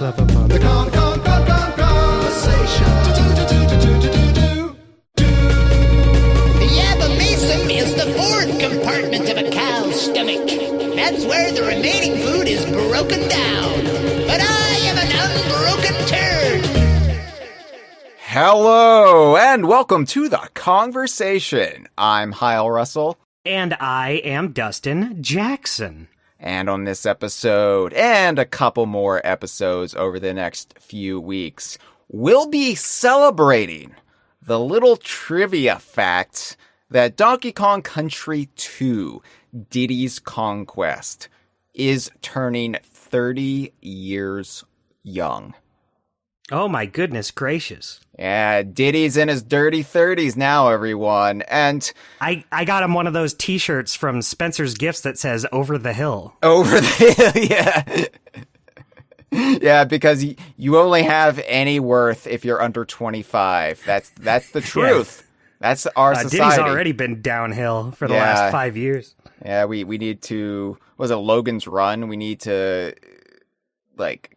clever pun. The conversation. The abomasum is the fourth compartment of a cow's stomach. That's where the remaining food is broken down. But I am an unbroken turd. Hello, and welcome to The Kongversation. I'm Hyle Russell. And I am Dustin Jackson. And on this episode, and a couple more episodes over the next few weeks, we'll be celebrating the little trivia fact that Donkey Kong Country 2, Diddy's Conquest, is turning 30 years young. Oh my goodness gracious. Yeah, Diddy's in his dirty 30s now, everyone. And I got him one of those t-shirts from Spencer's Gifts that says Over the Hill. Over the hill, yeah. Yeah, because you only have any worth if you're under 25. That's the truth. Yeah. That's our society. Diddy's already been downhill for the last 5 years. Yeah, we need to, was it Logan's Run? We need to,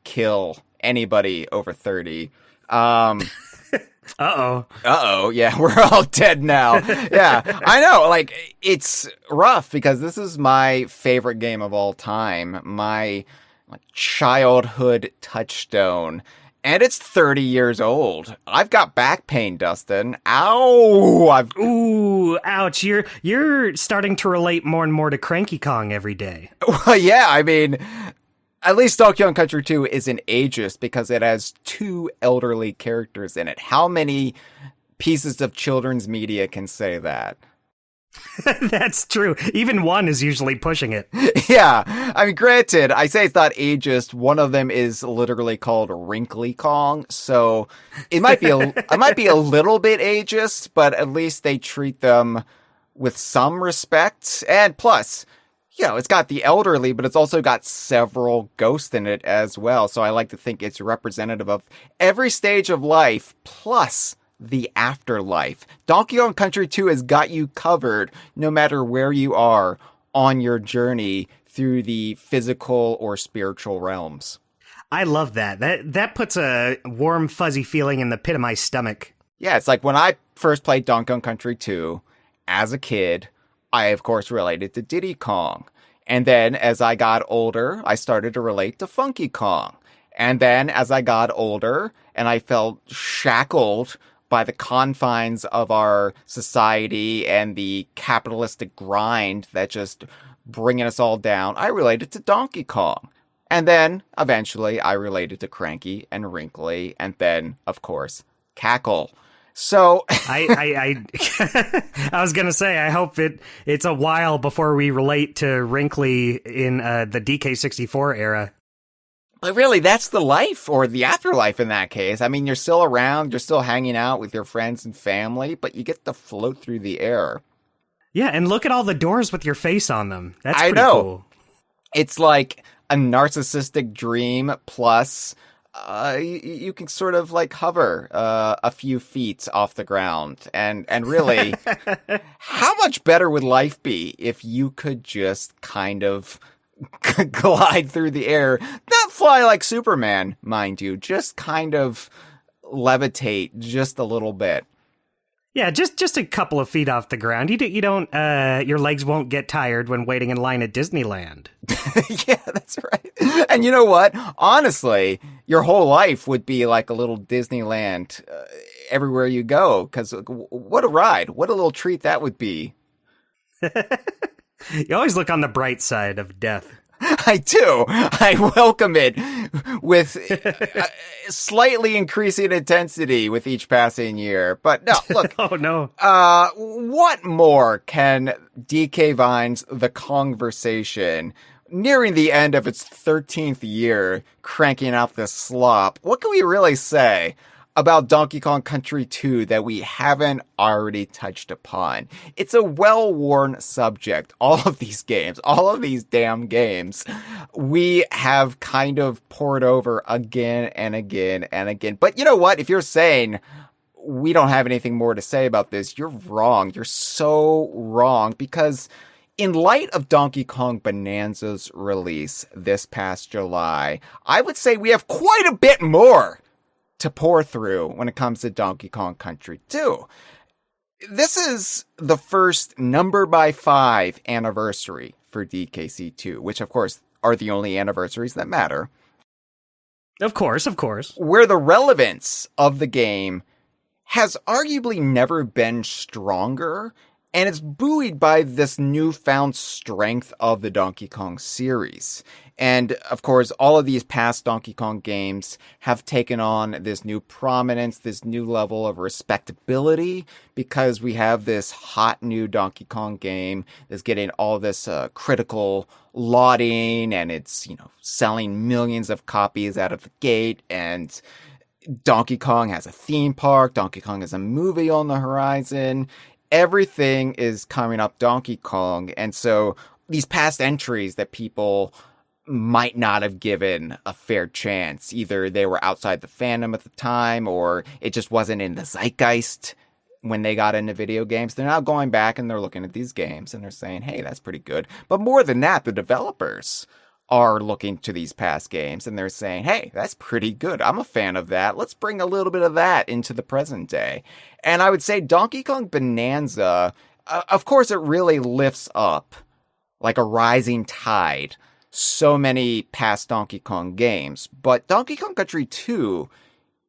kill anybody over 30. Uh-oh, yeah, we're all dead now. Yeah, I know, it's rough because this is my favorite game of all time, my childhood touchstone, and it's 30 years old. I've got back pain, Dustin. Ow! Ooh, ouch, you're starting to relate more and more to Cranky Kong every day. Well, yeah, I mean, at least Donkey Kong Country 2 isn't ageist because it has two elderly characters in it. How many pieces of children's media can say that? That's true. Even one is usually pushing it. Yeah. I mean, granted, I say it's not ageist. One of them is literally called Wrinkly Kong. So it might be a little bit ageist, but at least they treat them with some respect. And plus, it's got the elderly, but it's also got several ghosts in it as well. So I like to think it's representative of every stage of life, plus the afterlife. Donkey Kong Country 2 has got you covered no matter where you are on your journey through the physical or spiritual realms. I love that. That puts a warm, fuzzy feeling in the pit of my stomach. Yeah, it's like when I first played Donkey Kong Country 2 as a kid, I, of course, related to Diddy Kong. And then as I got older, I started to relate to Funky Kong. And then as I got older and I felt shackled by the confines of our society and the capitalistic grind that just bringing us all down, I related to Donkey Kong. And then eventually I related to Cranky and Wrinkly and then, of course, Cackle. So I was gonna say I hope it's a while before we relate to Wrinkly in the DK64 era. But really, that's the life or the afterlife in that case. I mean, you're still around, you're still hanging out with your friends and family, but you get to float through the air. Yeah, and look at all the doors with your face on them. That's pretty cool. It's like a narcissistic dream plus you can sort of hover a few feet off the ground. And really, how much better would life be if you could just kind of glide through the air? Not fly like Superman, mind you, just kind of levitate just a little bit. Yeah, just a couple of feet off the ground. You don't, your legs won't get tired when waiting in line at Disneyland. Yeah, that's right. And you know what? Honestly, your whole life would be like a little Disneyland everywhere you go. Because what a ride. What a little treat that would be. You always look on the bright side of death. I do. I welcome it with slightly increasing intensity with each passing year. But no, look. Oh, no. What more can DK Vine's The Kongversation, nearing the end of its 13th year, cranking out this slop, what can we really say about Donkey Kong Country 2 that we haven't already touched upon? It's a well-worn subject. All of these games, all of these damn games, we have kind of poured over again and again and again. But you know what? If you're saying we don't have anything more to say about this, you're wrong. You're so wrong, because in light of Donkey Kong Bananza's release this past July, I would say we have quite a bit more to pour through when it comes to Donkey Kong Country 2. This is the first number by 5 anniversary for DKC2, which of course are the only anniversaries that matter. Of course. Where the relevance of the game has arguably never been stronger, and it's buoyed by this newfound strength of the Donkey Kong series. And, of course, all of these past Donkey Kong games have taken on this new prominence, this new level of respectability, because we have this hot new Donkey Kong game that's getting all this critical lauding, and it's, selling millions of copies out of the gate, and Donkey Kong has a theme park, Donkey Kong has a movie on the horizon. Everything is coming up Donkey Kong, and so these past entries that people might not have given a fair chance, either they were outside the fandom at the time, or it just wasn't in the zeitgeist when they got into video games, they're now going back and they're looking at these games and they're saying, hey, that's pretty good. But more than that, the developers are looking to these past games and they're saying, hey, that's pretty good. I'm a fan of that. Let's bring a little bit of that into the present day. And I would say Donkey Kong Bananza, of course, it really lifts up like a rising tide so many past Donkey Kong games. But Donkey Kong Country 2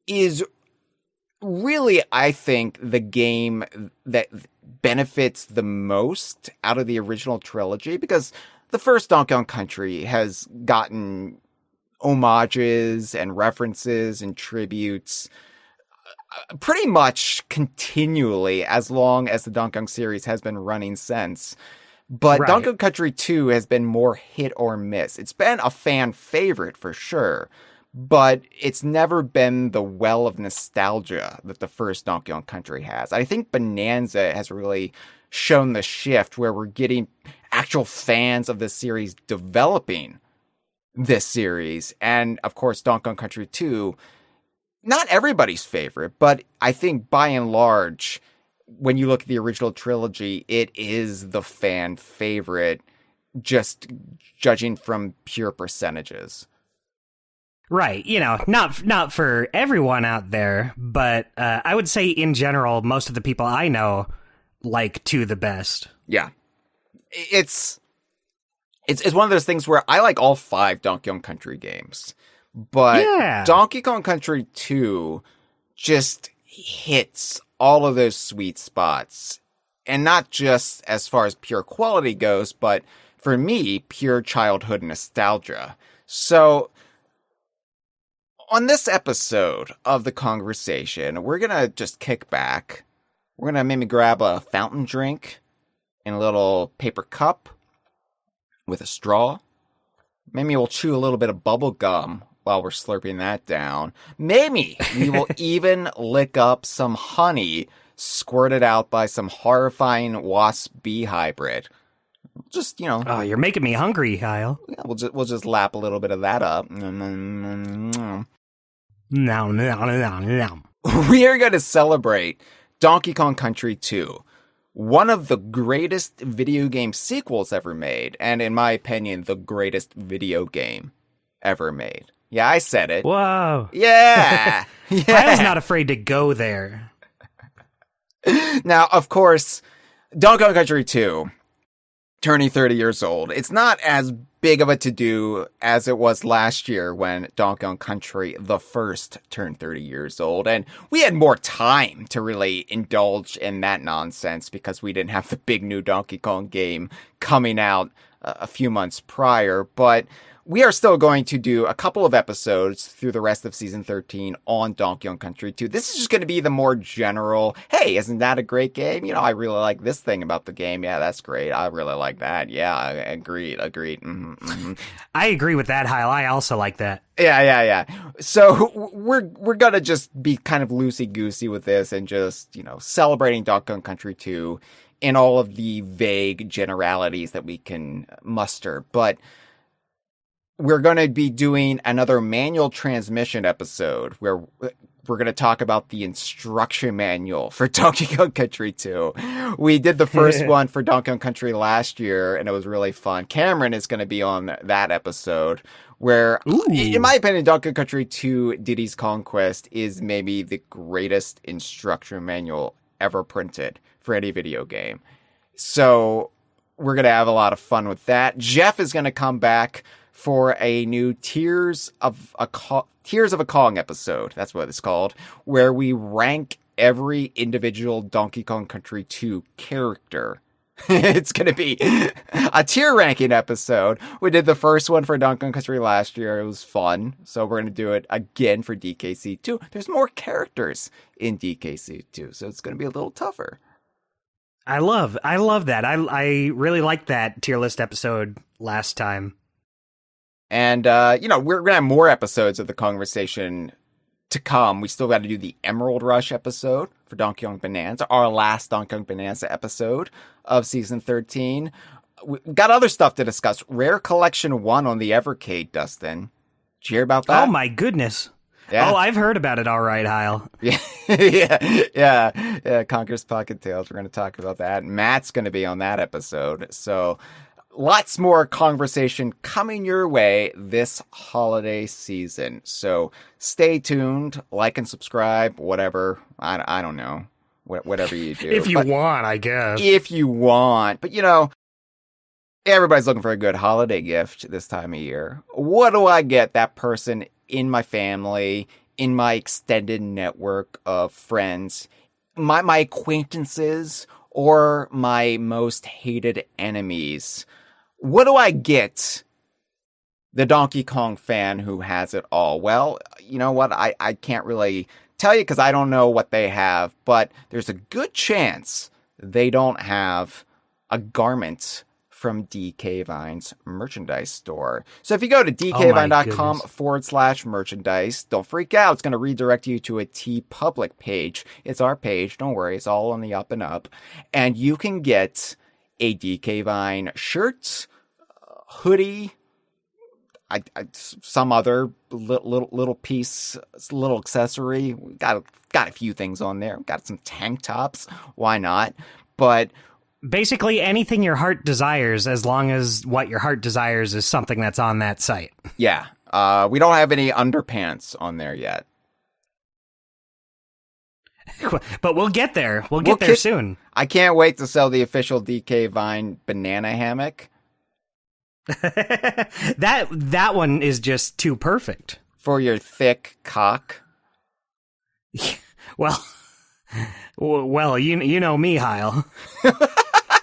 is really, I think, the game that benefits the most out of the original trilogy, because the first Donkey Kong Country has gotten homages and references and tributes pretty much continually as long as the Donkey Kong series has been running since. But right. Donkey Kong Country 2 has been more hit or miss. It's been a fan favorite for sure, but it's never been the well of nostalgia that the first Donkey Kong Country has. I think Bananza has really shown the shift where we're getting actual fans of the series developing this series. And of course, Donkey Kong Country 2, not everybody's favorite, but I think by and large, when you look at the original trilogy, it is the fan favorite, just judging from pure percentages. Right, not for everyone out there, but I would say in general, most of the people I know like 2 the best. Yeah. It's one of those things where I like all 5 Donkey Kong Country games, but Donkey Kong Country 2 just hits all of those sweet spots, and not just as far as pure quality goes, but for me, pure childhood nostalgia. So on this episode of the Kongversation, we're gonna just kick back. We're gonna maybe grab a fountain drink in a little paper cup with a straw. Maybe we'll chew a little bit of bubble gum while we're slurping that down. Maybe we will even lick up some honey squirted out by some horrifying wasp-bee hybrid. Just, Oh, you're making me hungry, Hyle. Yeah, we'll just lap a little bit of that up. We are going to celebrate Donkey Kong Country 2, one of the greatest video game sequels ever made, and in my opinion, the greatest video game ever made. Yeah, I said it. Whoa. Yeah. I was not afraid to go there. Now, of course, Donkey Kong Country 2, turning 30 years old. It's not as big of a to-do as it was last year when Donkey Kong Country the first turned 30 years old. And we had more time to really indulge in that nonsense because we didn't have the big new Donkey Kong game coming out a few months prior. But we are still going to do a couple of episodes through the rest of Season 13 on Donkey Kong Country 2. This is just going to be the more general, hey, isn't that a great game? I really like this thing about the game. Yeah, that's great. I really like that. Yeah, agreed. Mm-hmm, mm-hmm. I agree with that, Hyle. I also like that. Yeah. So we're going to just be kind of loosey-goosey with this and just, celebrating Donkey Kong Country 2 in all of the vague generalities that we can muster. But we're going to be doing another manual transmission episode where we're going to talk about the instruction manual for Donkey Kong Country 2. We did the first one for Donkey Kong Country last year, and it was really fun. Cameron is going to be on that episode, where, in my opinion, Donkey Kong Country 2 Diddy's Conquest is maybe the greatest instruction manual ever printed for any video game. So we're going to have a lot of fun with that. Jeff is going to come back for a new Tears of a Kong episode. That's what it's called, where we rank every individual Donkey Kong Country 2 character. It's going to be a tier ranking episode. We did the first one for Donkey Kong Country last year. It was fun. So we're going to do it again for DKC 2. There's more characters in DKC 2, so it's going to be a little tougher. I love that. I really liked that tier list episode last time. And, we're going to have more episodes of the Kongversation to come. We still got to do the Emerald Rush episode for Donkey Kong Bananza, our last Donkey Kong Bananza episode of Season 13. We got other stuff to discuss. Rare Collection 1 on the Evercade, Dustin. Did you hear about that? Oh, my goodness. Yeah. Oh, I've heard about it all right, Hyle. Yeah. Conker's Pocket Tales. We're going to talk about that. Matt's going to be on that episode. So lots more conversation coming your way this holiday season. So stay tuned, like and subscribe, whatever. I don't know. Whatever you do. If you want, I guess. If you want. But, everybody's looking for a good holiday gift this time of year. What do I get that person in my family, in my extended network of friends, my acquaintances, or my most hated enemies? What do I get the Donkey Kong fan who has it all? Well, you know what? I can't really tell you because I don't know what they have, but there's a good chance they don't have a garment from DK Vine's merchandise store. So if you go to dkvine.com/merchandise, don't freak out. It's going to redirect you to a TeePublic page. It's our page. Don't worry. It's all on the up and up. And you can get a DK Vine shirt, hoodie, some other little piece, little accessory. We got a few things on there. Got some tank tops. Why not? But basically anything your heart desires, as long as what your heart desires is something that's on that site. Yeah. We don't have any underpants on there yet. But we'll get there. We'll get there soon. I can't wait to sell the official DK Vine banana hammock. That one is just too perfect. For your thick cock. Well, you know me, Hyle.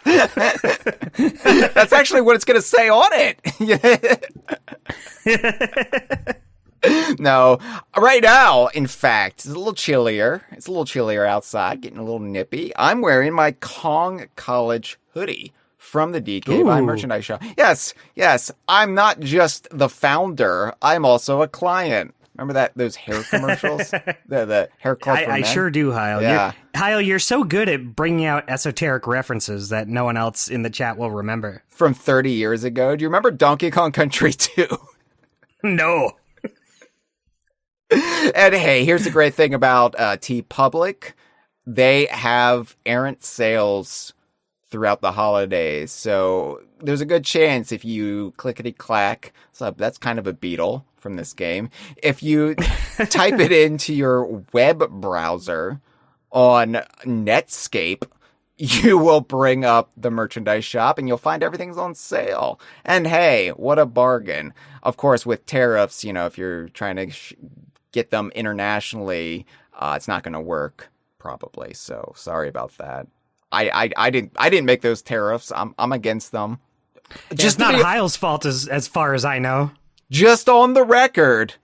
That's actually what it's going to say on it. No, right now, in fact, it's a little chillier. It's a little chillier outside, getting a little nippy. I'm wearing my Kong College hoodie from the DK Vine merchandise shop. Yes, I'm not just the founder. I'm also a client. Remember those hair commercials? the hair club for men? I sure do, Hyle. Yeah. Hyle, you're so good at bringing out esoteric references that no one else in the chat will remember. From 30 years ago. Do you remember Donkey Kong Country 2? No. And hey, here's the great thing about TeePublic. They have errant sales throughout the holidays. So there's a good chance if you clickety-clack, so that's kind of a beetle from this game. If you type it into your web browser on Netscape, you will bring up the merchandise shop and you'll find everything's on sale. And hey, what a bargain. Of course, with tariffs, if you're trying to get them internationally, it's not going to work probably. So sorry about that. I didn't make those tariffs. I'm against them. Just not Hyle's fault as far as I know. Just on the record,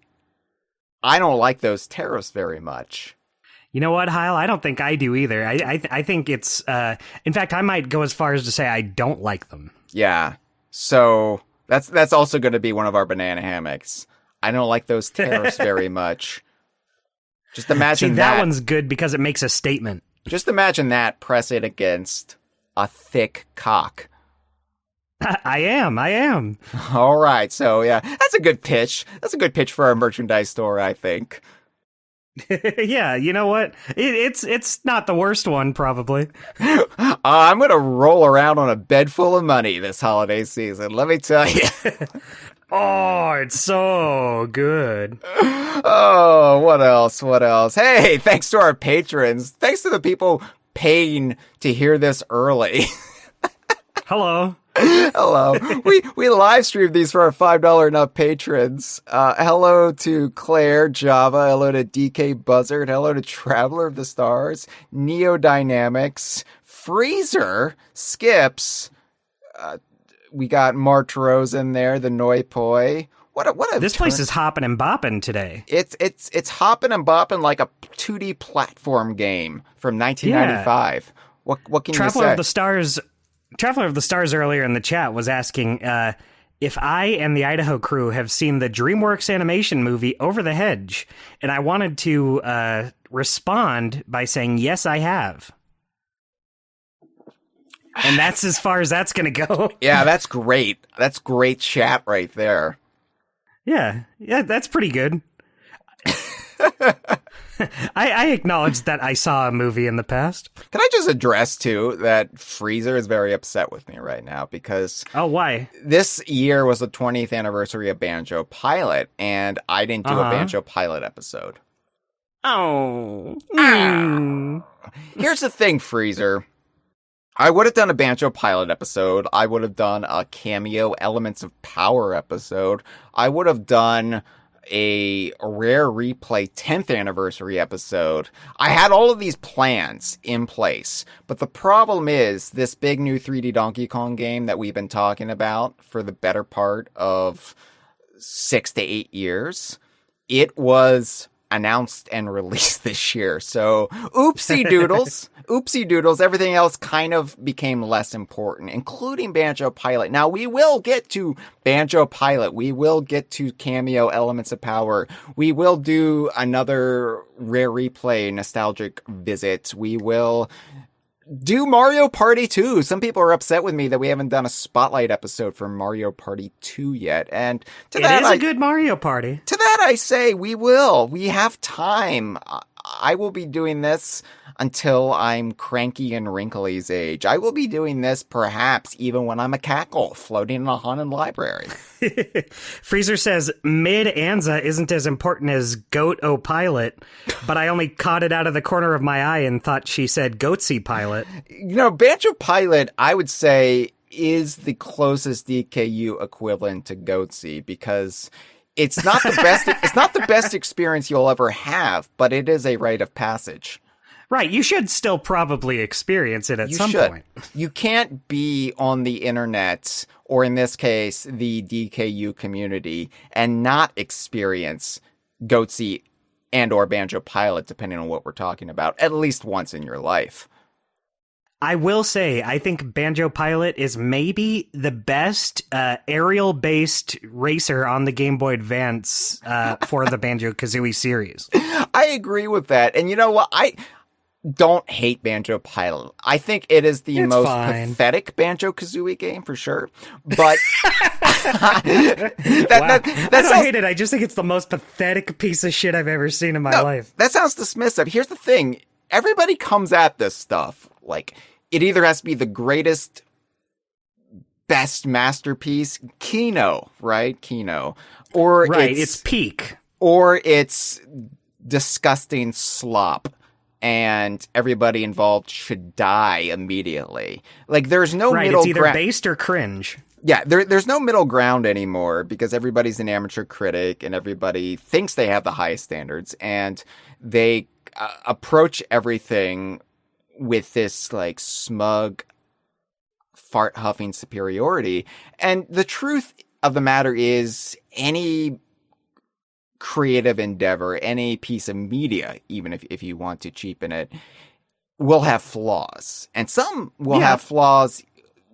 I don't like those tariffs very much. You know what, Hyle? I don't think I do either. I think it's in fact, I might go as far as to say I don't like them. Yeah. So that's also going to be one of our banana hammocks. I don't like those tariffs very much. Just imagine that one's good because it makes a statement. Just imagine that, press it against a thick cock. I am. All right, so yeah, that's a good pitch. That's a good pitch for our merchandise store, I think. Yeah, you know what? It's not the worst one, probably. I'm gonna roll around on a bed full of money this holiday season. Let me tell you. Oh, it's so good. Oh, what else? What else? Hey, thanks to our patrons. Thanks to the people paying to hear this early. Hello. Hello. We live streamed these for our $5 and up patrons. Hello to Claire Java. Hello to DK Buzzard. Hello to Traveler of the Stars. Neodynamics. Freezer. Skips. We got Martrose in there. The Noi Poi. What a This place is hopping and bopping today. It's hopping and bopping like a 2D platform game from 1995. Yeah. What can you say? Traveler of the Stars earlier in the chat was asking if I and the Idaho crew have seen the DreamWorks animation movie Over the Hedge, and I wanted to respond by saying, yes, I have. And that's as far as that's going to go. Yeah, that's great. That's great chat right there. Yeah, that's pretty good. I acknowledge that I saw a movie in the past. Can I just address, too, that Freezer is very upset with me right now because... Oh, why? This year was the 20th anniversary of Banjo Pilot, and I didn't do a Banjo Pilot episode. Oh. Here's the thing, Freezer. I would have done a Banjo Pilot episode. I would have done a Cameo Elements of Power episode. I would have done a Rare Replay 10th anniversary episode. I had all of these plans in place, but the problem is this big new 3D Donkey Kong game that we've been talking about for the better part of 6 to 8 years, it was announced and released this year. So oopsie doodles, everything else kind of became less important, including Banjo Pilot. Now we will get to Banjo Pilot. We will get to Cameo Elements of Power. We will do another Rare Replay nostalgic visit. We will do Mario Party 2. Some people are upset with me that we haven't done a spotlight episode for Mario Party 2 yet. And to that, it is a good Mario Party. To that I say, we will. We have time. I will be doing this until I'm cranky and wrinkly's age. I will be doing this perhaps even when I'm a cackle floating in a haunted library. Freezer says, Mid-Anza isn't as important as Goat-O Pilot, but I only caught it out of the corner of my eye and thought she said Goatsy Pilot. You know, Banjo Pilot, I would say, is the closest DKU equivalent to Goatsy because it's not the best. It's not the best experience you'll ever have, but it is a rite of passage. Right, you should still probably experience it at some point. You can't be on the internet, or in this case, the DKU community, and not experience Goatsy and or Banjo Pilot, depending on what we're talking about, at least once in your life. I will say, I think Banjo Pilot is maybe the best aerial-based racer on the Game Boy Advance for the Banjo-Kazooie series. I agree with that. And you know what? I don't hate Banjo Pilot. I think it is the most pathetic Banjo-Kazooie game for sure. But I don't hate it. I just think it's the most pathetic piece of shit I've ever seen in my life. That sounds dismissive. Here's the thing. Everybody comes at this stuff like it either has to be the greatest, best masterpiece, Kino, right? Kino. Or it's peak. Or it's disgusting slop. And everybody involved should die immediately. Like, there's no middle ground. It's either based or cringe. Yeah, there's no middle ground anymore because everybody's an amateur critic and everybody thinks they have the highest standards. And they approach everything with this, like, smug, fart-huffing superiority. And the truth of the matter is, any creative endeavor, any piece of media, even if you want to cheapen it, will have flaws. And some will have flaws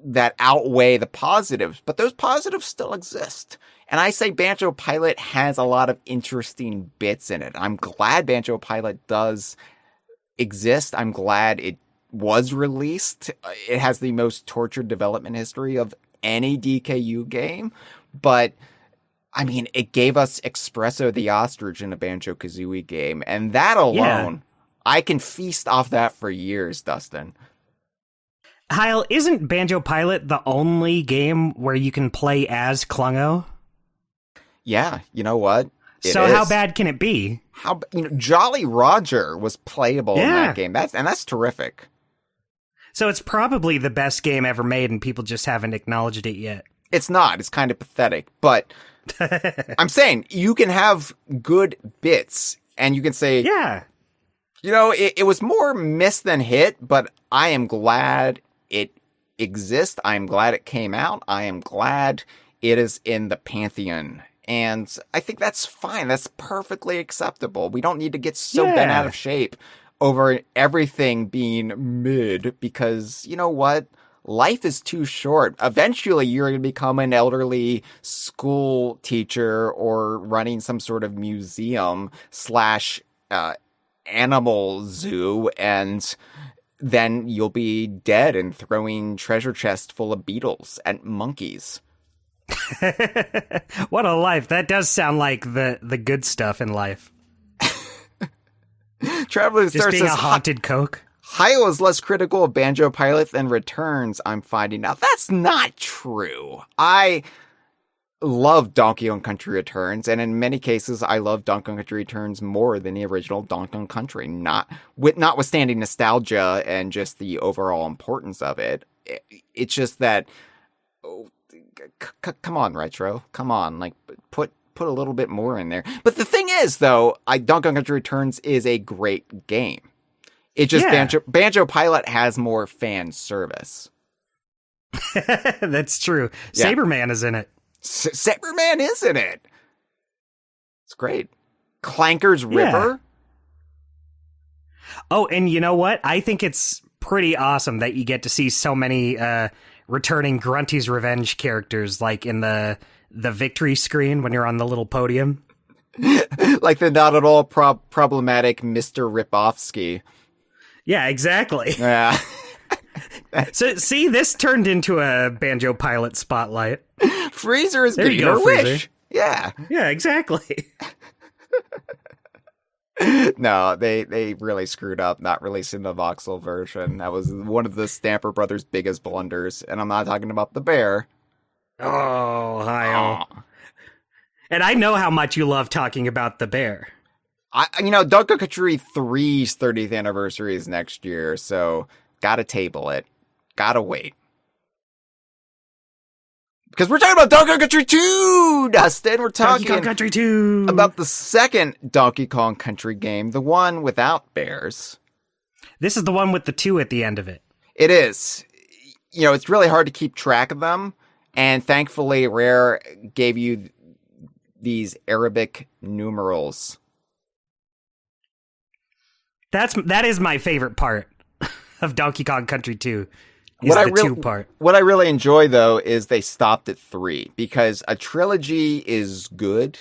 that outweigh the positives, but those positives still exist. And I say Banjo Pilot has a lot of interesting bits in it. I'm glad Banjo Pilot does exist. I'm glad it was released. It has the most tortured development history of any DKU game, but I mean, it gave us Espresso the Ostrich in a Banjo-Kazooie game, and that alone, I can feast off that for years, Dustin. Hyle, isn't Banjo Pilot the only game where you can play as Klungo? Yeah, you know what? So how bad can it be? Jolly Roger was playable in that game. That's terrific. So it's probably the best game ever made, and people just haven't acknowledged it yet. It's not. It's kind of pathetic, but I'm saying you can have good bits, and you can say, it was more miss than hit, but I am glad it exists. I am glad it came out. I am glad it is in the pantheon. And I think that's fine. That's perfectly acceptable. We don't need to get so bent out of shape over everything being mid, because you know what? Life is too short. Eventually, you're going to become an elderly school teacher or running some sort of museum / animal zoo, and then you'll be dead and throwing treasure chests full of beetles and monkeys. What a life. That does sound like the good stuff in life. Traveler just being a haunted Coke. Hyle is less critical of Banjo Pilot than Returns, I'm finding out. That's not true. I love Donkey Kong Country Returns, and in many cases, I love Donkey Kong Country Returns more than the original Donkey Kong Country. Notwithstanding nostalgia and just the overall importance of it. It's just that, come on, Retro. Come on, like, put a little bit more in there. But the thing is, though, Donkey Kong Country Returns is a great game. It just Banjo Pilot has more fan service. That's true. Yeah. Saberman is in it. Saberman is in it. It's great. Clanker's River. Oh, and you know what? I think it's pretty awesome that you get to see so many returning Grunty's Revenge characters, like in the victory screen when you're on the little podium. Like the not at all problematic Mr. Ripovsky. Yeah, exactly. Yeah. So, see, this turned into a Banjo Pilot spotlight. Freezer is getting her wish. Yeah. Yeah, exactly. No, they really screwed up not releasing the voxel version. That was one of the Stamper Brothers' biggest blunders, and I'm not talking about the bear. Oh, Hyle. And I know how much you love talking about the bear. Donkey Kong Country 3's 30th anniversary is next year, so gotta table it. Gotta wait. Because we're talking about Donkey Kong Country 2, Dustin! We're talking Donkey Kong Country 2! About the second Donkey Kong Country game, the one without bears. This is the one with the 2 at the end of it. It is. It's really hard to keep track of them, and thankfully Rare gave you these Arabic numerals. That is my favorite part of Donkey Kong Country 2. Is the 2 part. What I really enjoy, though, is they stopped at 3, because a trilogy is good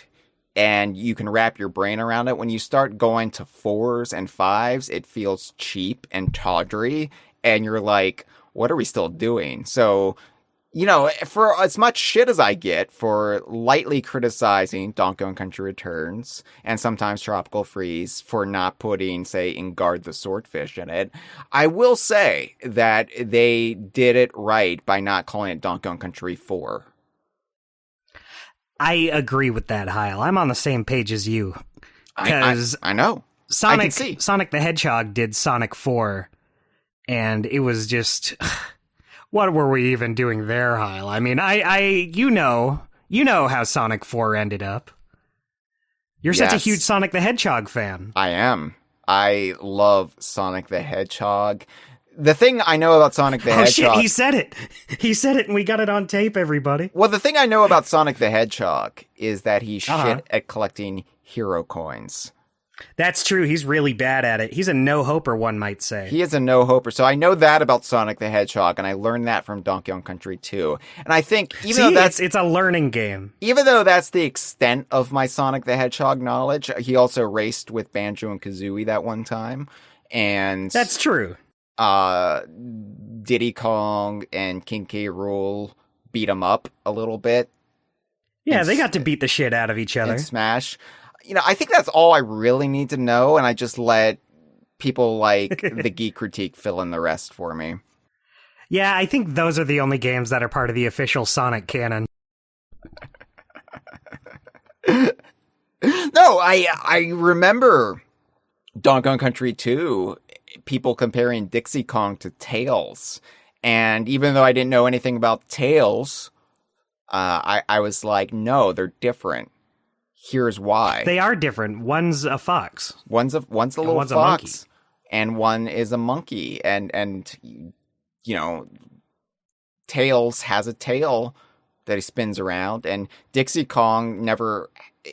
and you can wrap your brain around it. When you start going to 4s and 5s, it feels cheap and tawdry, and you're like, what are we still doing? So, for as much shit as I get for lightly criticizing Donkey Kong Country Returns and sometimes Tropical Freeze for not putting, say, Ingard the Swordfish in it, I will say that they did it right by not calling it Donkey Kong Country 4. I agree with that, Hyle. I'm on the same page as you. Because I know. Sonic the Hedgehog did Sonic 4, and it was just... What were we even doing there, Hyle? I mean, you know how Sonic 4 ended up. You're such a huge Sonic the Hedgehog fan. I am. I love Sonic the Hedgehog. The thing I know about Sonic the Hedgehog... Shit, he said it! He said it, and we got it on tape, everybody. Well, the thing I know about Sonic the Hedgehog is that he's shit at collecting hero coins. That's true. He's really bad at it. He's a no-hoper, one might say. He is a no-hoper. So I know that about Sonic the Hedgehog, and I learned that from Donkey Kong Country 2. And I think though that's... It's a learning game. Even though that's the extent of my Sonic the Hedgehog knowledge, he also raced with Banjo and Kazooie that one time. And... That's true. Diddy Kong and King K. Rool beat them up a little bit. Yeah, they got to beat the shit out of each other. And Smash. I think that's all I really need to know, and I just let people like the Geek Critique fill in the rest for me. Yeah, I think those are the only games that are part of the official Sonic canon. No, I remember Donkey Kong Country 2, people comparing Dixie Kong to Tails. And even though I didn't know anything about Tails, I was like, no, they're different. Here's why. They are different. One's a fox. One's a little fox, and one is a monkey. And Tails has a tail that he spins around, and Dixie Kong never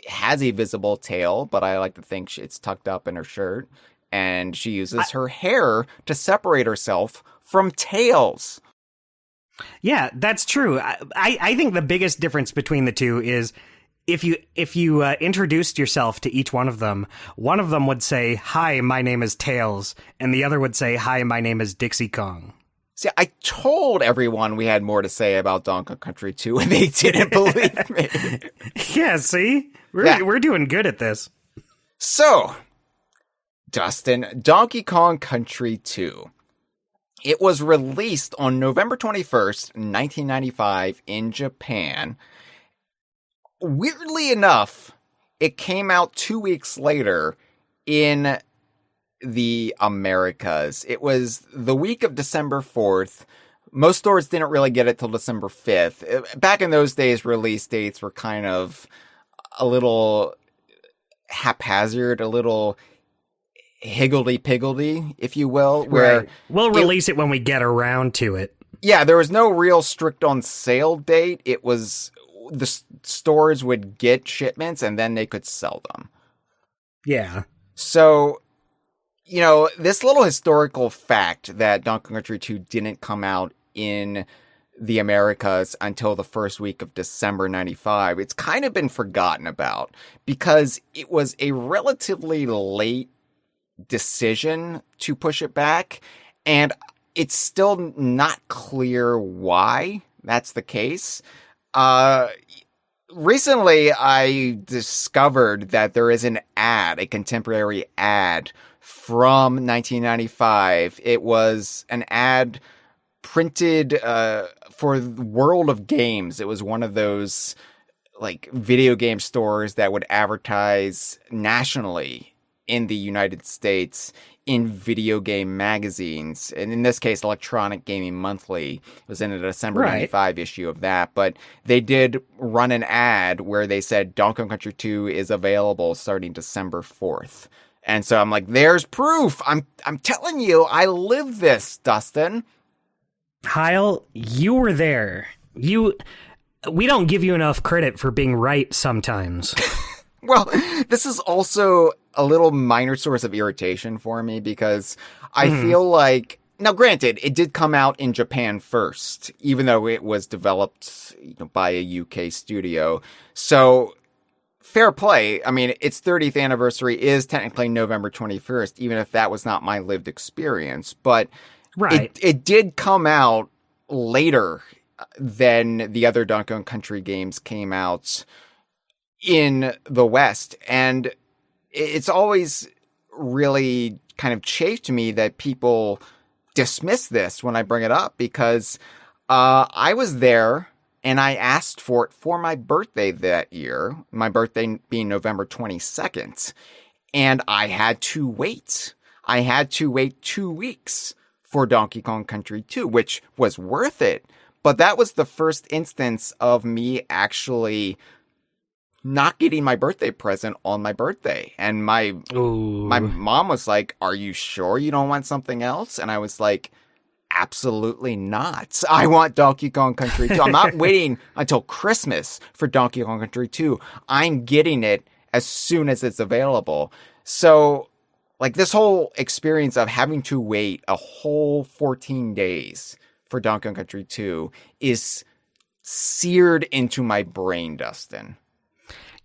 has a visible tail, but I like to think it's tucked up in her shirt, and she uses her hair to separate herself from Tails. Yeah, that's true. I think the biggest difference between the two is if you introduced yourself to each one of them would say, "Hi, my name is Tails," and the other would say, "Hi, my name is Dixie Kong." See, I told everyone we had more to say about Donkey Kong Country 2, and they didn't believe me. Yeah, see? We're doing good at this. So, Dustin, Donkey Kong Country 2. It was released on November 21st, 1995 in Japan. Weirdly enough, it came out 2 weeks later in the Americas. It was the week of December 4th. Most stores didn't really get it till December 5th. Back in those days, release dates were kind of a little haphazard, a little higgledy-piggledy, if you will. Where we'll release it when we get around to it. Yeah, there was no real strict on sale date. It was the stores would get shipments and then they could sell them. Yeah. So, this little historical fact that Donkey Kong Country 2 didn't come out in the Americas until the first week of December 95, it's kind of been forgotten about because it was a relatively late decision to push it back, and it's still not clear why that's the case. Recently, I discovered that there is a contemporary ad from 1995. It was an ad printed for World of Games. It was one of those video game stores that would advertise nationally in the United States in video game magazines. And in this case, Electronic Gaming Monthly was in a December 95 issue of that. But they did run an ad where they said Donkey Kong Country 2 is available starting December 4th. And so I'm like, there's proof. I'm telling you, I lived this, Dustin. Hyle, you were there. We don't give you enough credit for being right sometimes. Well, this is also a little minor source of irritation for me because I feel like, now granted, it did come out in Japan first, even though it was developed by a UK studio. So fair play. I mean, its 30th anniversary is technically November 21st, even if that was not my lived experience. But it did come out later than the other Donkey Kong Country games came out in the West. And it's always really kind of chafed me that people dismiss this when I bring it up because I was there and I asked for it for my birthday that year, my birthday being November 22nd, and I had to wait. I had to wait 2 weeks for Donkey Kong Country 2, which was worth it. But that was the first instance of me actually not getting my birthday present on my birthday. And my mom was like, "Are you sure you don't want something else?" And I was like, "Absolutely not. I want Donkey Kong Country 2. I'm not waiting until Christmas for Donkey Kong Country 2. I'm getting it as soon as it's available." So, this whole experience of having to wait a whole 14 days for Donkey Kong Country 2 is seared into my brain, Dustin.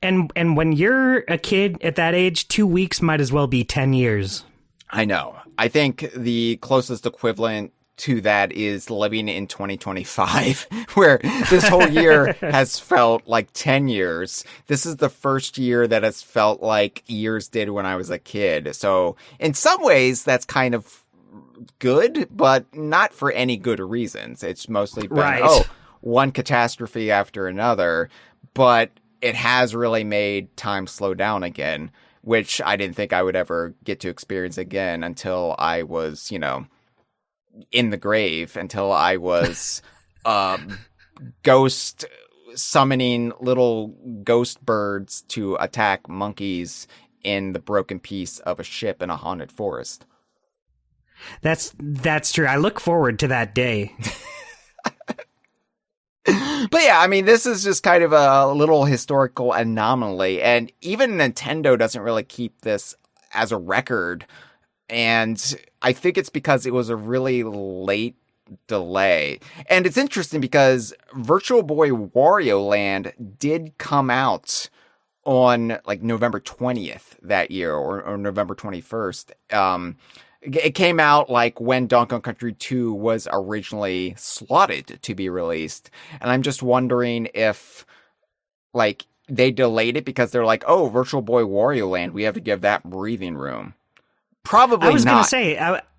And when you're a kid at that age, 2 weeks might as well be 10 years. I know. I think the closest equivalent to that is living in 2025, where this whole year has felt like 10 years. This is the first year that has felt like years did when I was a kid. So in some ways, that's kind of good, but not for any good reasons. It's mostly been, one catastrophe after another, but it has really made time slow down again, which I didn't think I would ever get to experience again until I was, in the grave, until I was ghost summoning little ghost birds to attack monkeys in the broken piece of a ship in a haunted forest. That's true. I look forward to that day. But yeah, I mean, this is just kind of a little historical anomaly, and even Nintendo doesn't really keep this as a record, and I think it's because it was a really late delay. And it's interesting because Virtual Boy Wario Land did come out on like November 20th that year, or November 21st. It came out like when Donkey Kong Country 2 was originally slotted to be released. And I'm just wondering if like they delayed it because they're like, oh, Virtual Boy Wario Land, we have to give that breathing room. Probably not. I was going to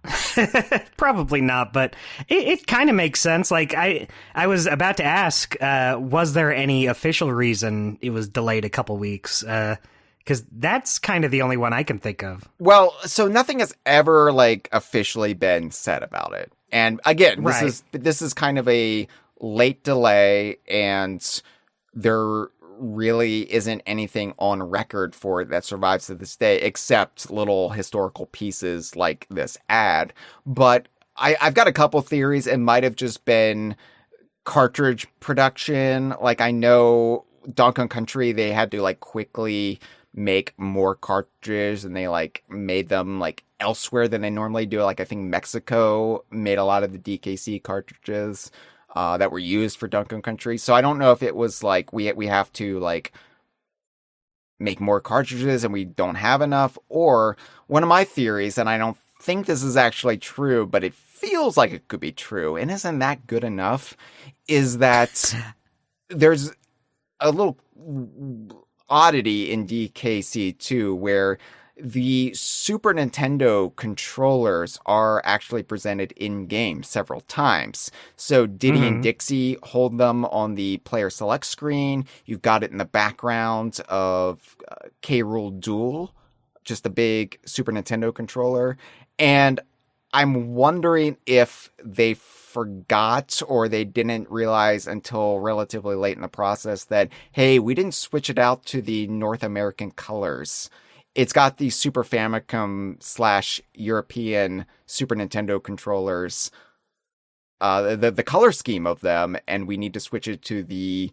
say, probably not, but it kind of makes sense. Like I was about to ask, was there any official reason it was delayed a couple weeks? Because that's kind of the only one I can think of. Well, so nothing has ever like officially been said about it. And again, this is kind of a late delay, and there really isn't anything on record for it that survives to this day, except little historical pieces like this ad. But I've got a couple theories. It might have just been cartridge production. Like I know Donkey Kong Country, they had to like quickly make more cartridges, and they like made them like elsewhere than they normally do. Like I think Mexico made a lot of the DKC cartridges that were used for Donkey Kong Country. So I don't know if it was like we have to like make more cartridges and we don't have enough, or one of my theories, and I don't think this is actually true, but it feels like it could be true, and isn't that good enough, is that there's a little oddity in DKC2 where the Super Nintendo controllers are actually presented in game several times. So Diddy and Dixie hold them on the player select screen. You've got it in the background of K. Rool Duel, just a big Super Nintendo controller. And I'm wondering if they forgot or they didn't realize until relatively late in the process that, hey, we didn't switch it out to the North American colors. It's got the Super Famicom / European Super Nintendo controllers, the color scheme of them, and we need to switch it to the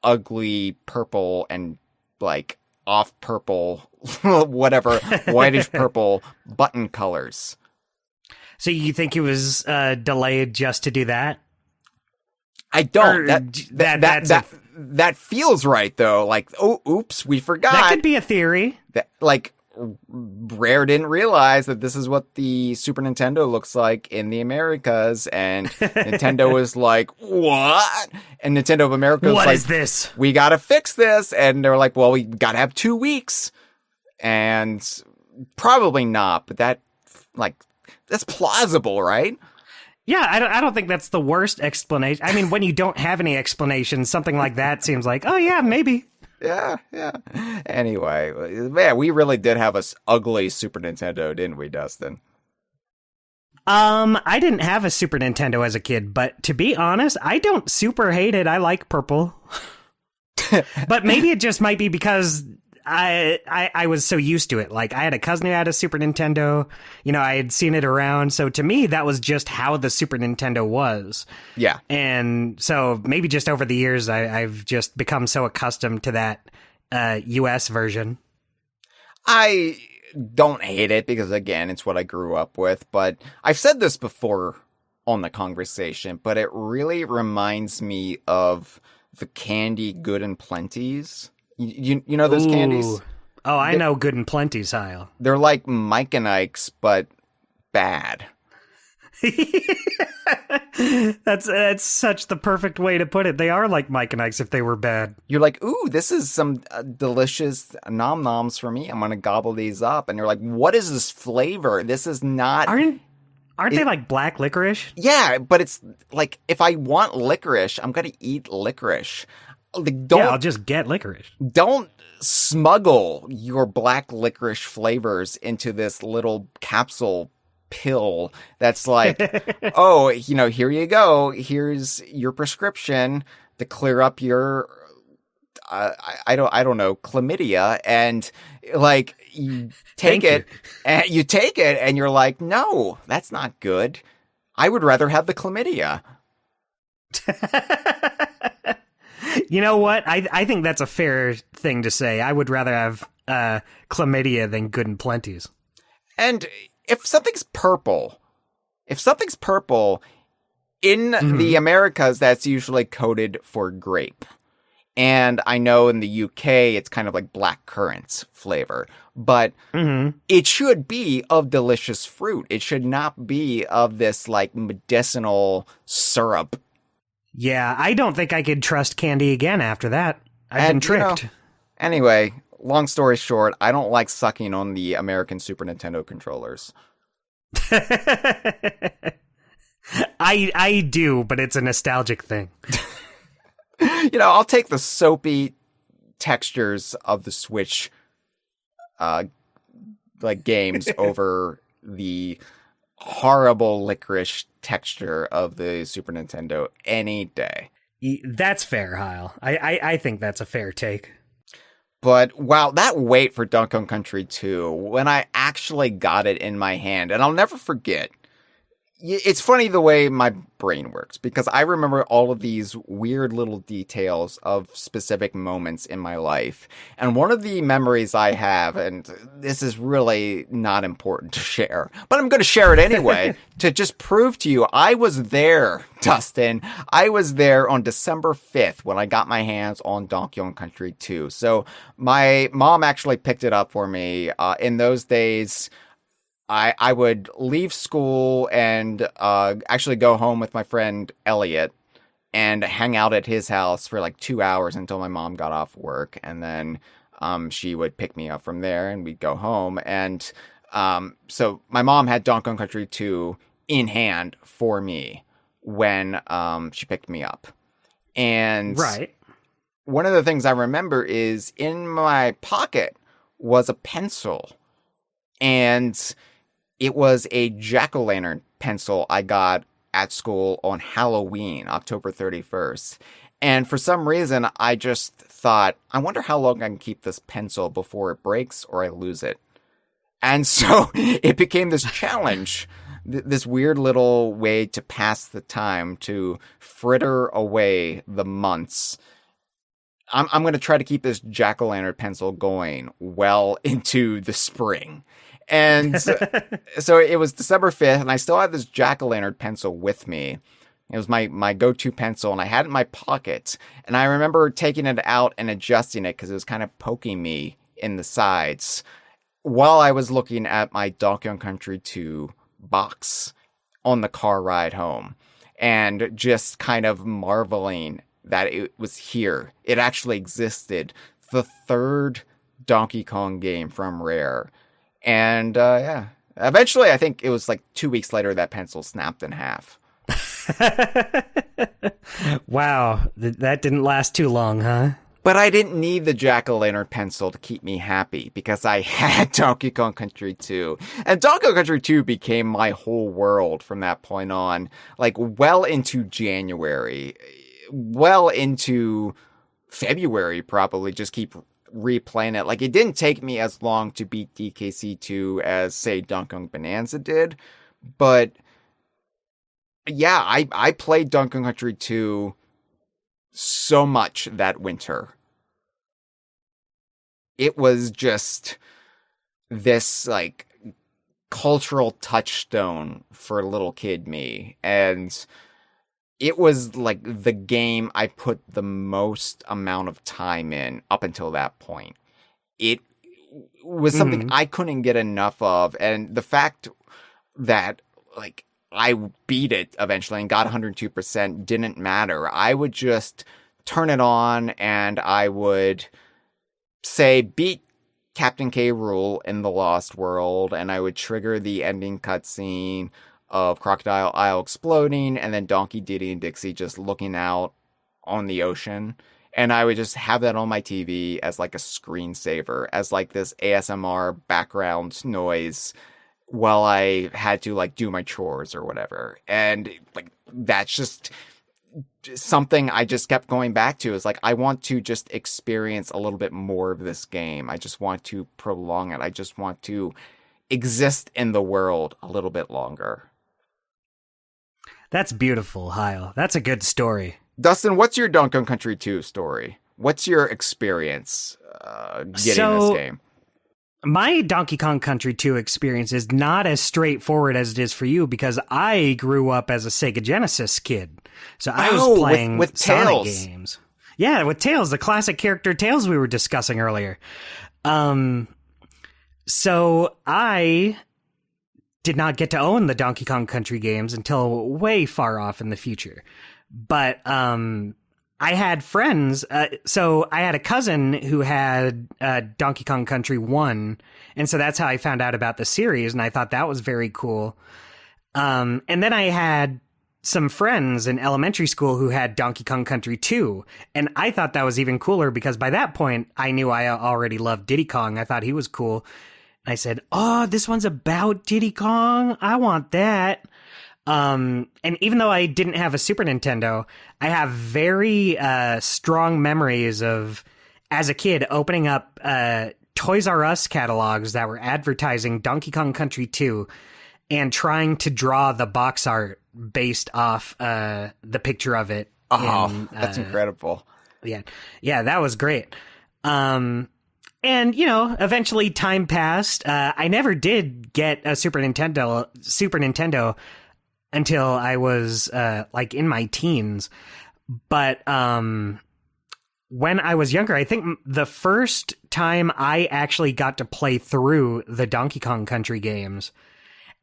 ugly purple and like off purple, whatever, whitish purple button colors. So you think it was delayed just to do that? I don't. That feels right, though. Like, oh, oops, we forgot. That could be a theory. Like, Rare didn't realize that this is what the Super Nintendo looks like in the Americas, and Nintendo was like, what? And Nintendo of America was like, what is this? We gotta fix this. And they were like, well, we gotta have 2 weeks. And probably not, but that's plausible, right? Yeah, I don't think that's the worst explanation. I mean, when you don't have any explanation, something like that seems like, oh yeah, maybe. Yeah. Anyway, man, we really did have a ugly Super Nintendo, didn't we, Dustin? I didn't have a Super Nintendo as a kid, but to be honest, I don't super hate it. I like purple. But maybe it just might be because I was so used to it. Like, I had a cousin who had a Super Nintendo. You know, I had seen it around. So to me, that was just how the Super Nintendo was. Yeah. And so maybe just over the years, I've just become so accustomed to that US version. I don't hate it because, again, it's what I grew up with. But I've said this before on the Kongversation, but it really reminds me of the candy Good and Plenty's. You know those candies? Oh, I know Good and Plenty's, Hyle. They're like Mike and Ike's, but bad. That's such the perfect way to put it. They are like Mike and Ike's if they were bad. You're like, ooh, this is some delicious nom noms for me. I'm gonna gobble these up, and you're like, what is this flavor? This is not. Aren't they like black licorice? Yeah, but it's like if I want licorice, I'm gonna eat licorice. Like, I'll just get licorice. Don't smuggle your black licorice flavors into this little capsule pill that's like, oh, here you go. Here's your prescription to clear up your, I don't know, chlamydia, and like you take it and you're like, no, that's not good. I would rather have the chlamydia. You know what? I think that's a fair thing to say. I would rather have chlamydia than Good and Plenty's. And if something's purple in the Americas, that's usually coded for grape. And I know in the UK, it's kind of like black currants flavor. But it should be of delicious fruit. It should not be of this like medicinal syrup. Yeah, I don't think I could trust candy again after that. I've been tricked. Anyway, long story short, I don't like sucking on the American Super Nintendo controllers. I do, but it's a nostalgic thing. I'll take the soapy textures of the Switch like games over the horrible licorice texture of the Super Nintendo any day. That's fair, Hyle. I think that's a fair take. But wow, that wait for Donkey Kong Country 2, when I actually got it in my hand, and I'll never forget. It's funny the way my brain works, because I remember all of these weird little details of specific moments in my life. And one of the memories I have, and this is really not important to share, but I'm going to share it anyway, to just prove to you, I was there, Dustin. I was there on December 5th when I got my hands on Donkey Kong Country 2. So my mom actually picked it up for me. In those days, I would leave school and actually go home with my friend Elliot and hang out at his house for like 2 hours until my mom got off work. And then she would pick me up from there and we'd go home. And so my mom had Donkey Kong Country 2 in hand for me when she picked me up. And one of the things I remember is in my pocket was a pencil. And it was a jack-o'-lantern pencil I got at school on Halloween, October 31st. And for some reason, I just thought, I wonder how long I can keep this pencil before it breaks or I lose it. And so it became this challenge, this weird little way to pass the time, to fritter away the months. I'm going to try to keep this jack-o'-lantern pencil going well into the spring. And so it was December 5th, and I still had this jack-o'-lantern pencil with me. It was my go-to pencil, and I had it in my pocket. And I remember taking it out and adjusting it because it was kind of poking me in the sides while I was looking at my Donkey Kong Country 2 box on the car ride home. And just kind of marveling that it was here. It actually existed. The third Donkey Kong game from Rare. And, eventually, I think it was like 2 weeks later, that pencil snapped in half. Wow. That didn't last too long, huh? But I didn't need the jack-o'-lantern pencil to keep me happy because I had Donkey Kong Country 2. And Donkey Kong Country 2 became my whole world from that point on, like well into January, well into February, probably, just keep replaying it. Like, it didn't take me as long to beat DKC2 as, say, Donkey Kong Bananza did, but yeah, I played Donkey Kong Country 2 so much that winter. It was just this, like, cultural touchstone for little kid me, and it was like the game I put the most amount of time in up until that point. It was something I couldn't get enough of. And the fact that, like, I beat it eventually and got 102%, didn't matter. I would just turn it on and I would say beat Captain K. Rool in the Lost World, and I would trigger the ending cutscene of Crocodile Isle exploding and then Donkey, Diddy, and Dixie just looking out on the ocean. And I would just have that on my TV as like a screensaver, as like this ASMR background noise while I had to like do my chores or whatever. And like, that's just something I just kept going back to. Is like, I want to just experience a little bit more of this game. I just want to prolong it. I just want to exist in the world a little bit longer. That's beautiful, Hyle. That's a good story. Dustin, what's your Donkey Kong Country 2 story? What's your experience getting this game? My Donkey Kong Country 2 experience is not as straightforward as it is for you because I grew up as a Sega Genesis kid. So I was playing with Sonic Tails. games. Yeah, with Tails, the classic character Tails we were discussing earlier. So I did not get to own the Donkey Kong Country games until way far off in the future. But I had friends. So I had a cousin who had Donkey Kong Country 1. And so that's how I found out about the series. And I thought that was very cool. And then I had some friends in elementary school who had Donkey Kong Country 2. And I thought that was even cooler because by that point, I knew I already loved Diddy Kong. I thought he was cool. And I said, oh, this one's about Diddy Kong. I want that. And even though I didn't have a Super Nintendo, I have very strong memories of, as a kid, opening up Toys R Us catalogs that were advertising Donkey Kong Country 2 and trying to draw the box art based off the picture of it. Oh, that's incredible. Yeah, that was great. And, you know, eventually time passed. I never did get a Super Nintendo until I was like in my teens. But when I was younger, I think the first time I actually got to play through the Donkey Kong Country games,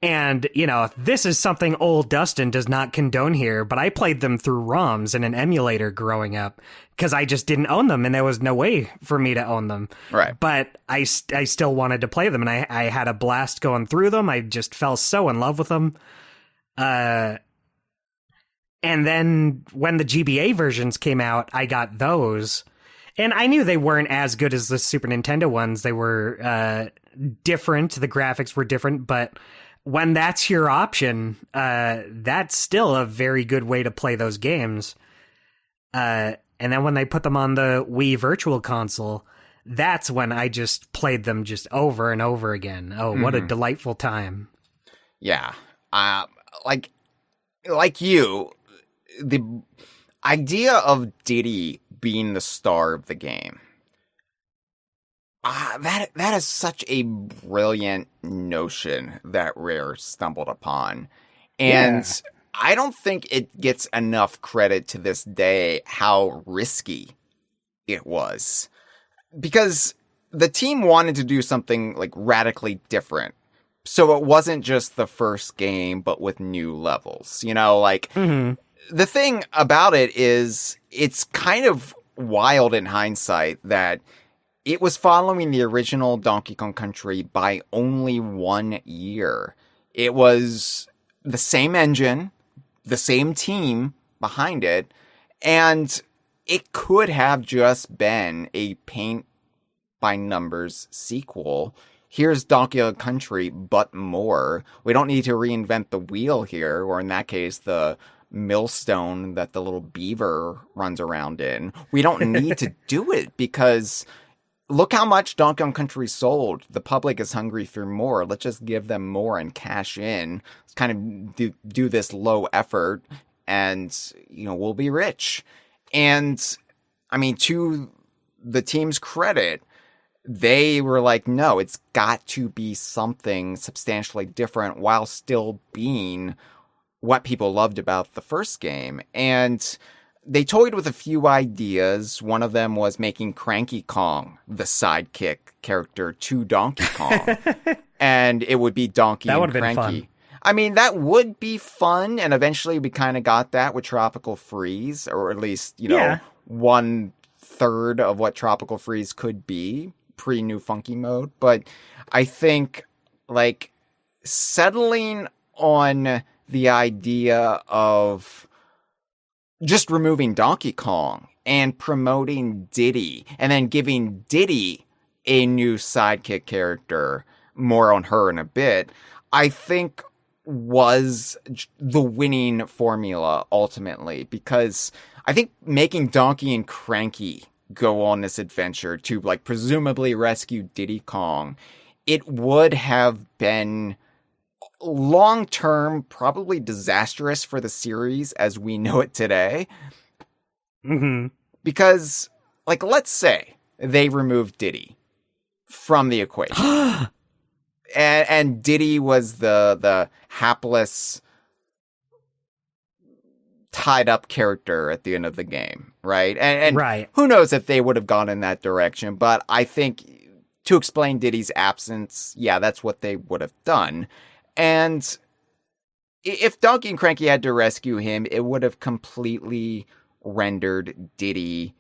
and, you know, this is something old Dustin does not condone here, but I played them through ROMs in an emulator growing up because I just didn't own them and there was no way for me to own them. Right. But I still wanted to play them, and I had a blast going through them. I just fell so in love with them. And then when the GBA versions came out, I got those. And I knew they weren't as good as the Super Nintendo ones. They were different. The graphics were different. But when that's your option, that's still a very good way to play those games. And then when they put them on the Wii Virtual Console, that's when I just played them just over and over again. Oh, what a delightful time. Yeah. Like you, the idea of Diddy being the star of the game, that is such a brilliant notion that Rare stumbled upon. And yeah. I don't think it gets enough credit to this day how risky it was. Because the team wanted to do something like radically different. So it wasn't just the first game, but with new levels. You know, like, the thing about it is it's kind of wild in hindsight that it was following the original Donkey Kong Country by only 1 year. It was the same engine, the same team behind it, and it could have just been a paint-by-numbers sequel. Here's Donkey Kong Country, but more. We don't need to reinvent the wheel here, or in that case, the millstone that the little beaver runs around in. We don't need to do it because look how much Donkey Kong Country sold. The public is hungry for more. Let's just give them more and cash in. Let's kind of do this low effort and, you know, we'll be rich. And, I mean, to the team's credit, they were like, no, it's got to be something substantially different while still being what people loved about the first game. And they toyed with a few ideas. One of them was making Cranky Kong the sidekick character to Donkey Kong. And it would be Donkey and Cranky. I mean, that would be fun, and eventually we kind of got that with Tropical Freeze, or at least, you know, 1/3 of what Tropical Freeze could be pre-New Funky Mode. But I think, like, settling on the idea of just removing Donkey Kong and promoting Diddy, and then giving Diddy a new sidekick character, more on her in a bit, I think was the winning formula ultimately, because I think making Donkey and Cranky go on this adventure to, like, presumably rescue Diddy Kong, it would have been long-term probably disastrous for the series as we know it today. Mm-hmm. Because, like, let's say they removed Diddy from the equation. And Diddy was the hapless, tied-up character at the end of the game, right? And right. Who knows if they would have gone in that direction, but I think to explain Diddy's absence, yeah, that's what they would have done. And if Donkey and Cranky had to rescue him, it would have completely rendered Diddy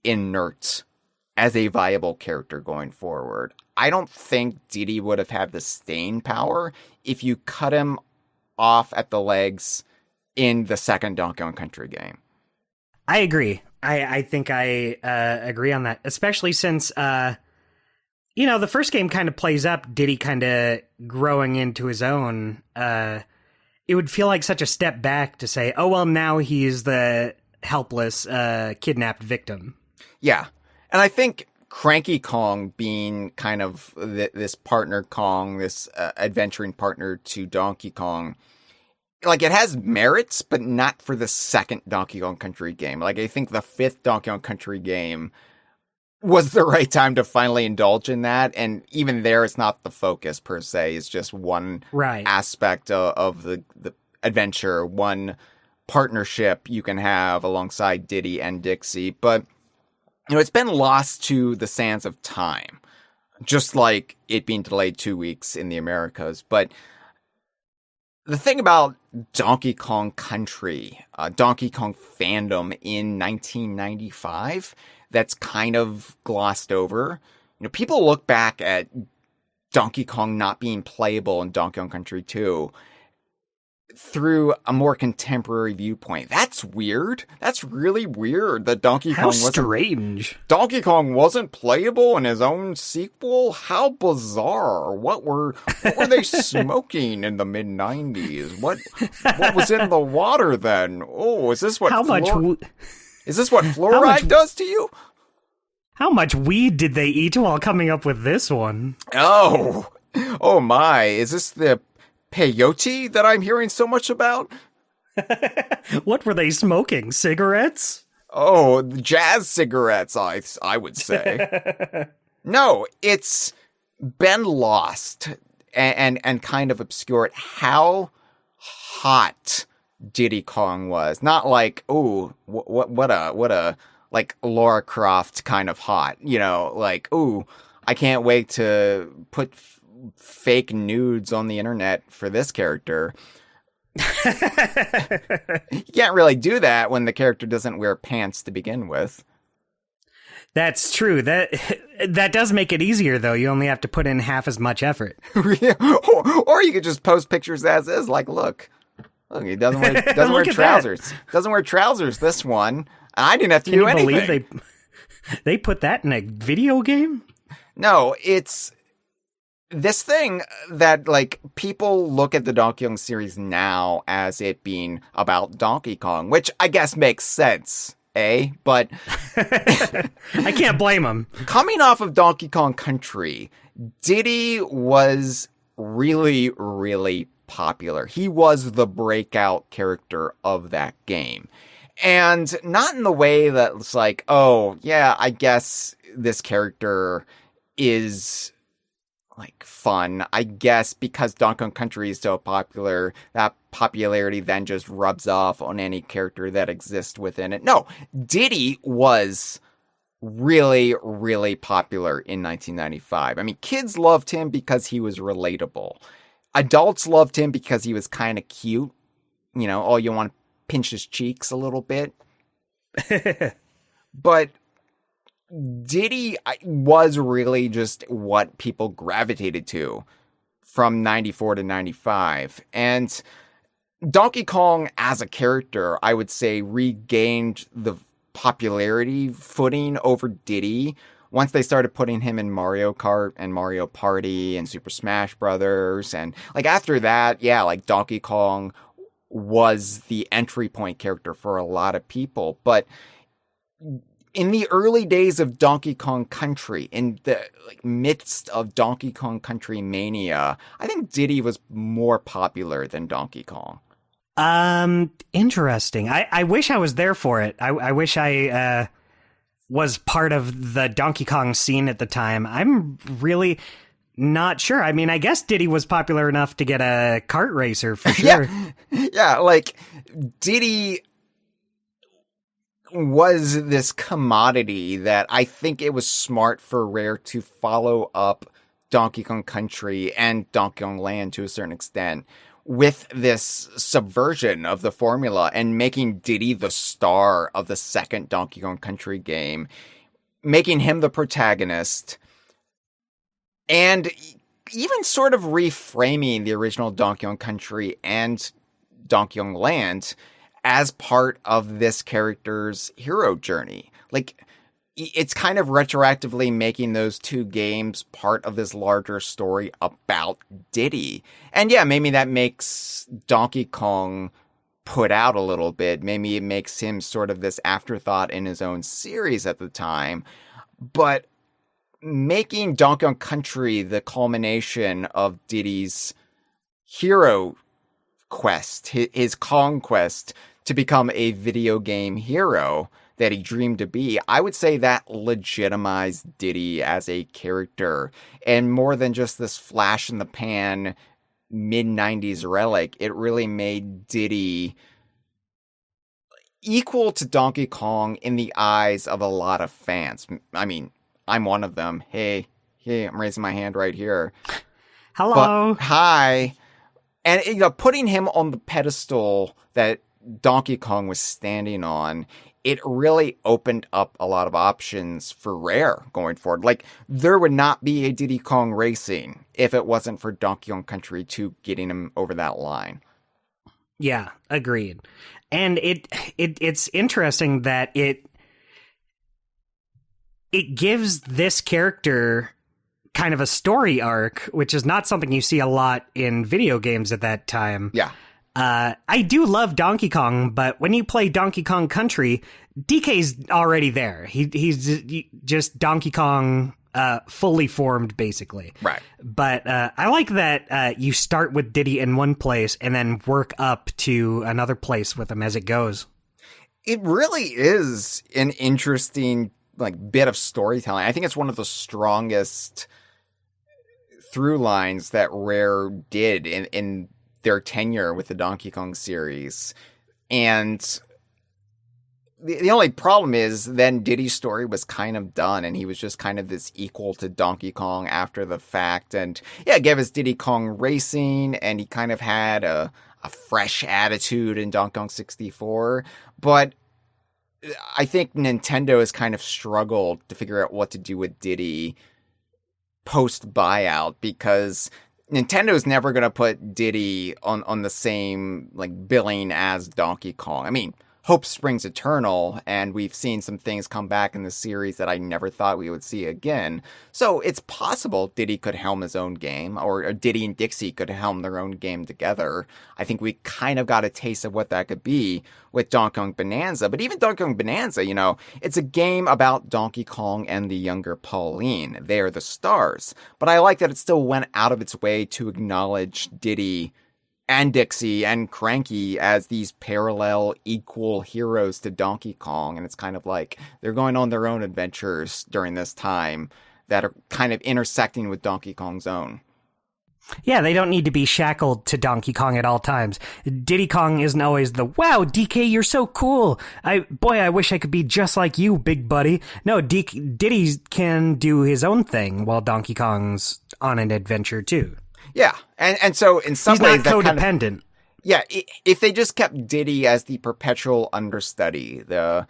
inert as a viable character going forward. I don't think Diddy would have had the staying power if you cut him off at the legs in the second Donkey Kong Country game. I agree. I think I agree on that, especially since, you know, the first game kind of plays up Diddy kind of growing into his own. It would feel like such a step back to say, oh, well, now he's the helpless, kidnapped victim. Yeah. And I think Cranky Kong being kind of this partner Kong, this adventuring partner to Donkey Kong, like, it has merits, but not for the second Donkey Kong Country game. Like, I think the fifth Donkey Kong Country game was the right time to finally indulge in that. And even there, it's not the focus per se. It's just one aspect of the adventure, one partnership you can have alongside Diddy and Dixie. But, you know, it's been lost to the sands of time, just like it being delayed 2 weeks in the Americas. But the thing about Donkey Kong Country, Donkey Kong fandom in 1995, that's kind of glossed over. You know, people look back at Donkey Kong not being playable in Donkey Kong Country 2 through a more contemporary viewpoint. That's weird. That's really weird that Donkey Kong wasn't playable in his own sequel. How bizarre. What were they smoking in the mid-90s? What was in the water then? Oh, is this what fluoride does to you? How much weed did they eat while coming up with this one? Oh my. Is this the peyote that I'm hearing so much about? What were they smoking? Cigarettes? Oh, jazz cigarettes, I would say. No, it's been lost and kind of obscured how hot Diddy Kong was. Not like, ooh, what a like Lara Croft kind of hot, you know, like, ooh, I can't wait to put fake nudes on the internet for this character. You can't really do that when the character doesn't wear pants to begin with. That's true. That does make it easier, though. You only have to put in half as much effort. Or you could just post pictures as is, like, look, he doesn't wear trousers. Doesn't wear trousers, this one. I didn't have to do anything. Can you believe they put that in a video game? No, it's this thing that, like, people look at the Donkey Kong series now as it being about Donkey Kong, which I guess makes sense, But I can't blame them. Coming off of Donkey Kong Country, Diddy was really, really popular. He was the breakout character of that game. And not in the way that it's like, oh, yeah, I guess this character is, like, fun. I guess because Donkey Kong Country is so popular, that popularity then just rubs off on any character that exists within it. No, Diddy was really, really popular in 1995. I mean, kids loved him because he was relatable. Adults loved him because he was kind of cute. You know, all you want to pinch his cheeks a little bit. But Diddy was really just what people gravitated to from 94 to 95. And Donkey Kong as a character, I would say, regained the popularity footing over Diddy once they started putting him in Mario Kart and Mario Party and Super Smash Brothers. And like after that, yeah, like Donkey Kong was the entry point character for a lot of people. But in the early days of Donkey Kong Country, in the midst of Donkey Kong Country mania, I think Diddy was more popular than Donkey Kong. Interesting. I wish I was there for it. I wish I was part of the Donkey Kong scene at the time. I'm really not sure. I mean, I guess Diddy was popular enough to get a kart racer for sure. Yeah, like Diddy was this commodity that I think it was smart for Rare to follow up Donkey Kong Country and Donkey Kong Land to a certain extent with this subversion of the formula and making Diddy the star of the second Donkey Kong Country game, making him the protagonist, and even sort of reframing the original Donkey Kong Country and Donkey Kong Land as part of this character's hero journey. Like, it's kind of retroactively making those two games part of this larger story about Diddy. And yeah, maybe that makes Donkey Kong put out a little bit. Maybe it makes him sort of this afterthought in his own series at the time. But making Donkey Kong Country the culmination of Diddy's hero quest, his conquest to become a video game hero that he dreamed to be, I would say that legitimized Diddy as a character. And more than just this flash in the pan mid-90s relic, it really made Diddy equal to Donkey Kong in the eyes of a lot of fans. I mean, I'm one of them. Hey, I'm raising my hand right here. Hello. But, hi. And, you know, putting him on the pedestal that Donkey Kong was standing on, it really opened up a lot of options for Rare going forward. Like, there would not be a Diddy Kong Racing if it wasn't for Donkey Kong Country 2 getting him over that line. Yeah, agreed. And it's interesting that it gives this character kind of a story arc, which is not something you see a lot in video games at that time. Yeah. I do love Donkey Kong, but when you play Donkey Kong Country, DK's already there. He's just Donkey Kong fully formed, basically. Right. But I like that you start with Diddy in one place and then work up to another place with him as it goes. It really is an interesting bit of storytelling. I think it's one of the strongest through lines that Rare did in their tenure with the Donkey Kong series. And the only problem is then Diddy's story was kind of done, and he was just kind of this equal to Donkey Kong after the fact. And yeah, it gave us Diddy Kong Racing, and he kind of had a fresh attitude in Donkey Kong 64. But I think Nintendo has kind of struggled to figure out what to do with Diddy post buyout, because Nintendo's never going to put Diddy on the same billing as Donkey Kong. I mean, hope springs eternal, and we've seen some things come back in the series that I never thought we would see again. So it's possible Diddy could helm his own game, or Diddy and Dixie could helm their own game together. I think we kind of got a taste of what that could be with Donkey Kong Bananza. But even Donkey Kong Bananza, it's a game about Donkey Kong and the younger Pauline. They are the stars. But I like that it still went out of its way to acknowledge Diddy and Dixie and Cranky as these parallel equal heroes to Donkey Kong. And it's kind of like they're going on their own adventures during this time that are kind of intersecting with Donkey Kong's own. Yeah, they don't need to be shackled to Donkey Kong at all times. Diddy Kong isn't always the, wow, DK, you're so cool. I wish I could be just like you, big buddy. No, Diddy can do his own thing while Donkey Kong's on an adventure too. Yeah, and so in some He's ways not that codependent. kind of, yeah, if they just kept Diddy as the perpetual understudy, the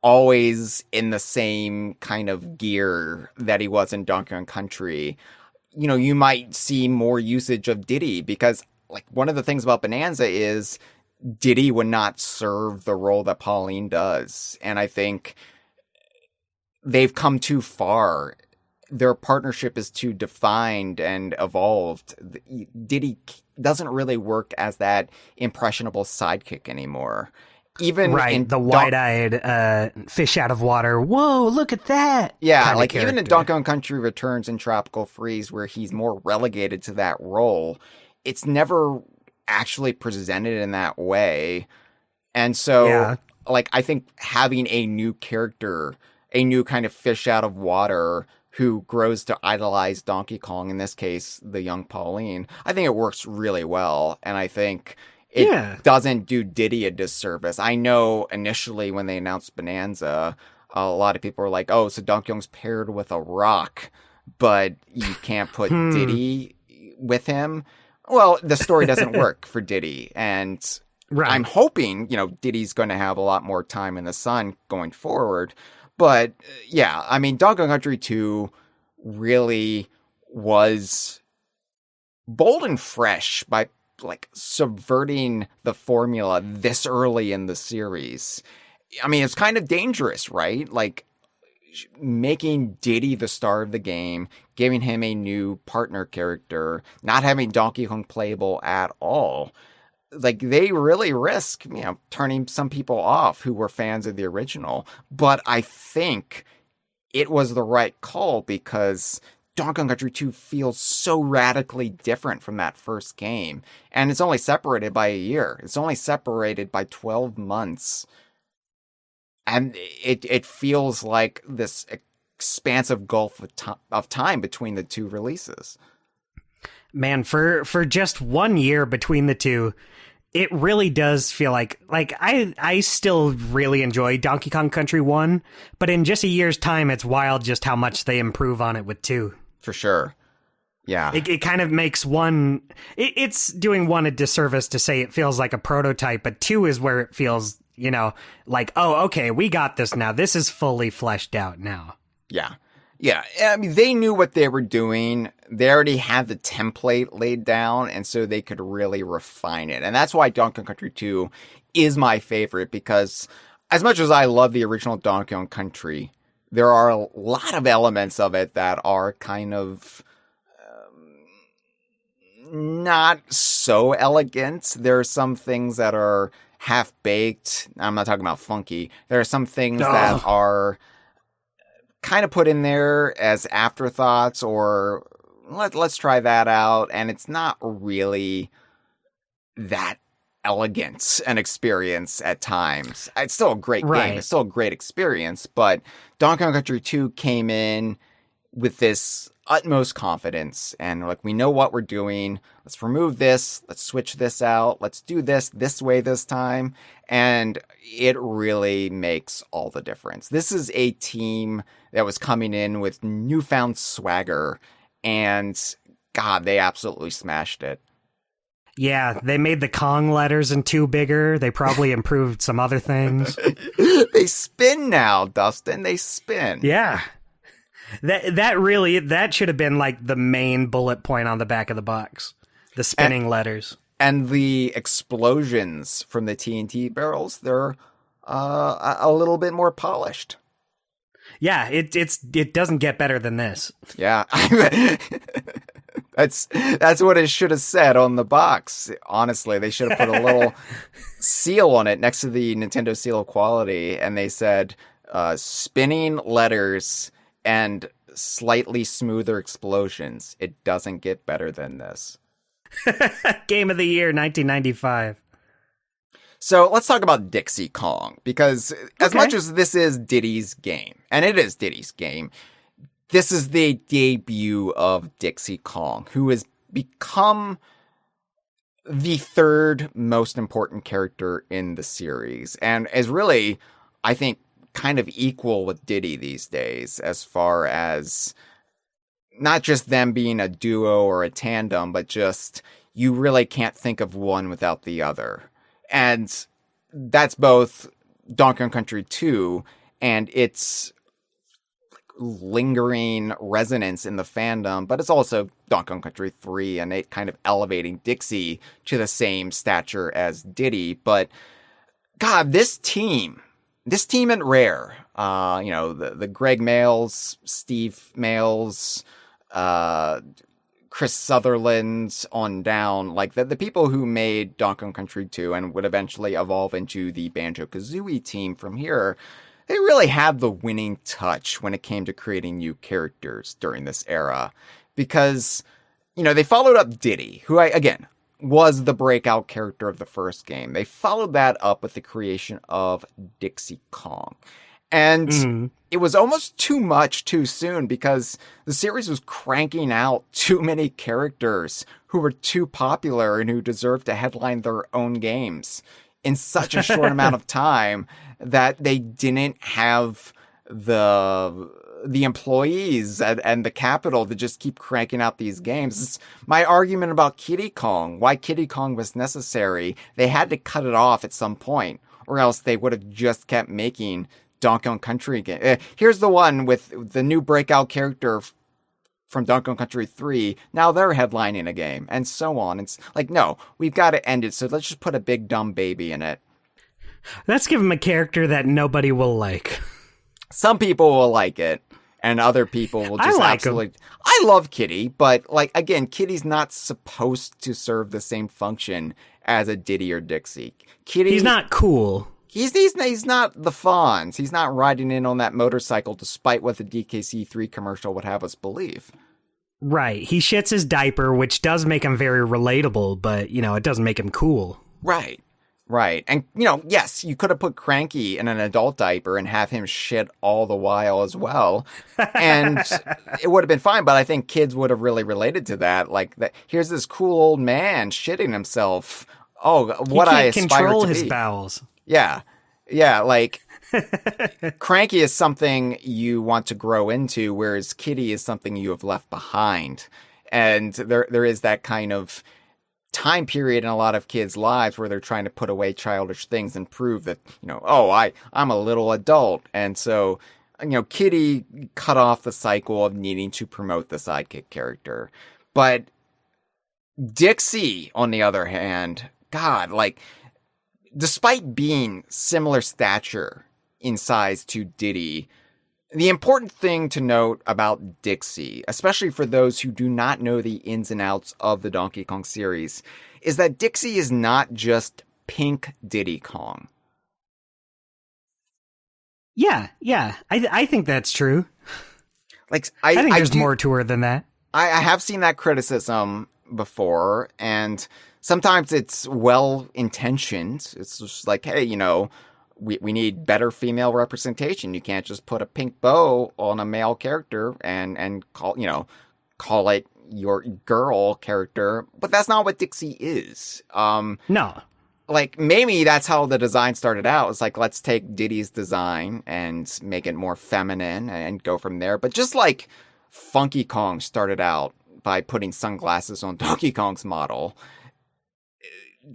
always in the same kind of gear that he was in Donkey Kong Country, you might see more usage of Diddy, because like one of the things about Bonanza is Diddy would not serve the role that Pauline does. And I think they've come too far. Their partnership is too defined and evolved. Diddy doesn't really work as that impressionable sidekick anymore. Even in the wide-eyed fish out of water. Whoa, look at that. Yeah, like even in Donkey Kong Country Returns and Tropical Freeze, where he's more relegated to that role, it's never actually presented in that way. And so, like, I think having a new character, a new kind of fish out of water who grows to idolize Donkey Kong, in this case, the young Pauline, I think it works really well. And I think it doesn't do Diddy a disservice. I know initially when they announced Bonanza, a lot of people were like, oh, so Donkey Kong's paired with a rock, but you can't put Diddy with him. Well, the story doesn't work for Diddy. And I'm hoping, Diddy's going to have a lot more time in the sun going forward. But yeah, I mean, Donkey Kong Country 2 really was bold and fresh by like subverting the formula this early in the series. I mean, it's kind of dangerous, right? Like making Diddy the star of the game, giving him a new partner character, not having Donkey Kong playable at all. Like they really risk, turning some people off who were fans of the original. But I think it was the right call because Donkey Kong Country 2 feels so radically different from that first game. And it's only separated by a year. It's only separated by 12 months. And it feels like this expansive gulf of time between the two releases. Man, for just 1 year between the two, it really does feel like I still really enjoy Donkey Kong Country 1, but in just a year's time, it's wild just how much they improve on it with 2. For sure. Yeah. It kind of makes 1... It's doing 1 a disservice to say it feels like a prototype, but 2 is where it feels, like, oh, okay, we got this now. This is fully fleshed out now. Yeah. Yeah. I mean, they knew what they were doing. They already had the template laid down, and so they could really refine it. And that's why Donkey Kong Country 2 is my favorite, because as much as I love the original Donkey Kong Country, there are a lot of elements of it that are kind of not so elegant. There are some things that are half-baked. I'm not talking about funky. There are some things that are kind of put in there as afterthoughts, or let's try that out. And it's not really that elegant an experience at times. It's still a great game. It's still a great experience, but Donkey Kong Country 2 came in with this utmost confidence and like, we know what we're doing. Let's remove this. Let's switch this out. Let's do this way this time. And it really makes all the difference. This is a team that was coming in with newfound swagger, and God, they absolutely smashed it. Yeah, they made the Kong letters in 2 bigger. They probably improved some other things. They spin now, Dustin. They spin. Yeah. That should have been like the main bullet point on the back of the box. The spinning letters. And the explosions from the TNT barrels, they're a little bit more polished. Yeah, it doesn't get better than this. Yeah. That's what it should have said on the box. Honestly, they should have put a little seal on it next to the Nintendo seal of quality, and they said spinning letters and slightly smoother explosions. It doesn't get better than this. Game of the year 1995. So let's talk about Dixie Kong, because as much as this is Diddy's game, and it is Diddy's game, this is the debut of Dixie Kong, who has become the third most important character in the series, and is really, I think, kind of equal with Diddy these days as far as not just them being a duo or a tandem, but just you really can't think of one without the other. And that's both Donkey Kong Country 2 and its lingering resonance in the fandom, but it's also Donkey Kong Country 3 and it kind of elevating Dixie to the same stature as Diddy. But God, this team at Rare, the Greg Mails, Steve Mails, Chris Sutherland on down, like the people who made Donkey Kong Country 2 and would eventually evolve into the Banjo-Kazooie team from here, they really had the winning touch when it came to creating new characters during this era. Because, they followed up Diddy, who again, was the breakout character of the first game. They followed that up with the creation of Dixie Kong. And it was almost too much too soon because the series was cranking out too many characters who were too popular and who deserved to headline their own games in such a short amount of time that they didn't have the employees and the capital to just keep cranking out these games. It's my argument about Kiddy Kong, why Kiddy Kong was necessary. They had to cut it off at some point, or else they would have just kept making Donkey Kong Country game. Here's the one with the new breakout character from Donkey Kong Country 3. Now they're headlining a game, and so on. It's like, no, we've got to end it, so let's just put a big dumb baby in it. Let's give him a character that nobody will like. Some people will like it, and other people will just absolutely... Him. I love Kiddy, but, again, Kiddy's not supposed to serve the same function as a Diddy or Dixie. Kiddy... He's not cool. He's not the Fonz. He's not riding in on that motorcycle despite what the DKC3 commercial would have us believe. Right. He shits his diaper, which does make him very relatable, but, it doesn't make him cool. Right. And, yes, you could have put Cranky in an adult diaper and have him shit all the while as well. And it would have been fine, but I think kids would have really related to that. Here's this cool old man shitting himself. Oh, what I aspire to be. He can't control his bowels. Yeah, Cranky is something you want to grow into, whereas Kiddy is something you have left behind. And there is that kind of time period in a lot of kids' lives where they're trying to put away childish things and prove that, I'm a little adult. And so, Kiddy cut off the cycle of needing to promote the sidekick character. But Dixie, on the other hand, God, despite being similar stature in size to Diddy, the important thing to note about Dixie, especially for those who do not know the ins and outs of the Donkey Kong series, is that Dixie is not just pink Diddy Kong. Yeah. I think that's true. I think there's more to her than that. I have seen that criticism before, and sometimes it's well-intentioned. It's just like, hey, we need better female representation. You can't just put a pink bow on a male character and call it your girl character. But that's not what Dixie is. No. Maybe that's how the design started out. It's let's take Diddy's design and make it more feminine and go from there. But just like Funky Kong started out by putting sunglasses on Donkey Kong's model,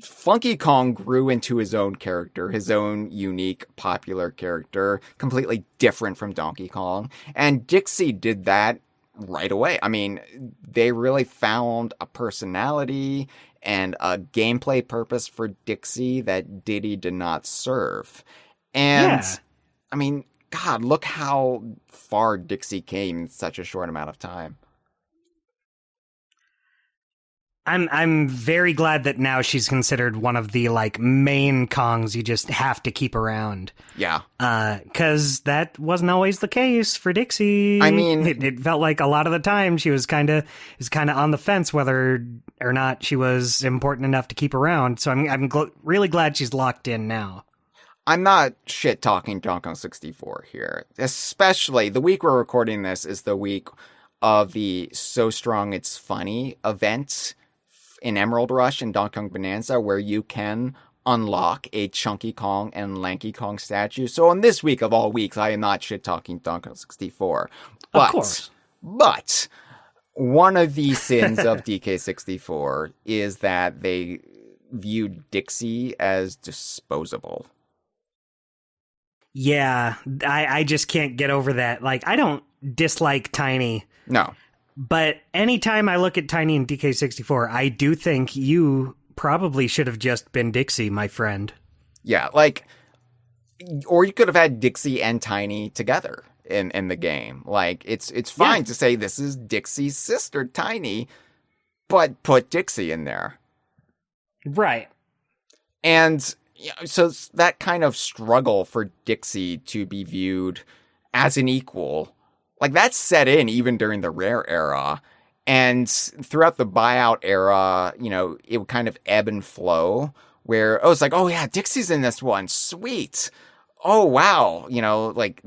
Funky Kong grew into his own character, his own unique, popular character, completely different from Donkey Kong. And Dixie did that right away. I mean, they really found a personality and a gameplay purpose for Dixie that Diddy did not serve. And, yeah. I mean, God, look how far Dixie came in such a short amount of time. I'm very glad that now she's considered one of the main Kongs you just have to keep around. Yeah. 'Cause that wasn't always the case for Dixie. I mean, it felt like a lot of the time she was kind of on the fence whether or not she was important enough to keep around. So I'm really glad she's locked in now. I'm not shit talking Donkey Kong 64 here. Especially the week we're recording this is the week of the So Strong It's Funny event in Emerald Rush and Donkey Kong Bananza, where you can unlock a Chunky Kong and Lanky Kong statue. So on this week of all weeks, I am not shit-talking Donkey Kong 64. Of course. But one of the sins of DK64 is that they viewed Dixie as disposable. Yeah, I just can't get over that. Like, I don't dislike Tiny. No. But anytime I look at Tiny in DK64, I do think you probably should have just been Dixie, my friend. Yeah, like, or you could have had Dixie and Tiny together in the game. Like, it's fine to say this is Dixie's sister, Tiny, but put Dixie in there. Right. And so that kind of struggle for Dixie to be viewed as an equal, like, that's set in even during the Rare era. And throughout the buyout era, you know, it would kind of ebb and flow where, oh, it's like, oh yeah, Dixie's in this one. Sweet. Oh, wow. You know, like,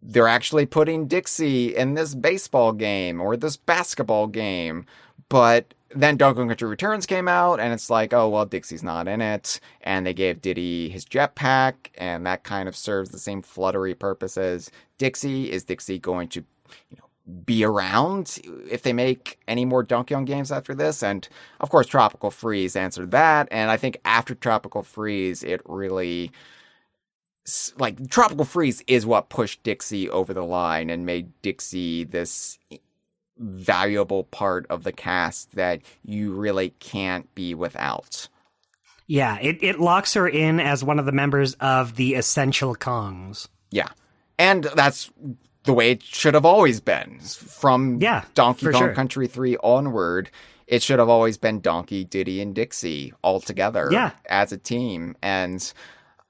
they're actually putting Dixie in this baseball game or this basketball game. But then Donkey Kong Country Returns came out, and it's like, oh, well, Dixie's not in it. And they gave Diddy his jetpack, and that kind of serves the same fluttery purpose as Dixie. Is Dixie going to, you know, be around if they make any more Donkey Kong games after this? And, of course, Tropical Freeze answered that. And I think after Tropical Freeze, it really... like, Tropical Freeze is what pushed Dixie over the line and made Dixie this valuable part of the cast that you really can't be without. Yeah, it locks her in as one of the members of the Essential Kongs. Yeah. And that's the way it should have always been. From Donkey Kong Country 3 onward, it should have always been Donkey, Diddy, and Dixie all together as a team. And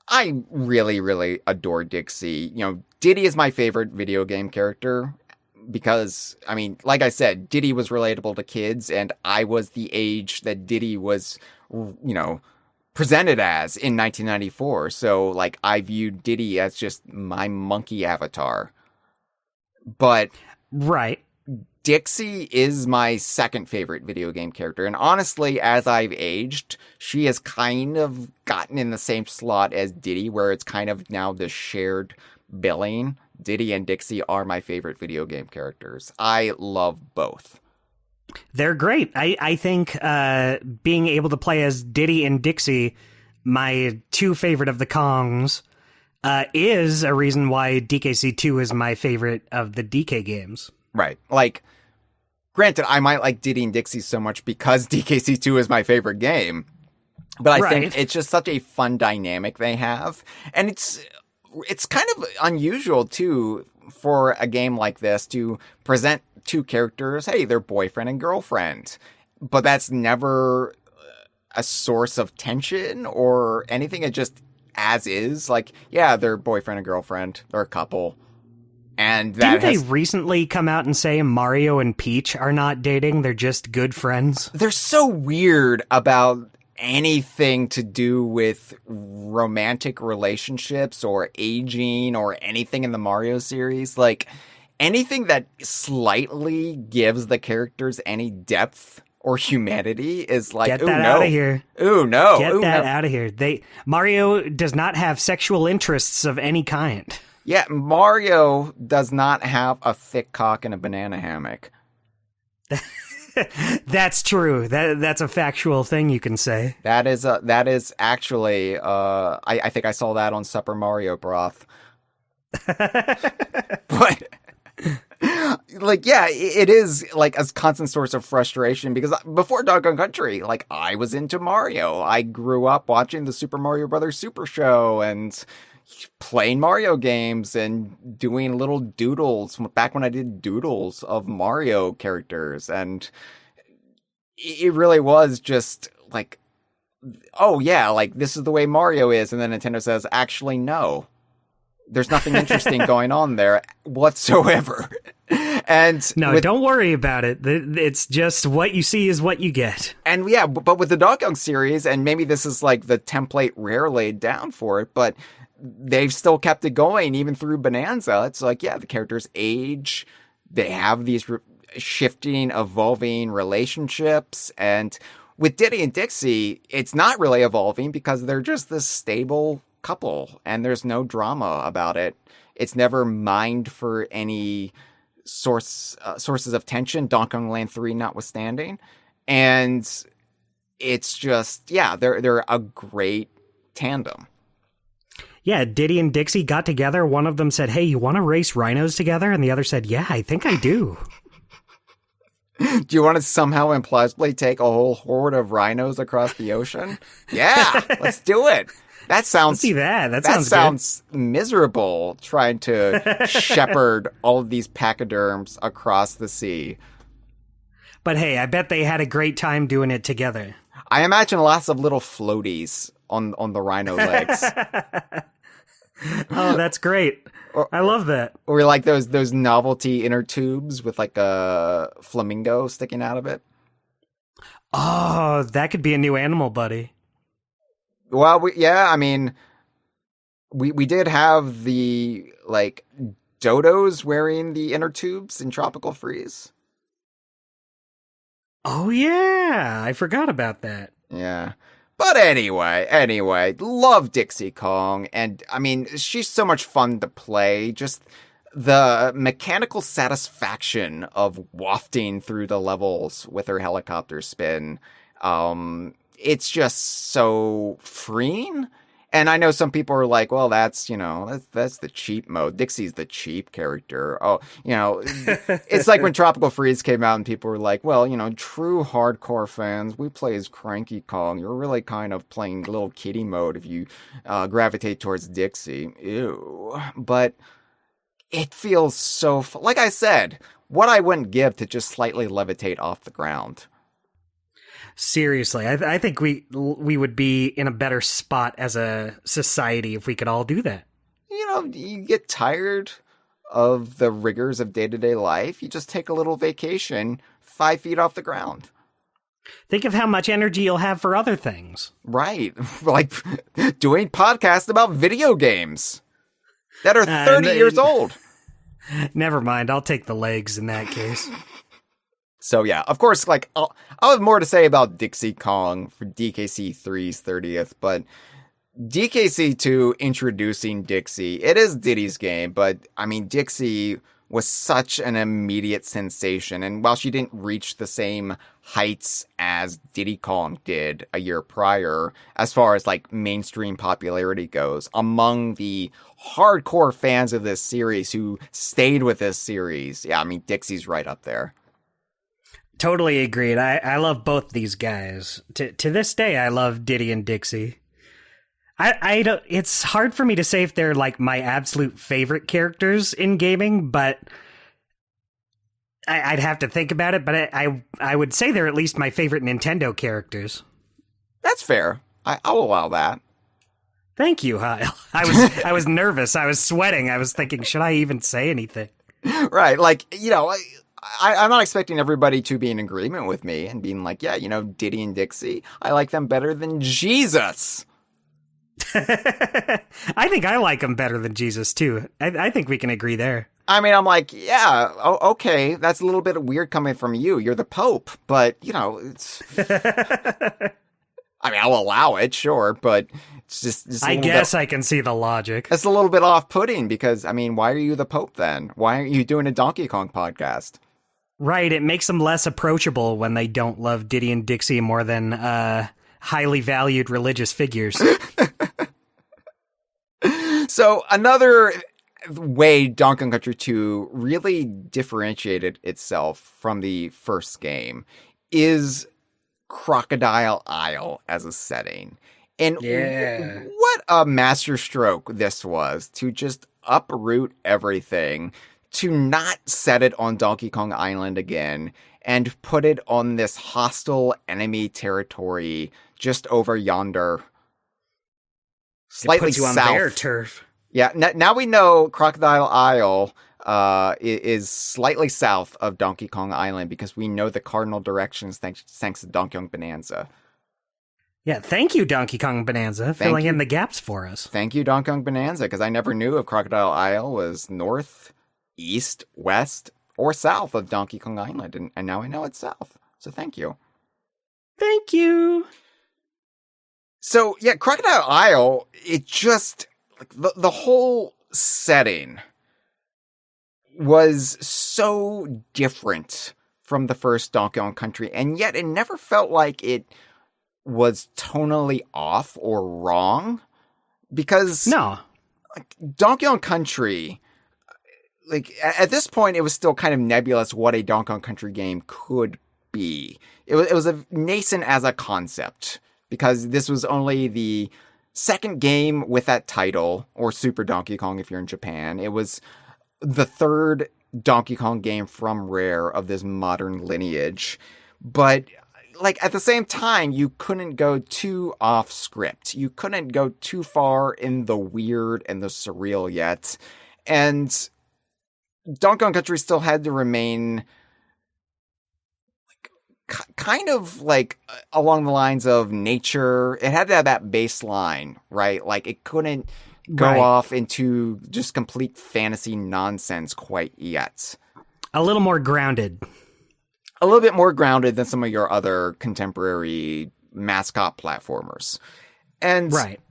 I really, really adore Dixie. You know, Diddy is my favorite video game character because, I mean, like I said, Diddy was relatable to kids, and I was the age that Diddy was, you know, presented as in 1994. So, like, I viewed Diddy as just my monkey avatar. But Dixie is my second favorite video game character. And honestly, as I've aged, she has kind of gotten in the same slot as Diddy, where it's kind of now the shared billing. Diddy and Dixie are my favorite video game characters. I love both. They're great. I think being able to play as Diddy and Dixie, my two favorite of the Kongs, is a reason why DKC2 is my favorite of the DK games. Right. Like, granted, I might like Diddy and Dixie so much because DKC2 is my favorite game, but I think it's just such a fun dynamic they have. And it's kind of unusual, too, for a game like this to present two characters, hey, they're boyfriend and girlfriend. But that's never a source of tension or anything. It just as is. Like, yeah, they're boyfriend and girlfriend. They're a couple. And that Didn't they recently come out and say Mario and Peach are not dating? They're just good friends? They're so weird about anything to do with romantic relationships or aging or anything in the Mario series. Like, anything that slightly gives the characters any depth or humanity is like, get that out of here. Ooh, no. Get that out of here. Mario does not have sexual interests of any kind. Yeah, Mario does not have a thick cock and a banana hammock. That's true. That's a factual ththing you can say. That is actually I think I saw that on Super Mario Broth. But like, yeah, it is like a constant source of frustration because before Donkey Kong Country, like, I was into Mario. I grew up watching the Super Mario Brothers Super Show and playing Mario games and doing little doodles back when I did doodles of Mario characters. And it really was just like, oh yeah, like, this is the way Mario is. And then Nintendo says, actually, no, there's nothing interesting going on there whatsoever. And don't worry about it. It's just what you see is what you get. And yeah, but with the Donkey Kong series, and maybe this is like the template Rare laid down for it, but they've still kept it going even through Bananza. It's like, yeah, the characters age. They have these shifting, evolving relationships. And with Diddy and Dixie, it's not really evolving because they're just this stable couple and there's no drama about it. It's never mined for any sources of tension, Donkey Kong Land 3 notwithstanding. And it's just, yeah, they're a great tandem. Yeah, Diddy and Dixie got together. One of them said, "Hey, you want to race rhinos together?" And the other said, "Yeah, I think I do." Do you want to somehow implausibly take a whole horde of rhinos across the ocean? Yeah, let's do it. That sounds. Let's see that. That sounds miserable, trying to shepherd all of these pachyderms across the sea. But hey, I bet they had a great time doing it together. I imagine lots of little floaties on the rhino legs. Oh, that's great. I love that. Or like those novelty inner tubes with like a flamingo sticking out of it. Oh, that could be a new animal, buddy. Well, we did have the like dodos wearing the inner tubes in Tropical Freeze. Oh yeah, I forgot about that. Yeah. But anyway, love Dixie Kong, and I mean, she's so much fun to play. Just the mechanical satisfaction of wafting through the levels with her helicopter spin. It's just so freeing. And I know some people are like, well, that's the cheap mode. Dixie's the cheap character. Oh, it's like when Tropical Freeze came out and people were like, well, true hardcore fans, we play as Cranky Kong. You're really kind of playing little kitty mode if you gravitate towards Dixie. Ew. But it feels so, like I said, what I wouldn't give to just slightly levitate off the ground. Seriously, I think we would be in a better spot as a society if we could all do that. You get tired of the rigors of day-to-day life. You just take a little vacation 5 feet off the ground. Think of how much energy you'll have for other things. Right. Like doing podcasts about video games that are 30 years old. Never mind. I'll take the legs in that case. So yeah, of course, like I'll have more to say about Dixie Kong for DKC 3's 30th, but DKC 2 introducing Dixie, it is Diddy's game, but I mean, Dixie was such an immediate sensation, and while she didn't reach the same heights as Diddy Kong did a year prior, as far as like mainstream popularity goes, among the hardcore fans of this series who stayed with this series, yeah, I mean, Dixie's right up there. Totally agreed. I love both these guys. To this day, I love Diddy and Dixie. I don't. It's hard for me to say if they're like my absolute favorite characters in gaming, but I'd have to think about it. But I would say they're at least my favorite Nintendo characters. That's fair. I'll allow that. Thank you, Hyle. I was nervous. I was sweating. I was thinking, should I even say anything? Right, like I'm not expecting everybody to be in agreement with me and being like, yeah, Diddy and Dixie, I like them better than Jesus. I think I like them better than Jesus, too. I think we can agree there. I mean, I'm like, yeah, okay, that's a little bit weird coming from you. You're the Pope, but, it's... I mean, I'll allow it, sure, but it's just I guess I can see the logic. It's a little bit off-putting because, I mean, why are you the Pope then? Why aren't you doing a Donkey Kong podcast? Right, it makes them less approachable when they don't love Diddy and Dixie more than highly valued religious figures. So another way Donkey Kong Country 2 really differentiated itself from the first game is Crocodile Isle as a setting. And what a masterstroke this was to just uproot everything, to not set it on Donkey Kong Island again, and put it on this hostile enemy territory just over yonder. Slightly it puts you south. On their turf. Yeah, now we know Crocodile Isle is slightly south of Donkey Kong Island because we know the cardinal directions thanks to Donkey Kong Bananza. Yeah, thank you, Donkey Kong Bananza, filling in the gaps for us. Thank you, Donkey Kong Bananza, because I never knew if Crocodile Isle was north, east, west, or south of Donkey Kong Island, and now I know it's south. So thank you. Thank you. So, yeah, Crocodile Isle, it just... the whole setting was so different from the first Donkey Kong Country, and yet it never felt like it was tonally off or wrong, because No. Donkey Kong Country, like at this point, it was still kind of nebulous what a Donkey Kong Country game could be. It was a nascent as a concept, because this was only the second game with that title, or Super Donkey Kong if you're in Japan. It was the third Donkey Kong game from Rare of this modern lineage. But like at the same time, you couldn't go too off script. You couldn't go too far in the weird and the surreal yet. And Donkey Kong Country still had to remain kind of like along the lines of nature. It had to have that baseline, right? Like it couldn't go off into just complete fantasy nonsense quite yet. A little more grounded. A little bit more grounded than some of your other contemporary mascot platformers. And right.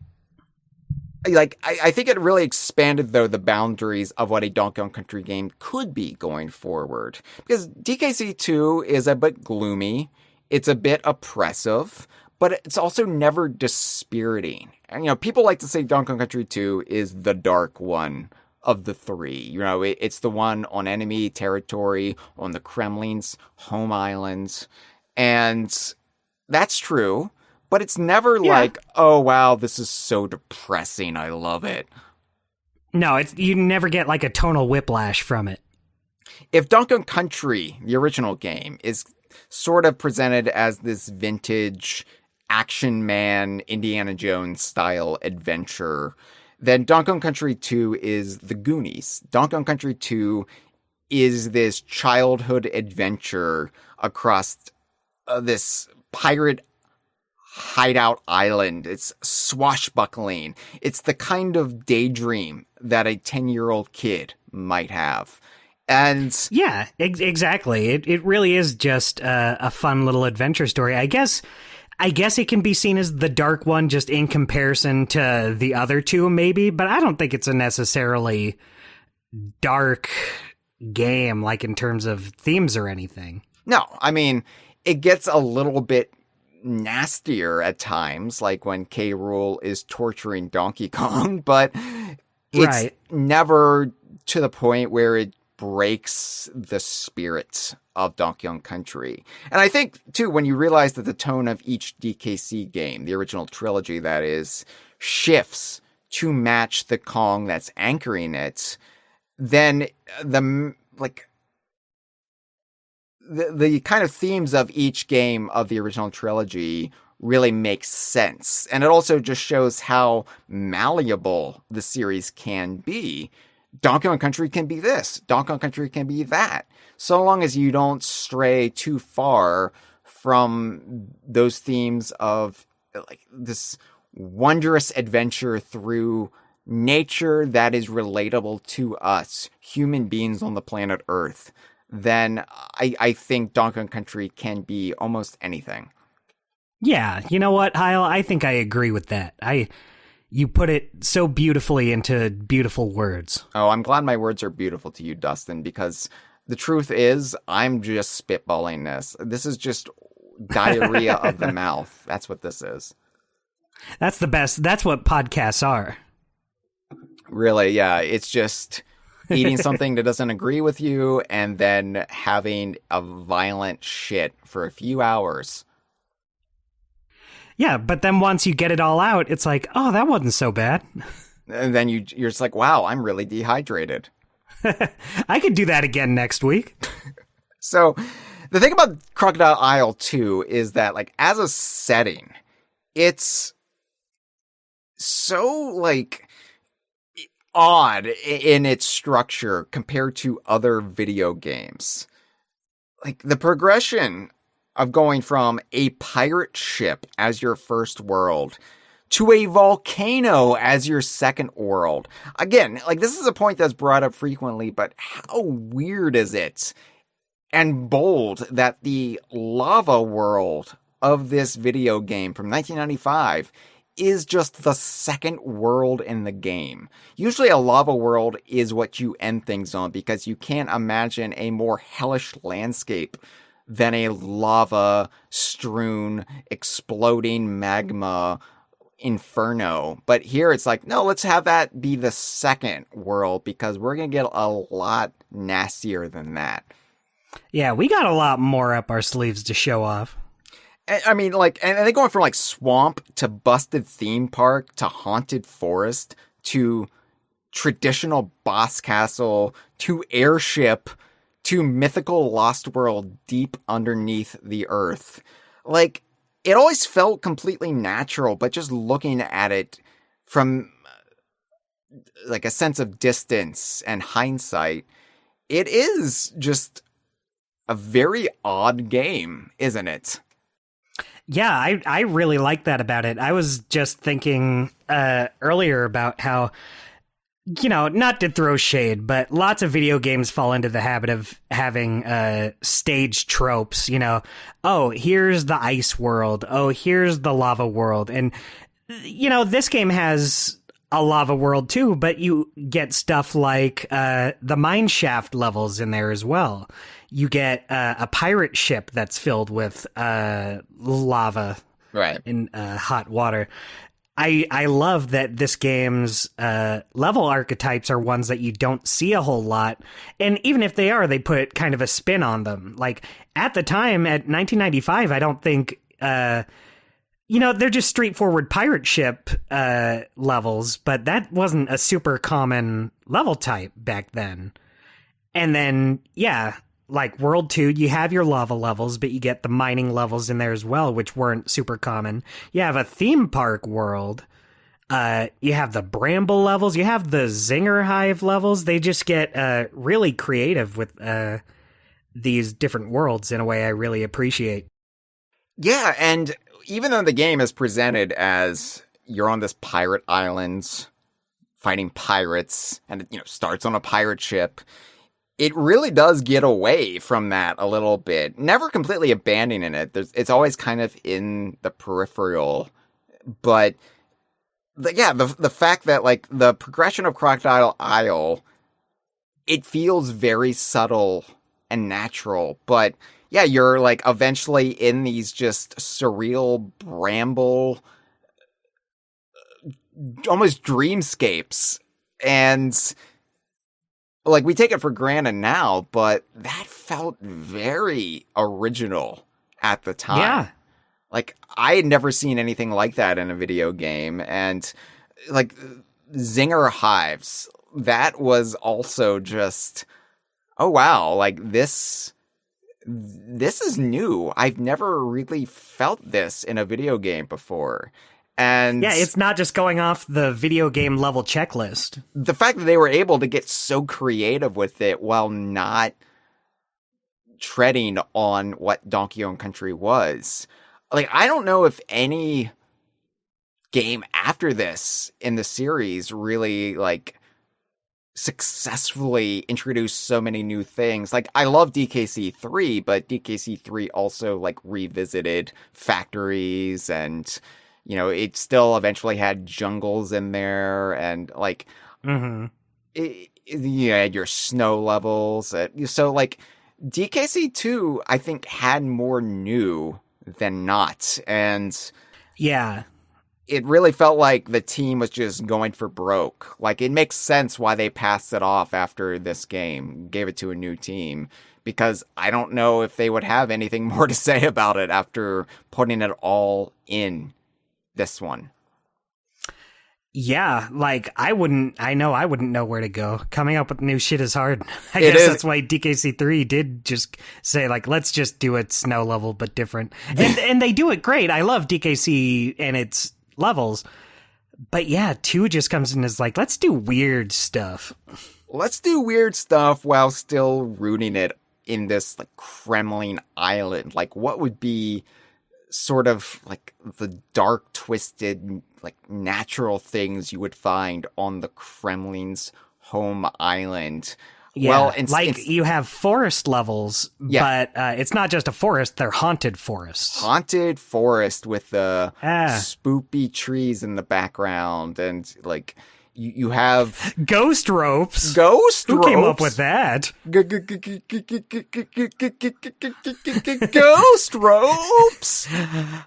Like, I think it really expanded, though, the boundaries of what a Donkey Kong Country game could be going forward. Because DKC 2 is a bit gloomy, it's a bit oppressive, but it's also never dispiriting. And, you know, people like to say Donkey Kong Country 2 is the dark one of the three. You know, it's the one on enemy territory, on the Kremlin's home islands. And that's true. But it's never like, oh, wow, this is so depressing. I love it. No, you never get like a tonal whiplash from it. If Donkey Kong Country, the original game, is sort of presented as this vintage action man, Indiana Jones style adventure, then Donkey Kong Country 2 is the Goonies. Donkey Kong Country 2 is this childhood adventure across this pirate hideout island. It's swashbuckling. It's the kind of daydream that a 10-year-old kid might have. And yeah, exactly. It really is just a fun little adventure story. I guess it can be seen as the dark one just in comparison to the other two, maybe, but I don't think it's a necessarily dark game, like in terms of themes or anything. No, I mean, it gets a little bit nastier at times, like when K. Rool is torturing Donkey Kong, but it's never to the point where it breaks the spirit of Donkey Kong Country. And I think, too, when you realize that the tone of each DKC game, the original trilogy that is, shifts to match the Kong that's anchoring it, then the kind of themes of each game of the original trilogy really makes sense. And it also just shows how malleable the series can be. Donkey Kong Country can be this. Donkey Kong Country can be that. So long as you don't stray too far from those themes of like this wondrous adventure through nature that is relatable to us, human beings on the planet Earth, then I think Donkey Kong Country can be almost anything. Yeah, you know what, Hyle? I think I agree with that. You put it so beautifully into beautiful words. Oh, I'm glad my words are beautiful to you, Dustin, because the truth is, I'm just spitballing this. This is just diarrhea of the mouth. That's what this is. That's the best. That's what podcasts are. Really, yeah. It's just eating something that doesn't agree with you and then having a violent shit for a few hours. Yeah, but then once you get it all out, it's like, oh, that wasn't so bad. And then you're just like, wow, I'm really dehydrated. I could do that again next week. So the thing about Crocodile Isle 2 is that, like, as a setting, it's so, like, odd in its structure compared to other video games. Like, the progression of going from a pirate ship as your first world to a volcano as your second world. Again, like, this is a point that's brought up frequently, but how weird is it and bold that the lava world of this video game from 1995 is just the second world in the game. Usually a lava world is what you end things on because you can't imagine a more hellish landscape than a lava-strewn, exploding magma inferno. But here it's like, no, let's have that be the second world because we're going to get a lot nastier than that. Yeah, we got a lot more up our sleeves to show off. I mean, like, and they're going from, like, swamp to busted theme park to haunted forest to traditional boss castle to airship to mythical lost world deep underneath the earth. Like, it always felt completely natural, but just looking at it from, like, a sense of distance and hindsight, it is just a very odd game, isn't it? Yeah, I really like that about it. I was just thinking earlier about how, you know, not to throw shade, but lots of video games fall into the habit of having stage tropes, you know. Oh, here's the ice world. Oh, here's the lava world. And, you know, this game has a lava world too, but you get stuff like the mine shaft levels in there as well. You get a pirate ship that's filled with lava, right, in hot water. I love that this game's level archetypes are ones that you don't see a whole lot, and even if they are, they put kind of a spin on them. Like at the time, at 1995, I don't think you know, they're just straightforward pirate ship levels, but that wasn't a super common level type back then. And then, yeah, like World 2, you have your lava levels, but you get the mining levels in there as well, which weren't super common. You have a theme park world. You have the bramble levels. You have the zinger hive levels. They just get really creative with these different worlds in a way I really appreciate. Yeah, and even though the game is presented as you're on this pirate island fighting pirates, and it, you know, starts on a pirate ship, it really does get away from that a little bit. Never completely abandoning it. It's always kind of in the peripheral. But, the fact that, like, the progression of Crocodile Isle, it feels very subtle and natural. But, yeah, you're, like, eventually in these just surreal bramble, almost dreamscapes. And, like, we take it for granted now, but that felt very original at the time. Yeah. Like, I had never seen anything like that in a video game. And, like, Zinger Hives, that was also just, oh, wow, like, this is new. I've never really felt this in a video game before. And yeah, it's not just going off the video game level checklist. The fact that they were able to get so creative with it while not treading on what Donkey Kong Country was. Like, I don't know if any game after this in the series really, like, successfully introduced so many new things. Like, I love DKC 3, but DKC 3 also, like, revisited factories, and, you know, it still eventually had jungles in there, and, like, you had your snow levels. So, like, DKC 2, I think, had more new than not, and yeah, it really felt like the team was just going for broke. Like, it makes sense why they passed it off after this game, gave it to a new team, because I don't know if they would have anything more to say about it after putting it all in this one. Yeah, like, I wouldn't know where to go. Coming up with new shit is hard. I guess that's why DKC3 did just say, like, let's just do it snow level, but different. And they do it great. I love DKC and its levels. But yeah, 2 just comes in as like, let's do weird stuff. Let's do weird stuff while still rooting it in this, like, Kremlin island. Like, what would be sort of like the dark, twisted, like, natural things you would find on the Kremlin's home island? Yeah, well, you have forest levels, but it's not just a forest, they're haunted forests. Haunted forest with the spoopy trees in the background, and like you have ghost ropes. Who came up with that? Ghost ropes.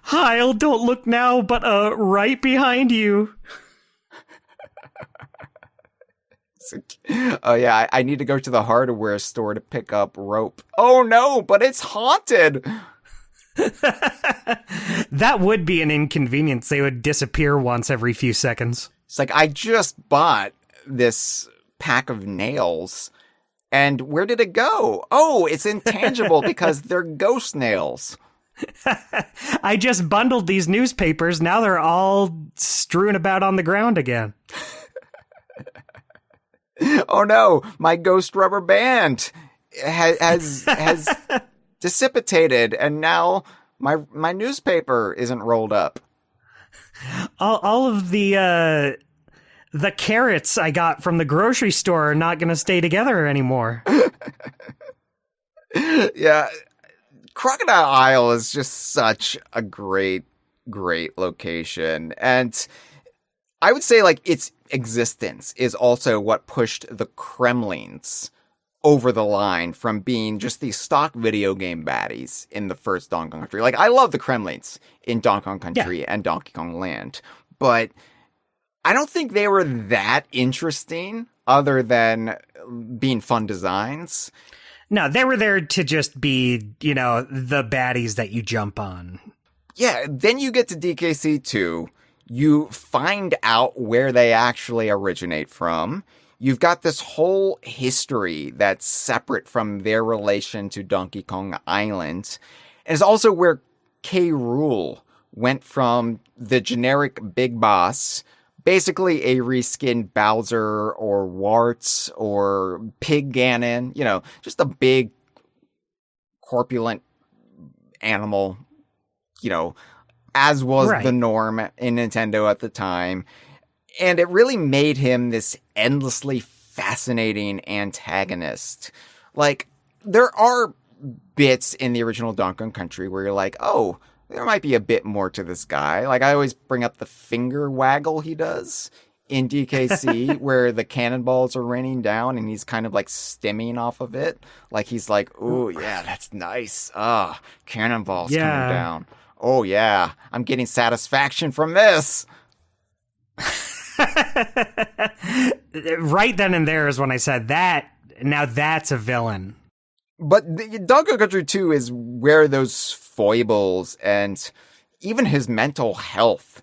Hyle, don't look now, but right behind you. Oh yeah, I need to go to the hardware store to pick up rope. Oh no, but it's haunted. That would be an inconvenience. They would disappear once every few seconds. It's like, I just bought this pack of nails, and where did it go? Oh, it's intangible because they're ghost nails. I just bundled these newspapers. Now they're all strewn about on the ground again. Oh no, my ghost rubber band has dissipated, and now my newspaper isn't rolled up. All of the carrots I got from the grocery store are not going to stay together anymore. Yeah, Crocodile Isle is just such a great location, and I would say like its existence is also what pushed the Kremlings over the line from being just these stock video game baddies in the first Donkey Kong Country. Like, I love the Kremlings in Donkey Kong Country and Donkey Kong Land, but I don't think they were that interesting other than being fun designs. No, they were there to just be, the baddies that you jump on. Yeah, then you get to DKC 2. You find out where they actually originate from. You've got this whole history that's separate from their relation to Donkey Kong Island. And it's also where K. Rool went from the generic big boss, basically a reskinned Bowser or Warts or Pig Ganon, just a big corpulent animal, as was the norm in Nintendo at the time. And it really made him this endlessly fascinating antagonist. Like, there are bits in the original Donkey Kong Country where you're like, oh, there might be a bit more to this guy. Like, I always bring up the finger waggle he does in DKC where the cannonballs are raining down and he's kind of like stimming off of it. Like, he's like, ooh, yeah, that's nice. Cannonballs coming down. Oh, yeah, I'm getting satisfaction from this. Right then and there is when I said that. Now that's a villain. But Donkey Kong Country 2 is where those foibles and even his mental health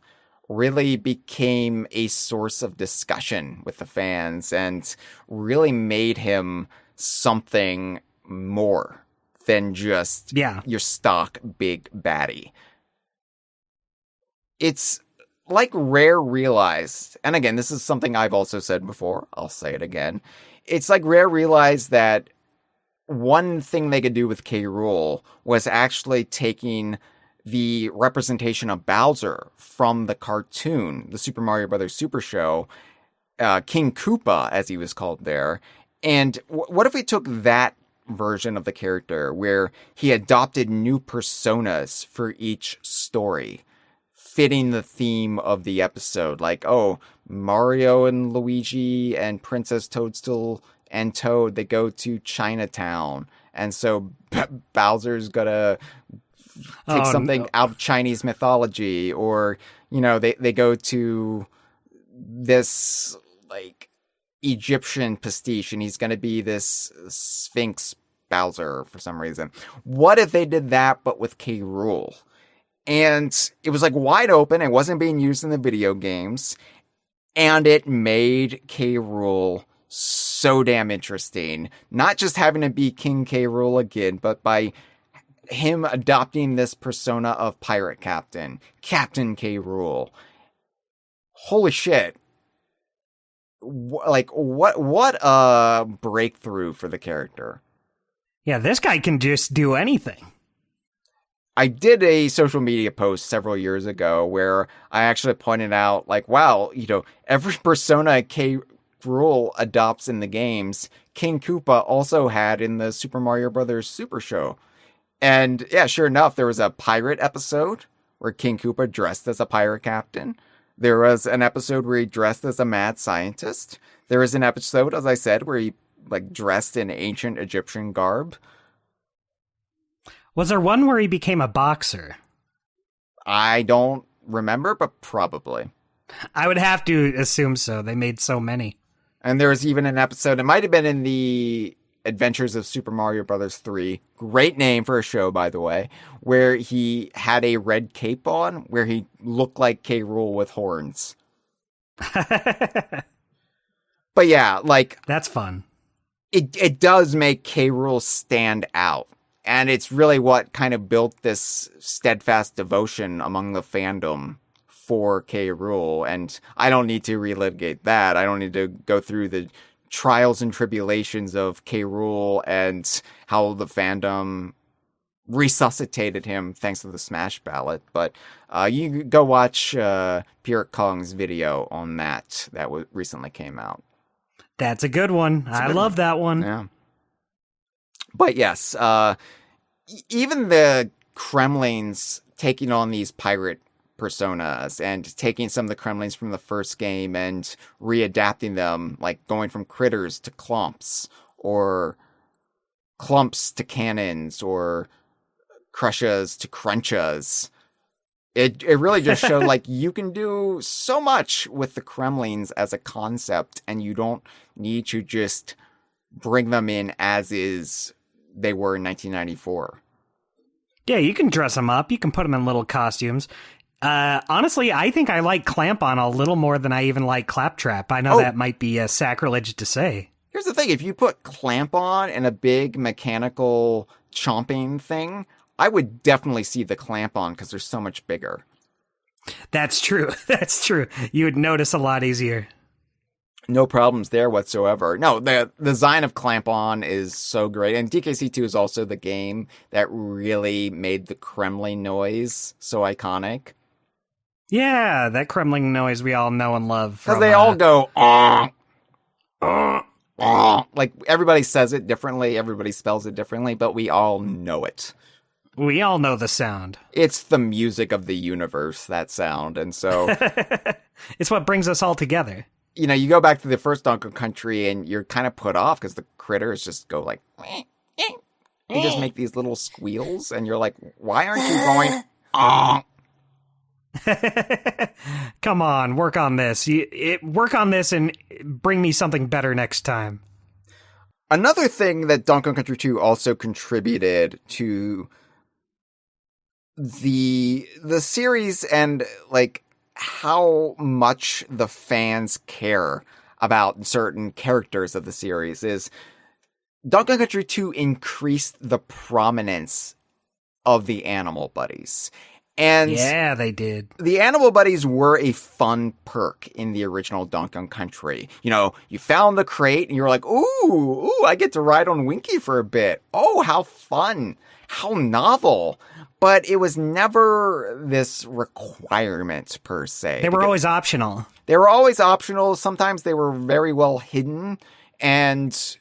really became a source of discussion with the fans and really made him something more than just your stock big baddie. It's like Rare realized, and again, this is something I've also said before, I'll say it again. It's like Rare realized that one thing they could do with K. Rool was actually taking the representation of Bowser from the cartoon, the Super Mario Bros. Super Show, King Koopa, as he was called there. And what if we took that version of the character where he adopted new personas for each story, fitting the theme of the episode? Like, oh, Mario and Luigi and Princess Toadstool and Toad, they go to Chinatown. And so Bowser's gonna take something out of Chinese mythology, or, they go to this, like, Egyptian pastiche, and he's going to be this Sphinx Bowser for some reason. What if they did that, but with K. Rool? And it was, like, wide open. It wasn't being used in the video games. And it made K. Rool so damn interesting. Not just having to be King K. Rool again, but by him adopting this persona of Pirate Captain, Captain K. Rool. Holy shit. What a breakthrough for the character. Yeah, this guy can just do anything. I did a social media post several years ago where I actually pointed out, like, wow, every persona K. Rule adopts in the games, King Koopa also had in the Super Mario Brothers Super Show. And yeah, sure enough, there was a pirate episode where King Koopa dressed as a pirate captain. There was an episode where he dressed as a mad scientist. There was an episode, as I said, where he dressed in ancient Egyptian garb. Was there one where he became a boxer? I don't remember, but probably. I would have to assume so. They made so many. And there was even an episode, it might have been in the Adventures of Super Mario Brothers 3, great name for a show, by the way, where he had a red cape on, where he looked like K. Rool with horns. But yeah, that's fun. It does make K. Rool stand out. And it's really what kind of built this steadfast devotion among the fandom for K. Rool. And I don't need to relitigate that. I don't need to go through the trials and tribulations of K. Rool and how the fandom resuscitated him thanks to the Smash ballot. But you go watch Pierre Kong's video on that recently came out. That's a good one. I love that one. Yeah. But yes, even the Kremlings taking on these pirate personas and taking some of the Kremlings from the first game and readapting them, like going from critters to clumps, or clumps to cannons, or crushas to crunchas. It really just showed you can do so much with the Kremlings as a concept, and you don't need to just bring them in as is they were in 1994. Yeah, you can dress them up. You can put them in little costumes. Honestly, I think I like Clamp-On a little more than I even like Claptrap. I know that might be a sacrilege to say. Here's the thing. If you put Clamp-On in a big mechanical chomping thing, I would definitely see the Clamp-On because they're so much bigger. That's true. That's true. You would notice a lot easier. No problems there whatsoever. No, the design of Clamp-On is so great. And DKC2 is also the game that really made the Kremling noise so iconic. Yeah, that Kremling noise we all know and love. Because they all go, like everybody says it differently, everybody spells it differently, but we all know it. We all know the sound. It's the music of the universe, that sound. And so it's what brings us all together. You know, you go back to the first Donkey Kong Country and you're kind of put off because the critters just go like, they just make these little squeals and you're like, why aren't you going, Come on, work on this. Work on this and bring me something better next time. Another thing that Donkey Kong Country 2 also contributed to the series and how much the fans care about certain characters of the series is Donkey Kong Country 2 increased the prominence of the animal buddies. And yeah, they did. The animal buddies were a fun perk in the original Donkey Kong Country. You know, you found the crate and you were like, ooh, I get to ride on Winky for a bit. Oh, how fun. How novel. But it was never this requirement per se. They were always optional. They were always optional. Sometimes they were very well hidden. And,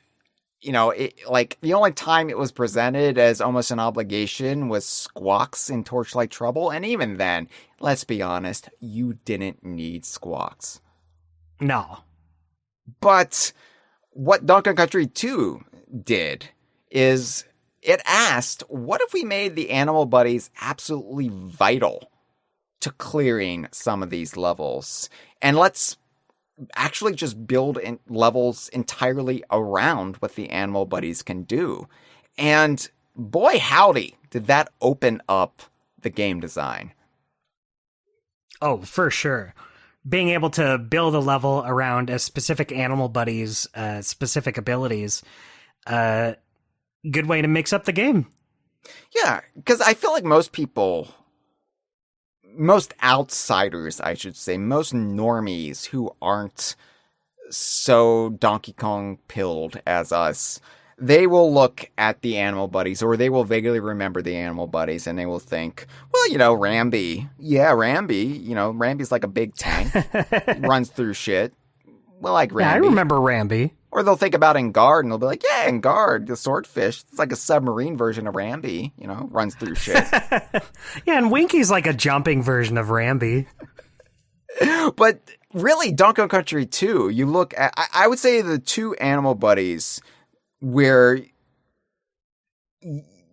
you know, the only time it was presented as almost an obligation was Squawks in Torchlight Trouble. And even then, let's be honest, you didn't need Squawks. No. But what Donkey Kong Country 2 did is it asked, what if we made the animal buddies absolutely vital to clearing some of these levels? And let's actually just build levels entirely around what the animal buddies can do. And boy, howdy, did that open up the game design. Oh, for sure. Being able to build a level around a specific animal buddy's specific abilities, good way to mix up the game. Yeah, because I feel like most outsiders, I should say, most normies who aren't so Donkey Kong pilled as us, they will look at the animal buddies, or they will vaguely remember the animal buddies, and they will think, well, you know, Rambi. Yeah, Rambi. You know, Rambi's like a big tank. Runs through shit. well, like Rambi. Yeah, I remember Rambi. Or they'll think about Engard and they'll be like, yeah, Engard, the swordfish. It's like a submarine version of Rambi, runs through shit. Yeah, and Winky's like a jumping version of Rambi. But really, Donkey Kong Country 2, you look at, I would say the two animal buddies where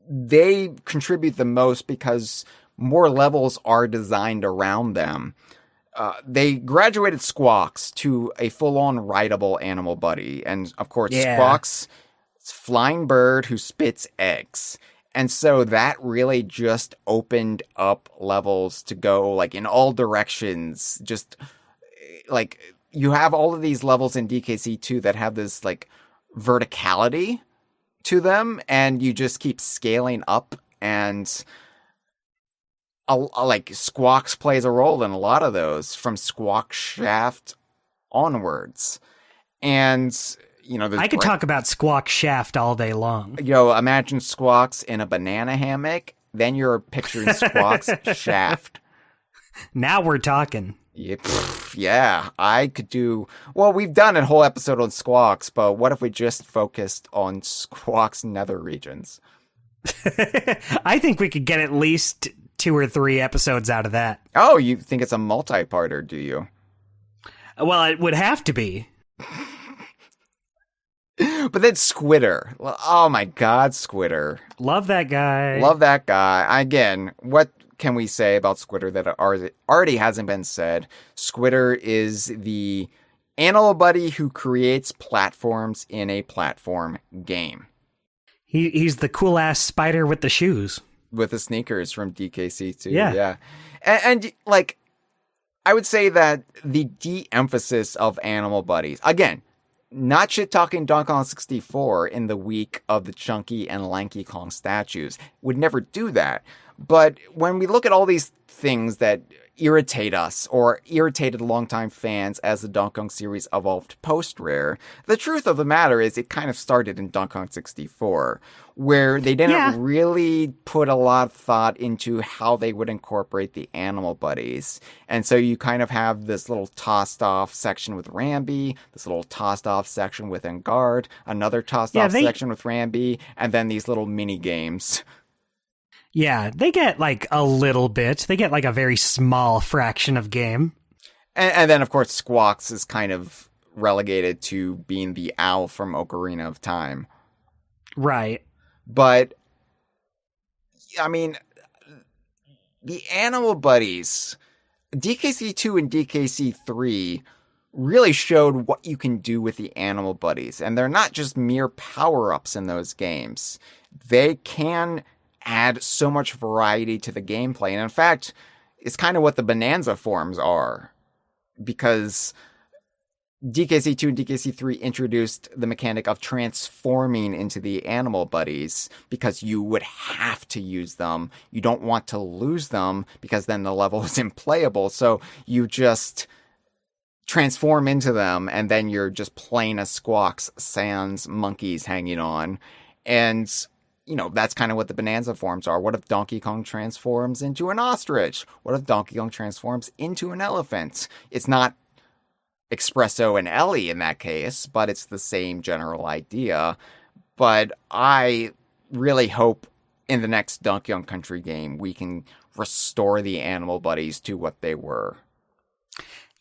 they contribute the most because more levels are designed around them. They graduated Squawks to a full-on rideable animal buddy. And, of course, Squawks is a flying bird who spits eggs. And so that really just opened up levels to go, like, in all directions. Just, like, you have all of these levels in DKC2 that have this, like, verticality to them. And you just keep scaling up and... like Squawks plays a role in a lot of those from Squawk Shaft onwards. And, I could talk about Squawk Shaft all day long. Imagine Squawks in a banana hammock. Then you're picturing Squawks Shaft. Now we're talking. Yeah, I could do... Well, we've done a whole episode on Squawks, but what if we just focused on Squawks nether regions? I think we could get at least 2 or 3 episodes out of that. Oh, you think it's a multi-parter, do you? Well, it would have to be. But then Squitter. Oh my God, Squitter. Love that guy. Love that guy. Again, what can we say about Squitter that already hasn't been said? Squitter is the animal buddy who creates platforms in a platform game. He's the cool-ass spider with the shoes. With the sneakers from DKC2. Yeah. And like, I would say that the de-emphasis of animal buddies, again, not shit-talking Donkey Kong 64 in the week of the chunky and lanky Kong statues. Would never do that. But when we look at all these things that irritate us or irritated longtime fans as the Donkey Kong series evolved post-Rare, the truth of the matter is it kind of started in Donkey Kong 64, where they didn't really put a lot of thought into how they would incorporate the animal buddies. And so you kind of have this little tossed-off section with Rambi, this little tossed-off section with Engard, another tossed-off section with Rambi, and then these little mini-games. Yeah, they get like a little bit. They get like a very small fraction of game. And then, of course, Squawks is kind of relegated to being the owl from Ocarina of Time. Right. But, I mean, the animal buddies, DKC2 and DKC3 really showed what you can do with the animal buddies. And they're not just mere power-ups in those games. They can add so much variety to the gameplay. And in fact, it's kind of what the Bananza forms are. Because DKC2 and DKC3 introduced the mechanic of transforming into the animal buddies because you would have to use them. You don't want to lose them because then the level is unplayable. So you just transform into them and then you're just playing as Squawks, sans monkeys hanging on. And that's kind of what the Bananza forms are. What if Donkey Kong transforms into an ostrich? What if Donkey Kong transforms into an elephant? It's not Espresso and Ellie in that case, but it's the same general idea. But I really hope in the next Donkey Kong Country game we can restore the animal buddies to what they were.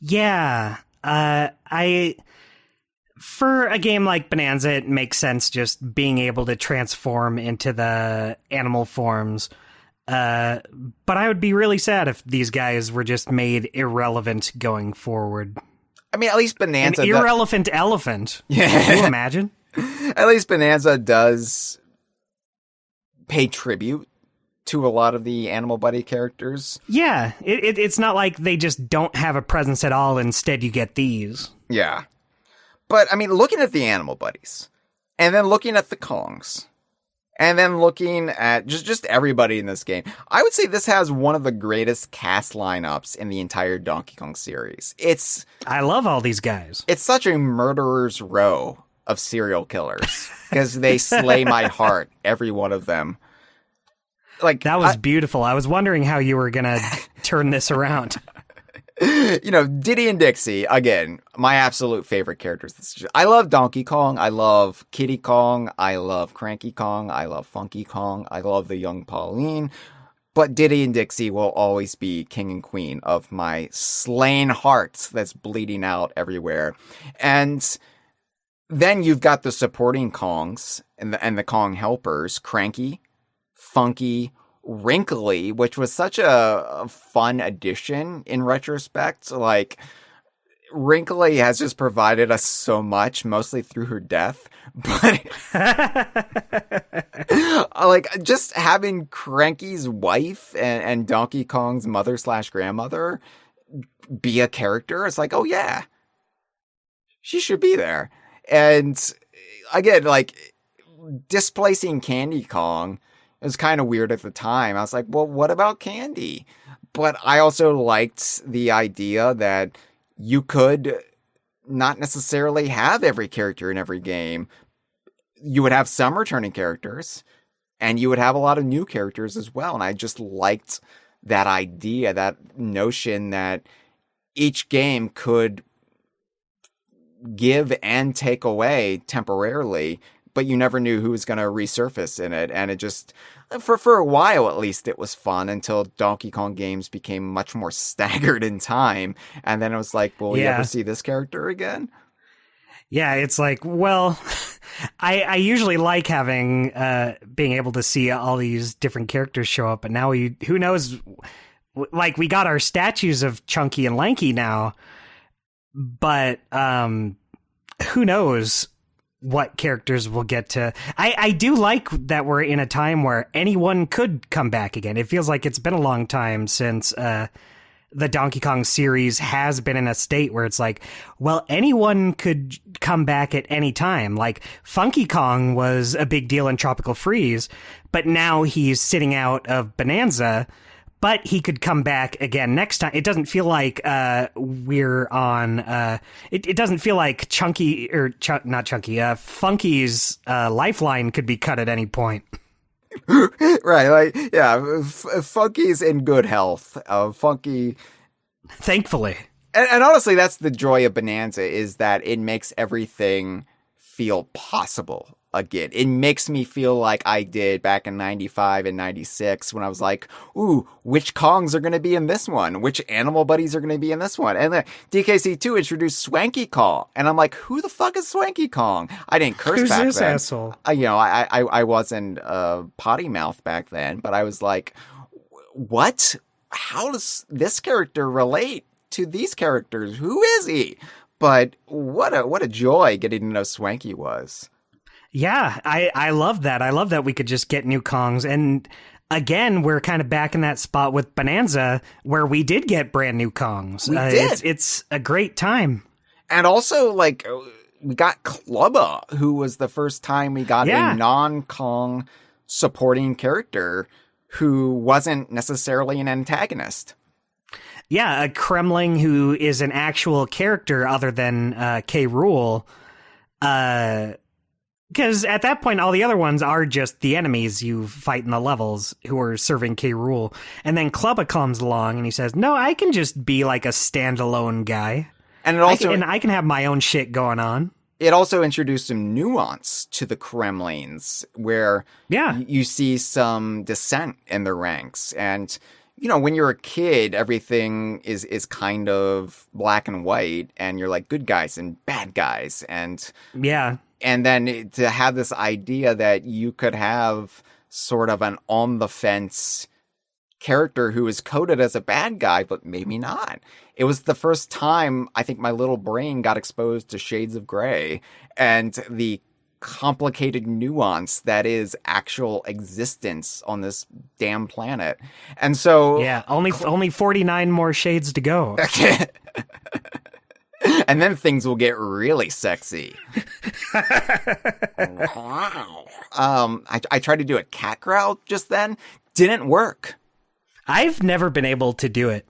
Yeah, for a game like Bananza, it makes sense just being able to transform into the animal forms. But I would be really sad if these guys were just made irrelevant going forward. I mean, at least Bananza... An irrelevant elephant. Yeah. Can you imagine? At least Bananza does pay tribute to a lot of the animal buddy characters. Yeah, it's not like they just don't have a presence at all. Instead, you get these. Yeah. But, I mean, looking at the animal buddies, and then looking at the Kongs, and then looking at just everybody in this game, I would say this has one of the greatest cast lineups in the entire Donkey Kong series. I love all these guys. It's such a murderer's row of serial killers, because they slay my heart, every one of them. That was beautiful. I was wondering how you were going to turn this around. Diddy and Dixie, again, my absolute favorite characters. I love Donkey Kong. I love Kiddy Kong. I love Cranky Kong. I love Funky Kong. I love the young Pauline. But Diddy and Dixie will always be king and queen of my slain heart that's bleeding out everywhere. And then you've got the supporting Kongs and the Kong helpers, Cranky, Funky, Wrinkly, which was such a fun addition in retrospect. Like, Wrinkly has just provided us so much, mostly through her death. But like, just having Cranky's wife and Donkey Kong's mother/grandmother be a character, it's like, oh yeah, she should be there. And again, like, displacing Candy Kong, it was kind of weird at the time. I was like, well, what about Candy? But I also liked the idea that you could not necessarily have every character in every game. You would have some returning characters, and you would have a lot of new characters as well. And I just liked that idea, that notion that each game could give and take away temporarily, but you never knew who was going to resurface in it. And it just, for a while at least, it was fun until Donkey Kong games became much more staggered in time. And then it was like, will you ever see this character again? Yeah, it's like, well, I usually like having, being able to see all these different characters show up, but now who knows, like, we got our statues of Chunky and Lanky now, but who knows what characters we'll get to. I do like that we're in a time where anyone could come back again. It feels like it's been a long time since the Donkey Kong series has been in a state where it's like, well, anyone could come back at any time. Like, Funky Kong was a big deal in Tropical Freeze, but now he's sitting out of Bananza, but he could come back again next time. It doesn't feel like we're on... It doesn't feel like Chunky, or not Chunky, Funky's lifeline could be cut at any point. Right, like, yeah, Funky's in good health. Funky... Thankfully. And honestly, that's the joy of Bananza, is that it makes everything feel possible again. It makes me feel like I did back in 95 and 96 when I was like, ooh, which Kongs are going to be in this one? Which animal buddies are going to be in this one? And then DKC2 introduced Swanky Kong. And I'm like, who the fuck is Swanky Kong? I didn't curse Who's back this then. asshole? I wasn't potty mouth back then, but I was like, what? How does this character relate to these characters? Who is he? But what a joy getting to know Swanky was. Yeah, I love that. I love that we could just get new Kongs. And again, we're kind of back in that spot with Bananza where we did get brand new Kongs. We did. It's a great time. And also, like, we got Clubba, who was the first time we got a non-Kong supporting character who wasn't necessarily an antagonist. Yeah, a Kremling who is an actual character other than K. Rool. Because at that point, all the other ones are just the enemies you fight in the levels who are serving K. Rool. And then Clubba comes along and he says, no, I can just be like a standalone guy. And it also, I can have my own shit going on. It also introduced some nuance to the Kremlings where you see some dissent in the ranks. And, when you're a kid, everything is kind of black and white, and you're like good guys and bad guys. And then to have this idea that you could have sort of an on the fence character who is coded as a bad guy, but maybe not. It was the first time I think my little brain got exposed to shades of gray and the complicated nuance that is actual existence on this damn planet. And so only 49 more shades to go. And then things will get really sexy. Wow. I tried to do a cat growl just then. Didn't work. I've never been able to do it.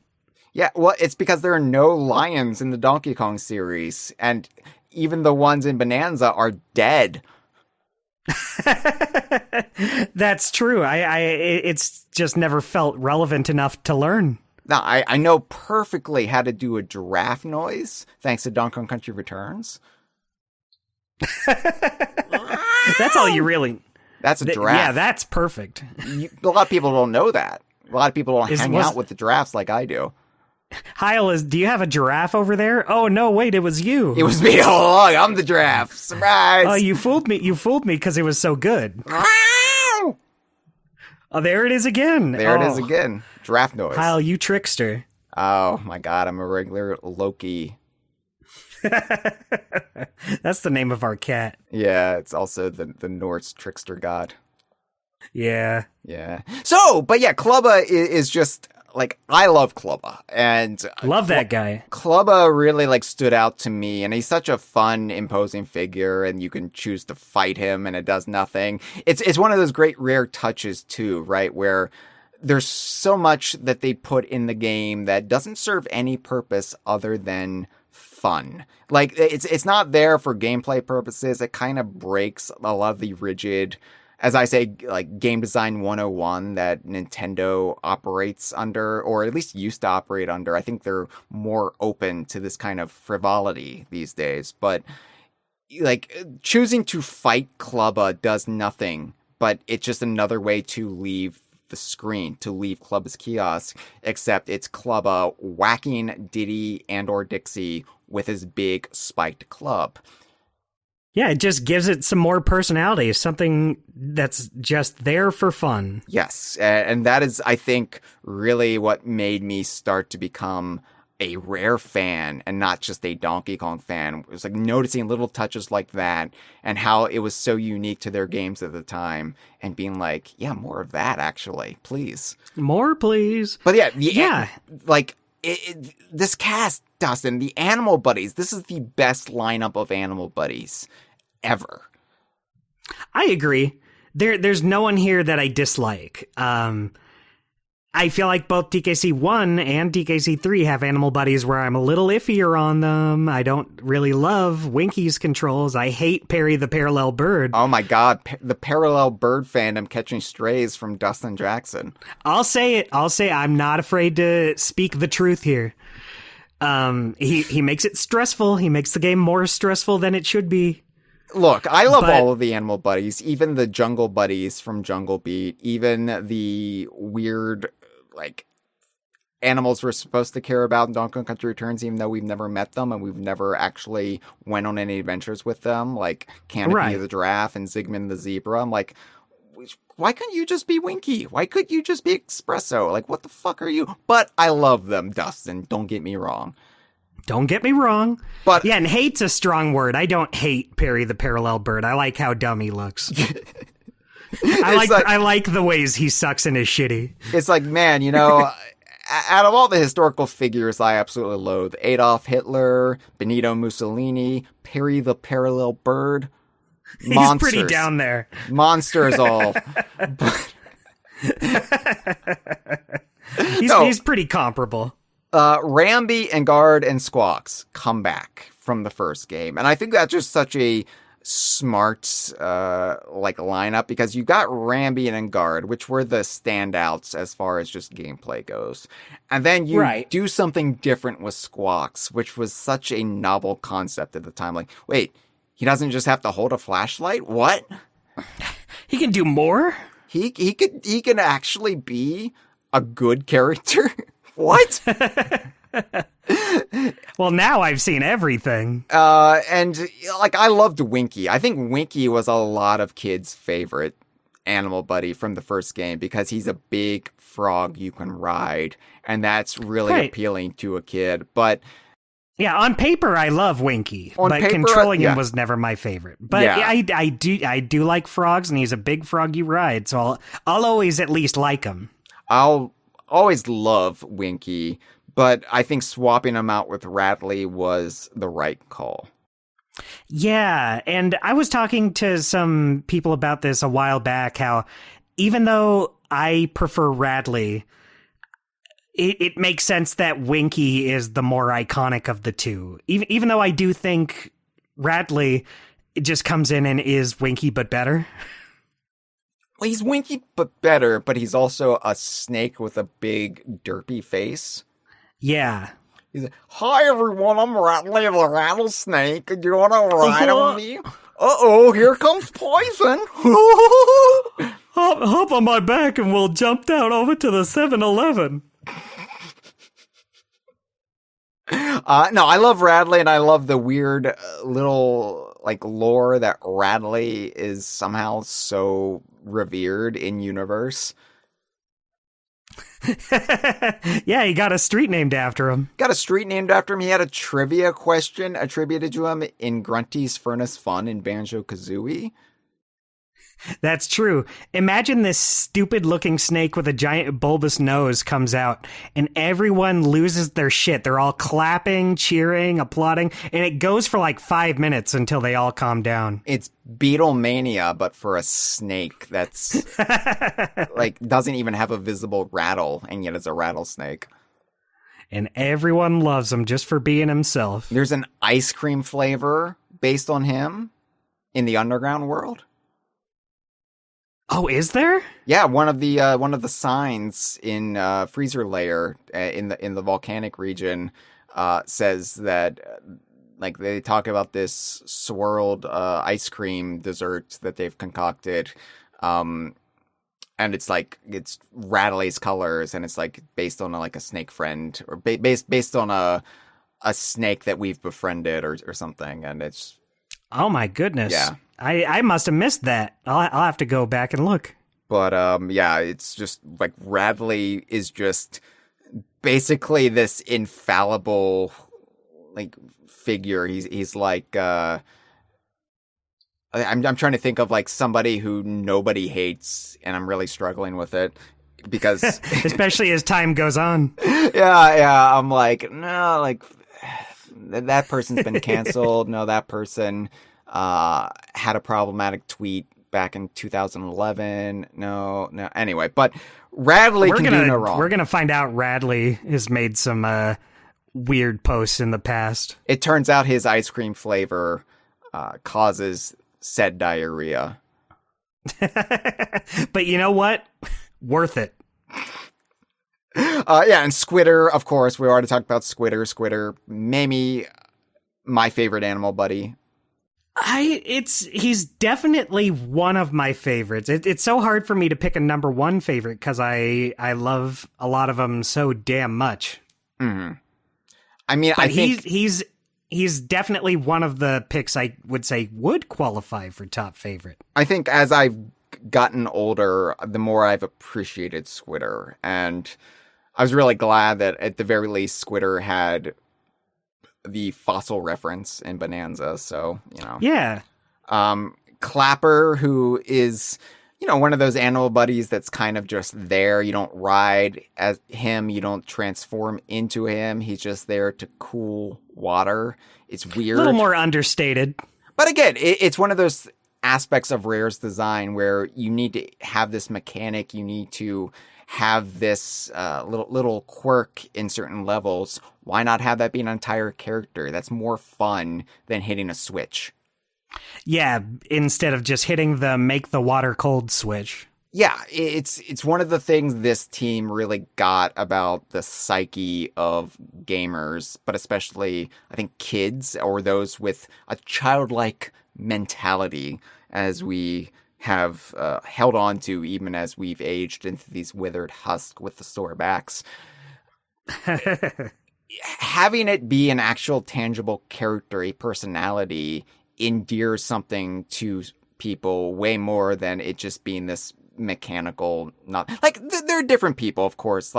Yeah, well, it's because there are no lions in the Donkey Kong series, and even the ones in Bananza are dead. That's true. It's just never felt relevant enough to learn. Now, I know perfectly how to do a giraffe noise, thanks to Donkey Kong Country Returns. That's all you really... That's a giraffe. Yeah, that's perfect. A lot of people don't know that. A lot of people don't hang out with the giraffes like I do. Hyle, do you have a giraffe over there? Oh, no, wait, it was you. It was me all along. I'm the giraffe. Surprise! Oh, you fooled me. You fooled me because it was so good. Oh, there it is again. There it is again. Giraffe noise. Hyle, you trickster. Oh, my God. I'm a regular Loki. That's the name of our cat. Yeah, it's also the Norse trickster god. Yeah. Yeah. So, but yeah, Clubba is just... Like, I love Clubba, and... Love that guy. Clubba really, like, stood out to me, and he's such a fun, imposing figure, and you can choose to fight him, and it does nothing. It's one of those great rare touches, too, right, where there's so much that they put in the game that doesn't serve any purpose other than fun. Like, it's not there for gameplay purposes. It kind of breaks a lot of the rigid... As I say, like, game design 101 that Nintendo operates under, or at least used to operate under. I think they're more open to this kind of frivolity these days. But, like, choosing to fight Clubba does nothing, but it's just another way to leave the screen, to leave Clubba's kiosk, except it's Clubba whacking Diddy and or Dixie with his big spiked club. Yeah, it just gives it some more personality, something that's just there for fun. Yes, and that is, I think, really what made me start to become a Rare fan and not just a Donkey Kong fan. It was like noticing little touches like that and how it was so unique to their games at the time and being like, yeah, more of that, actually, please. More, please. But yeah. This cast, Dustin, the Animal Buddies, this is the best lineup of Animal Buddies ever. I agree. There's no one here that I dislike. I feel like both DKC 1 and DKC 3 have Animal Buddies where I'm a little iffier on them. I don't really love Winky's controls. I hate Perry the Parallel Bird. Oh my God, the Parallel Bird fandom catching strays from Dustin Jackson. I'll say it. I'm not afraid to speak the truth here. He makes it stressful. He makes the game more stressful than it should be. Look, I love all of the Animal Buddies, even the Jungle Buddies from Jungle Beat, even the weird, like, animals we're supposed to care about in Donkey Kong Country Returns, even though we've never met them and we've never actually went on any adventures with them, like Canopy the giraffe and Zygmunt the zebra. I'm like, why couldn't you just be Winky? Why couldn't you just be Espresso? Like, what the fuck are you? But I love them, Dustin. Don't get me wrong. Don't get me wrong. But yeah, and hate's a strong word. I don't hate Perry the Parallel Bird. I like how dumb he looks. I like the ways he sucks and is shitty. It's like, man, you know, out of all the historical figures I absolutely loathe, Adolf Hitler, Benito Mussolini, Perry the Parallel Bird, monsters. He's pretty down there. Monsters all. He's pretty comparable. Rambi and Guard and Squawks come back from the first game. And I think that's just such a smart lineup because you got Rambi and Guard, which were the standouts as far as just gameplay goes. And then you do something different with Squawks, which was such a novel concept at the time. Like, wait, he doesn't just have to hold a flashlight? What? He can do more? He can actually be a good character? What? Well, now I've seen everything. And like, I loved Winky. I think Winky was a lot of kids' favorite Animal Buddy from the first game because he's a big frog you can ride, and that's really appealing to a kid. But yeah, on paper I love Winky, but controlling him was never my favorite. But I do like frogs, and he's a big frog you ride, so I'll always at least like him. I'll always love Winky, but I think swapping him out with Radley was the right call. Yeah, and I was talking to some people about this a while back, how even though I prefer Radley, it makes sense that Winky is the more iconic of the two. Even though I do think Radley just comes in and is Winky, but better. Well, he's Winky, but better, but he's also a snake with a big, derpy face. Yeah. He's like, hi, everyone, I'm Rattly the Rattlesnake. Do you want to ride on me? Uh-oh, here comes poison. Hop on my back and we'll jump down over to the 7-Eleven. No, I love Radley, and I love the weird little lore that Radley is somehow so revered in universe. Yeah, he got a street named after him. Got a street named after him. He had a trivia question attributed to him in Grunty's Furnace Fun in Banjo-Kazooie. That's true. Imagine this stupid-looking snake with a giant bulbous nose comes out, and everyone loses their shit. They're all clapping, cheering, applauding, and it goes for 5 minutes until they all calm down. It's Beatlemania, but for a snake that's doesn't even have a visible rattle, and yet it's a rattlesnake. And everyone loves him just for being himself. There's an ice cream flavor based on him in the underground world. Oh, is there? Yeah, one of the signs in Freezer Layer in the volcanic region says that they talk about this swirled ice cream dessert that they've concocted, and it's Radley's colors, and it's based on a snake friend, or based on a snake that we've befriended or something, and it's. Oh my goodness. Yeah. I must have missed that. I'll have to go back and look. But yeah, it's just Radley is just basically this infallible figure. He's I'm trying to think of somebody who nobody hates, and I'm really struggling with it because especially as time goes on. Yeah, I'm no, that person's been canceled. No, that person had a problematic tweet back in 2011. No. Anyway, but Radley can do no wrong. We're gonna find out Radley has made some weird posts in the past. It turns out his ice cream flavor causes said diarrhea. But you know what? Worth it. Yeah, and Squitter, of course. We already talked about Squitter. Squitter, maybe my favorite animal buddy. He's definitely one of my favorites. It's so hard for me to pick a number one favorite because I love a lot of them so damn much. Mm-hmm. I mean, but I think he's definitely one of the picks I would say would qualify for top favorite. I think as I've gotten older, the more I've appreciated Squitter, and I was really glad that at the very least Squitter had the fossil reference in Bananza, so, Yeah. Clapper, who is, one of those animal buddies that's kind of just there. You don't ride as him, you don't transform into him. He's just there to cool water. It's weird. A little more understated. But again, it's one of those aspects of Rare's design where you need to have this mechanic, you need to have this little quirk in certain levels. Why not have that be an entire character? That's more fun than hitting a switch. Yeah, instead of just hitting the make the water cold switch. Yeah, it's one of the things this team really got about the psyche of gamers, but especially, I think, kids or those with a childlike mentality, as we have held on to even as we've aged into these withered husks with the sore backs. Having it be an actual tangible character, a personality, endears something to people way more than it just being this mechanical, not there are different people, of course.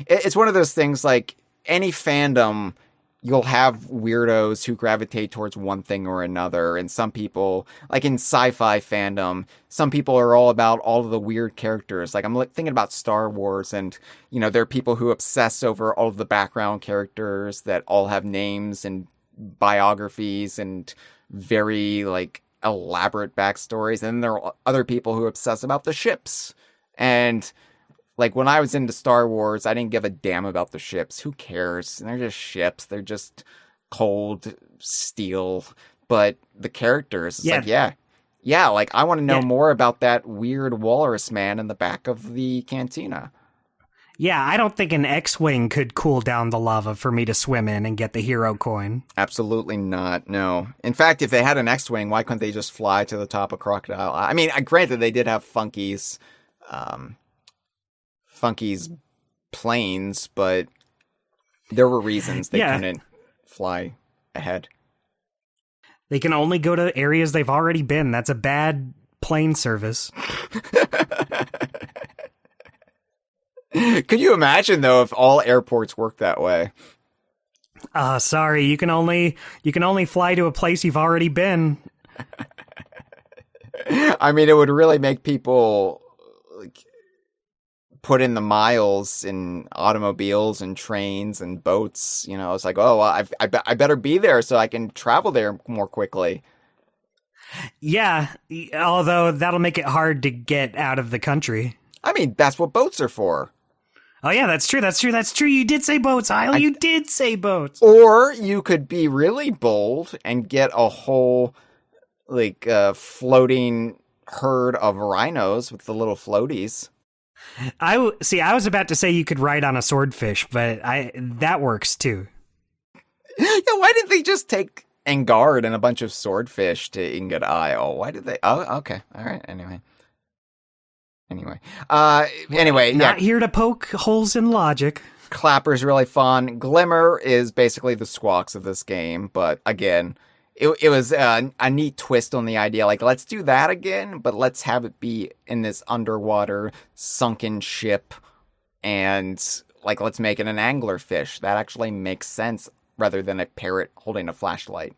It's one of those things, any fandom, you'll have weirdos who gravitate towards one thing or another. And some people, in sci-fi fandom, some people are all about all of the weird characters. I'm thinking about Star Wars, and, there are people who obsess over all of the background characters that all have names and biographies and very, elaborate backstories. And then there are other people who obsess about the ships. And when I was into Star Wars, I didn't give a damn about the ships. Who cares? They're just ships. They're just cold steel. But the characters, Yeah, like, I want to know Yeah. more about that weird walrus man in the back of the cantina. Yeah, I don't think an X-Wing could cool down the lava for me to swim in and get the hero coin. Absolutely not, no. In fact, if they had an X-Wing, why couldn't they just fly to the top of Crocodile? I mean, granted, they did have Funky's planes, but there were reasons they couldn't fly ahead. They can only go to areas they've already been. That's a bad plane service. Could you imagine, though, if all airports worked that way? Sorry, you can only fly to a place you've already been. I mean, it would really make people like put in the miles in automobiles and trains and boats. You know, it's like, oh, well, I better be there so I can travel there more quickly. Yeah, although that'll make it hard to get out of the country. I mean, that's what boats are for. Oh yeah, that's true. You did say boats, Hyle. You did say boats. Or you could be really bold and get a whole, like, floating herd of rhinos with the little floaties. I was about to say you could ride on a swordfish, but that works too. Yeah, why didn't they just take Engard and a bunch of swordfish to Ingot Isle? Why did they? Oh, okay. All right. Anyway. Not here to poke holes in logic. Clapper's really fun. Glimmer is basically the Squawks of this game, but again, it was a neat twist on the idea. Like, let's do that again, but let's have it be in this underwater sunken ship, and like, let's make it an anglerfish. That actually makes sense rather than a parrot holding a flashlight.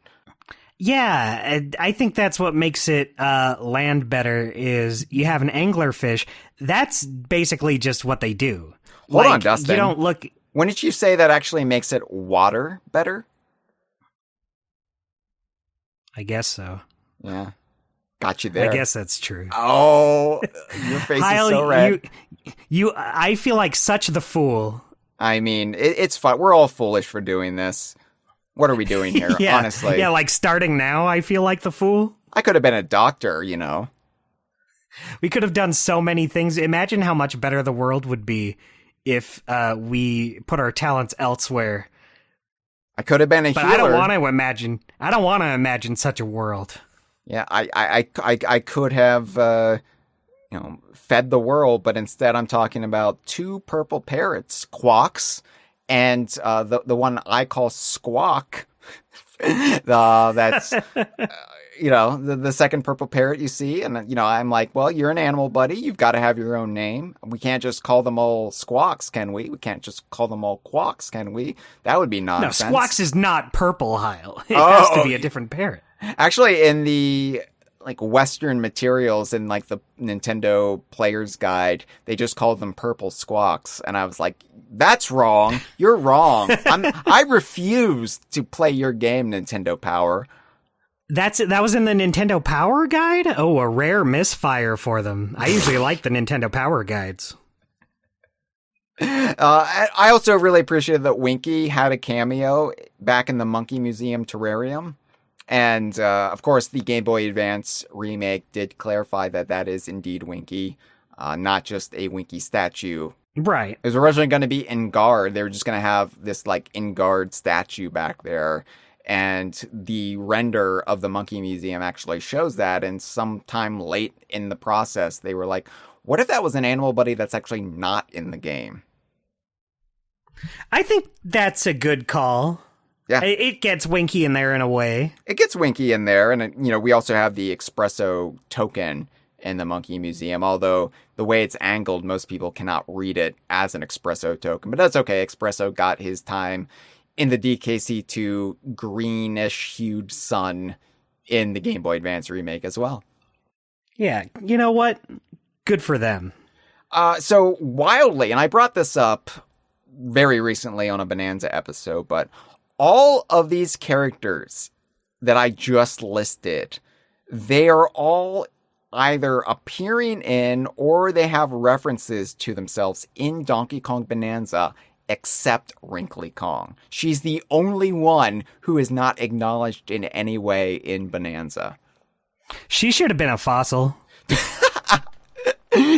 Yeah, I think that's what makes it land better, is you have an anglerfish. That's basically just what they do. Hold on, Dustin. You don't look... Wouldn't you say that actually makes it water better? I guess so. Yeah. Got you there. I guess that's true. Oh, your face Hyle, is so red. I feel like such the fool. I mean, it's fun. We're all foolish for doing this. What are we doing here, Yeah, honestly? Yeah, like starting now, I feel like the fool. I could have been a doctor, you know. We could have done so many things. Imagine how much better the world would be if we put our talents elsewhere. I could have been a but healer. I don't want to imagine such a world. Yeah, I could have, fed the world, but instead I'm talking about two purple parrots, Quawks, and the one I call Squawk. That's the second purple parrot you see, and I'm like, well, you're an animal, buddy. You've got to have your own name. We can't just call them all Squawks, can we? We can't just call them all Quawks, can we? That would be nonsense. No, Squawks is not purple, Hyle. It has to be a different parrot. Actually, in the Western materials in the Nintendo Player's Guide, they just called them purple Squawks, and I was like, that's wrong. You're wrong. I refuse to play your game, Nintendo Power. That was in the Nintendo Power Guide? Oh, a rare misfire for them. I usually like the Nintendo Power Guides. I also really appreciated that Winky had a cameo back in the Monkey Museum Terrarium. And, of course, the Game Boy Advance remake did clarify that is indeed Winky, not just a Winky statue. Right. It was originally going to be Engard. They were just going to have this, Engard statue back there. And the render of the Monkey Museum actually shows that. And sometime late in the process, they were like, what if that was an animal buddy that's actually not in the game? I think that's a good call. Yeah. It gets Winky in there in a way. It gets Winky in there. And, we also have the espresso token in the Monkey Museum. Although the way it's angled, most people cannot read it as an espresso token. But that's okay. Espresso got his time in the DKC2 greenish hued sun in the Game Boy Advance remake as well. Yeah, you know what? Good for them. So wildly, and I brought this up very recently on a Bonanza episode, but all of these characters that I just listed, they are all either appearing in or they have references to themselves in Donkey Kong Bonanza, except Wrinkly Kong. She's the only one who is not acknowledged in any way in Bonanza. She should have been a fossil.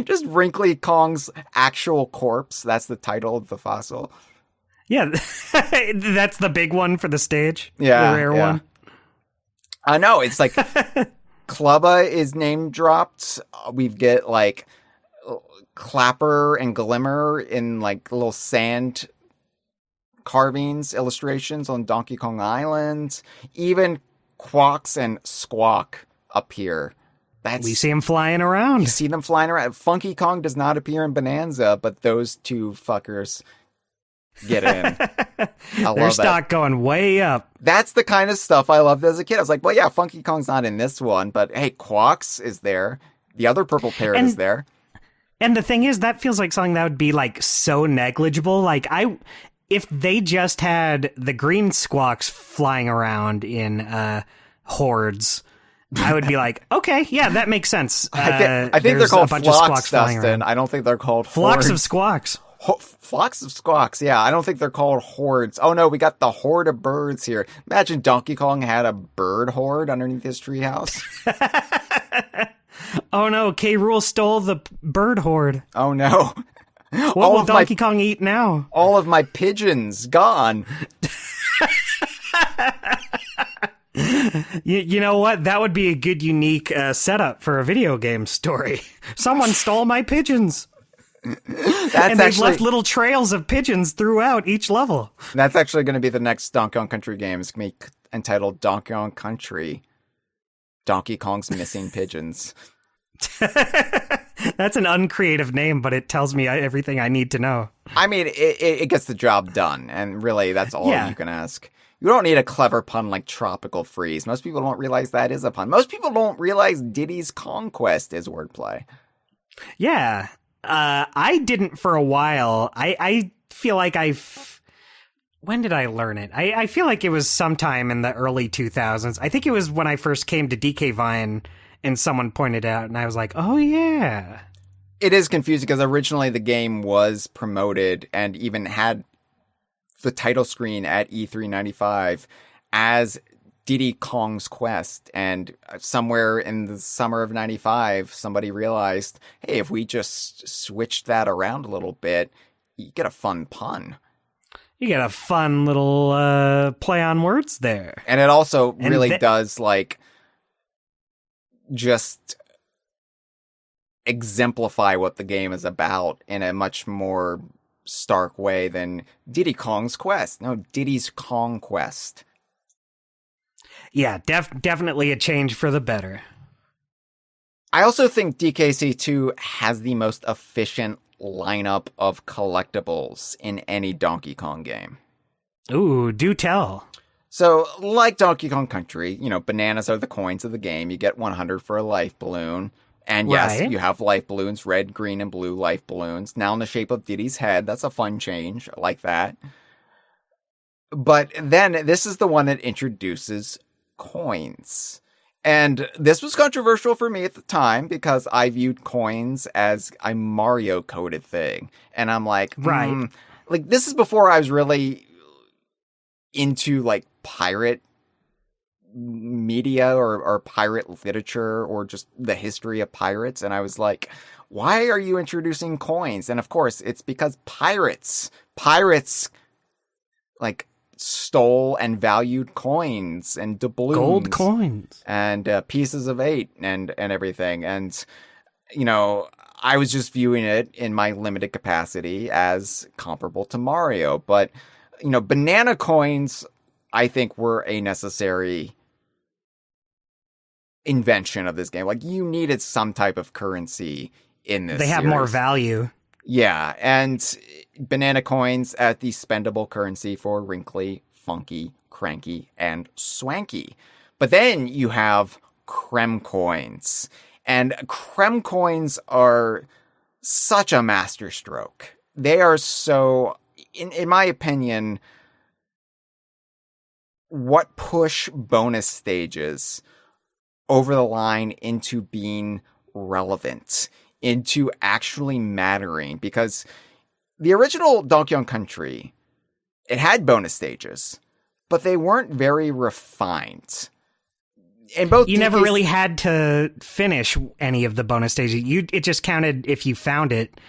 Just Wrinkly Kong's actual corpse. That's the title of the fossil. Yeah, that's the big one for the stage. Yeah, the rare one. I know. It's like Clubba is name dropped. We get like Clapper and Glimmer in like little sand carvings, illustrations on Donkey Kong Island. Even Quawks and Squawk appear. We see him flying around. You see them flying around. Funky Kong does not appear in Bonanza, but those two fuckers get in. Their stock going way up. That's the kind of stuff I loved as a kid. I was like, well, yeah, Funky Kong's not in this one, but hey, Quawks is there. The other purple parrot is there. And the thing is, that feels like something that would be like so negligible. Like if they just had the green squawks flying around in hordes, I would be like, okay, yeah, that makes sense. I think they're called flocks, Dustin. I don't think they're called flocks of squawks. Flocks of squawks, yeah. I don't think they're called hordes. Oh no, we got the horde of birds here. Imagine Donkey Kong had a bird horde underneath his treehouse. Oh no, K. Rool stole the bird horde. Oh no. What will Donkey Kong eat now? All of my pigeons gone. You know what? That would be a good, unique setup for a video game story. Someone stole my pigeons. And they've left little trails of pigeons throughout each level. That's actually going to be the next Donkey Kong Country game. It's going to be entitled Donkey Kong Country. Donkey Kong's Missing Pigeons. That's an uncreative name, but it tells me everything I need to know. I mean, it gets the job done, and really, that's all you can ask. You don't need a clever pun like Tropical Freeze. Most people don't realize that is a pun. Most people don't realize Diddy's Conquest is wordplay. Yeah. I didn't for a while. I feel like when did I learn it? I feel like it was sometime in the early 2000s. I think it was when I first came to DK Vine and someone pointed out, and I was like, oh yeah. It is confusing because originally the game was promoted and even had the title screen at E395 as Diddy Kong's Quest, and somewhere in the summer of 95, somebody realized, hey, if we just switched that around a little bit, you get a fun pun. You get a fun little play on words there. And it also really does, like, just exemplify what the game is about in a much more stark way than Diddy Kong's Quest. No, Diddy's Conquest. Yeah, definitely a change for the better. I also think DKC2 has the most efficient lineup of collectibles in any Donkey Kong game. Ooh, do tell. So, like Donkey Kong Country, bananas are the coins of the game. You get 100 for a life balloon. And yes, you have life balloons, red, green, and blue life balloons. Now in the shape of Diddy's head. That's a fun change. I like that. But then this is the one that introduces coins. And this was controversial for me at the time because I viewed coins as a Mario coded thing. And I'm like, right. Like, this is before I was really into like pirate media or pirate literature or just the history of pirates. And I was like, why are you introducing coins? And of course, it's because pirates like stole and valued coins and doubloons, gold coins and pieces of 8 and everything. And, I was just viewing it in my limited capacity as comparable to Mario. But, banana coins, I think, were a necessary invention of this game. Like, you needed some type of currency in this. They have more value. Yeah, and banana coins as the spendable currency for Wrinkly, Funky, Cranky, and Swanky. But then you have Creme coins. And Creme coins are such a masterstroke. They are so, in my opinion, what push bonus stages over the line into being relevant, into actually mattering. Because the original Donkey Kong Country, it had bonus stages, but they weren't very refined. in both You never DKC really had to finish any of the bonus stages. It just counted if you found it.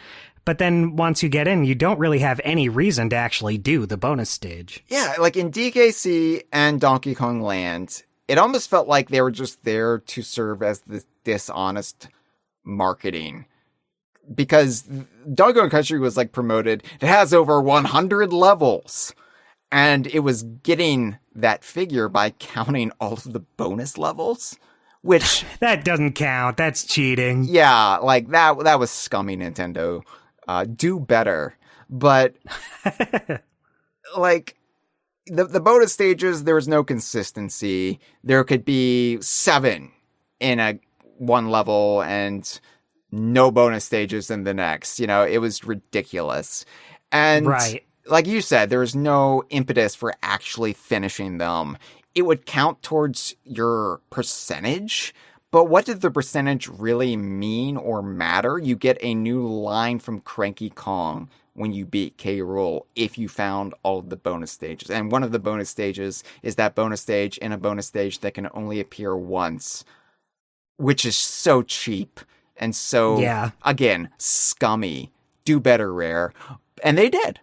But then once you get in, you don't really have any reason to actually do the bonus stage. Yeah, like in DKC and Donkey Kong Land, it almost felt like they were just there to serve as this dishonest marketing. Because Donkey Kong Country was like promoted, it has over 100 levels. And it was getting that figure by counting all of the bonus levels, which... That doesn't count. That's cheating. Yeah, like that was scummy, Nintendo. Do better. But, like, the bonus stages, there was no consistency. There could be 7 in one level and no bonus stages in the next. You know, it was ridiculous. And right. Like you said, there was no impetus for actually finishing them. It would count towards your percentage, but what did the percentage really mean or matter? You get a new line from Cranky Kong when you beat K. Rool if you found all of the bonus stages. And one of the bonus stages is that bonus stage in a bonus stage that can only appear once, which is so cheap and so, again, scummy. Do better, Rare. And they did.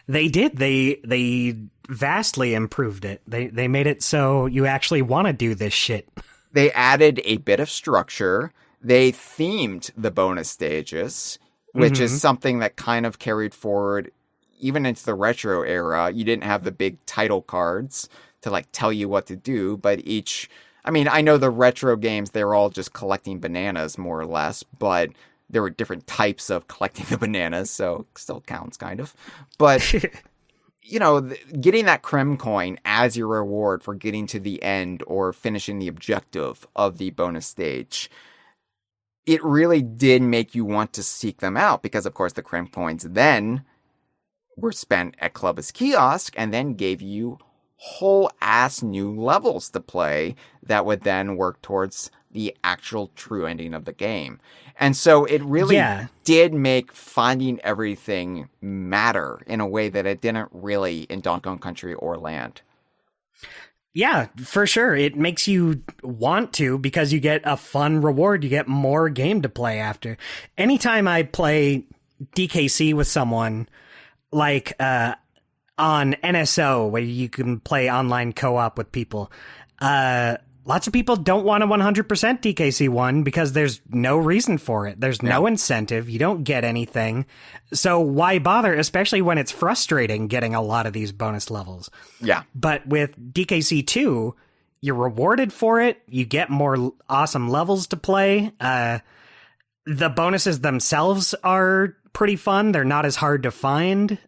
They did. They vastly improved it. They made it so you actually want to do this shit. They added a bit of structure. They themed the bonus stages, which is something that kind of carried forward even into the retro era. You didn't have the big title cards to like tell you what to do, but I know the retro games, they were all just collecting bananas more or less, but there were different types of collecting the bananas, so it still counts, kind of. But, you know, getting that Creme coin as your reward for getting to the end or finishing the objective of the bonus stage, it really did make you want to seek them out because, of course, the Creme coins then were spent at Clubba's kiosk and then gave you whole ass new levels to play that would then work towards the actual true ending of the game. And so it really did make finding everything matter in a way that it didn't really in Donkey Kong Country or Land. Yeah, for sure. It makes you want to because you get a fun reward. You get more game to play after. Anytime I play DKC with someone, like on NSO, where you can play online co-op with people, lots of people don't want a 100% DKC one because there's no reason for it. There's no incentive. You don't get anything. So why bother, especially when it's frustrating getting a lot of these bonus levels? Yeah. But with DKC 2, you're rewarded for it. You get more awesome levels to play. The bonuses themselves are pretty fun. They're not as hard to find.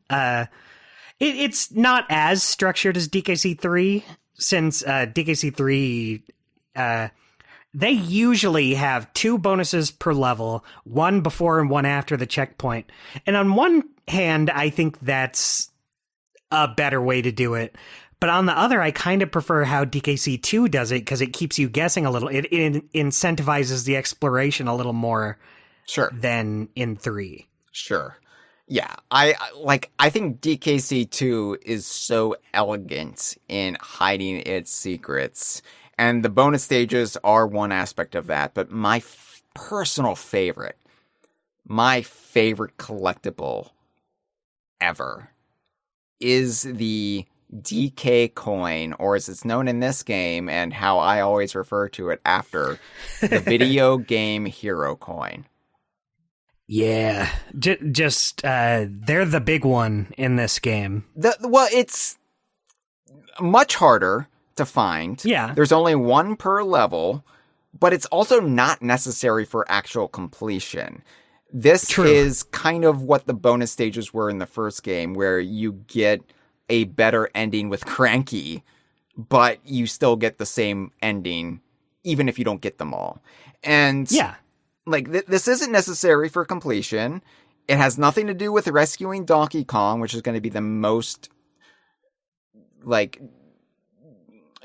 It's not as structured as DKC 3. Since DKC 3, they usually have 2 bonuses per level, one before and one after the checkpoint. And on one hand, I think that's a better way to do it. But on the other, I kind of prefer how DKC 2 does it because it keeps you guessing a little. It incentivizes the exploration a little more than in 3. Sure. Yeah, I think DKC 2 is so elegant in hiding its secrets, and the bonus stages are one aspect of that, but my personal favorite, my favorite collectible ever is the DK coin, or as it's known in this game, and how I always refer to it after, the video game hero coin. Yeah, just they're the big one in this game. It's much harder to find. Yeah. There's only one per level, but it's also not necessary for actual completion. This is kind of what the bonus stages were in the first game, where you get a better ending with Cranky, but you still get the same ending, even if you don't get them all. And like, this isn't necessary for completion. It has nothing to do with rescuing Donkey Kong, which is going to be the most, like,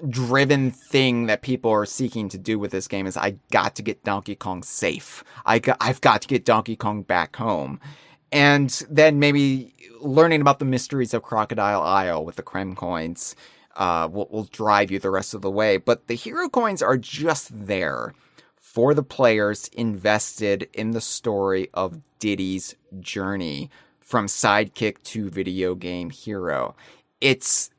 driven thing that people are seeking to do with this game is I got to get Donkey Kong safe. I've got to get Donkey Kong back home. And then maybe learning about the mysteries of Crocodile Isle with the Creme coins. will drive you the rest of the way. But the hero coins are just there for the players invested in the story of Diddy's journey from sidekick to video game hero. It's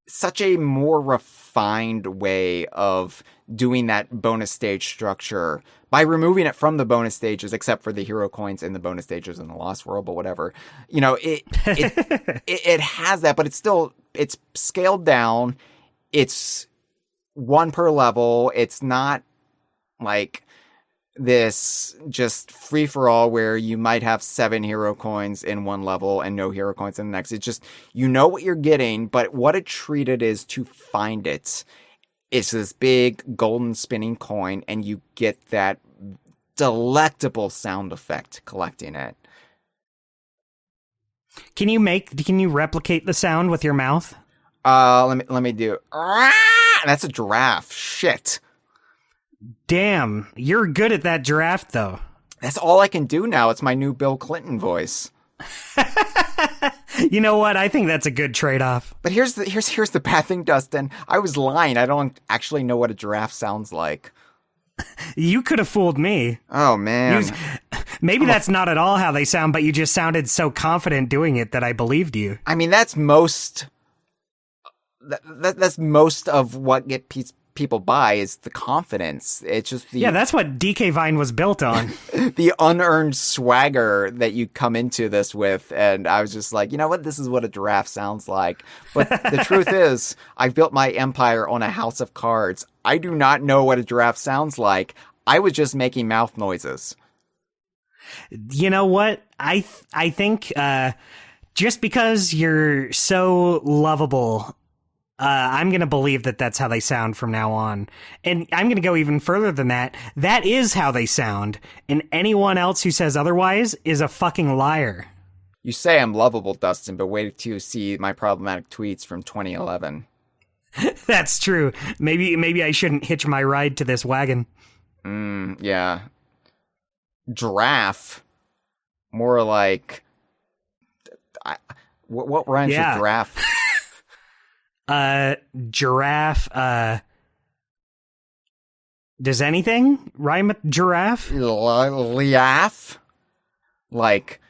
such a more refined way of doing that bonus stage structure by removing it from the bonus stages, except for the hero coins and the bonus stages in the Lost World, but whatever. You know, it has that, but it's scaled down. It's one per level. It's not like this just free for all where you might have 7 hero coins in one level and no hero coins in the next. It's just, you know what you're getting, but what a treat it is to find it. It's this big golden spinning coin, and you get that delectable sound effect collecting it. Can you replicate the sound with your mouth? Let me do. That's a giraffe. Shit. Damn, you're good at that giraffe, though. That's all I can do now. It's my new Bill Clinton voice. You know what? I think that's a good trade-off. But here's the bad thing, Dustin. I was lying. I don't actually know what a giraffe sounds like. You could have fooled me. Oh, man. Maybe that's not at all how they sound, but you just sounded so confident doing it that I believed you. I mean, that's most of what people buy is the confidence. It's just that's what DK Vine was built on. The unearned swagger that you come into this with. And I was just like, you know what? This is what a giraffe sounds like. But the truth is, I've built my empire on a house of cards. I do not know what a giraffe sounds like. I was just making mouth noises. You know what? I think just because you're so lovable, I'm going to believe that that's how they sound from now on. And I'm going to go even further than that. That is how they sound. And anyone else who says otherwise is a fucking liar. You say I'm lovable, Dustin, but wait till you see my problematic tweets from 2011. That's true. Maybe I shouldn't hitch my ride to this wagon. Yeah. Giraffe. More like... what rhymes with giraffe? Giraffe, does anything rhyme with giraffe? Laugh? Like,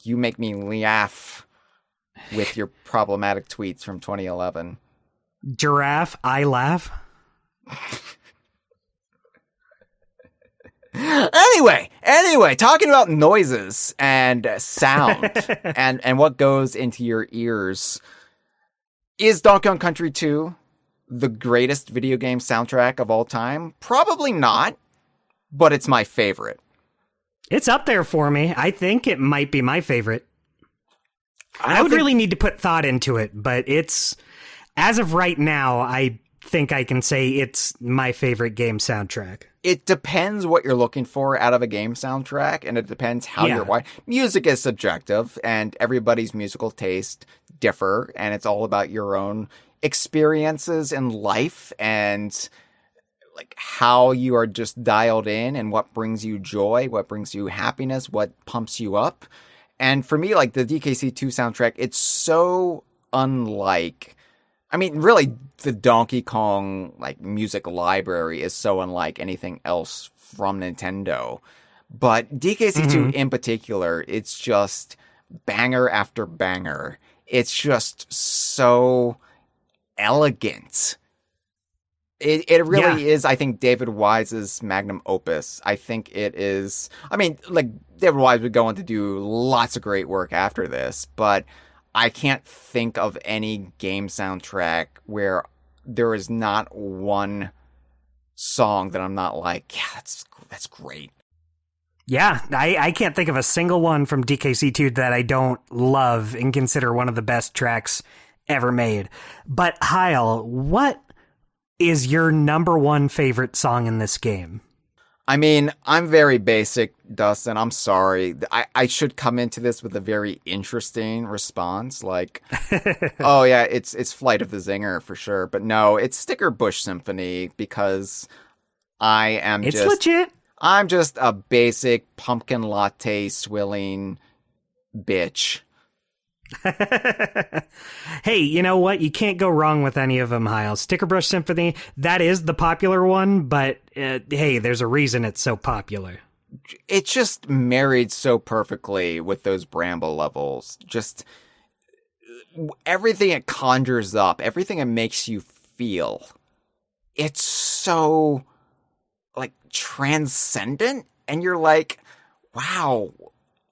you make me laugh with your problematic tweets from 2011. Giraffe, I laugh. Anyway, talking about noises and sound and what goes into your ears. Is Donkey Kong Country 2 the greatest video game soundtrack of all time? Probably not, but it's my favorite. It's up there for me. I think it might be my favorite. I would really need to put thought into it, but it's, as of right now, I think I can say it's my favorite game soundtrack. It depends what you're looking for out of a game soundtrack, and it depends how you're watching. Music is subjective, and everybody's musical taste differ, and it's all about your own experiences in life and like how you are just dialed in and what brings you joy, what brings you happiness, what pumps you up. And for me, like the DKC2 soundtrack, it's so unlike... I mean, really, the Donkey Kong like music library is so unlike anything else from Nintendo. But DKC2 in particular, it's just banger after banger. It's just so elegant. It really is, I think, David Wise's magnum opus. I think it is... I mean, like, David Wise would go on to do lots of great work after this, but... I can't think of any game soundtrack where there is not one song that I'm not like, yeah, that's great. Yeah, I can't think of a single one from DKC2 that I don't love and consider one of the best tracks ever made. But Hyle, what is your number one favorite song in this game? I mean, I'm very basic, Dustin. I'm sorry. I should come into this with a very interesting response. Like, oh yeah, it's Flight of the Zinger for sure. But no, it's Sticker Bush Symphony because it's legit. I'm just a basic pumpkin latte swilling bitch. Hey, you know what? You can't go wrong with any of them, Hyle. Sticker Brush Symphony, that is the popular one, but hey, there's a reason it's so popular. It just married so perfectly with those Bramble levels. Just everything it conjures up, everything it makes you feel. It's so, like, transcendent, and you're like, wow.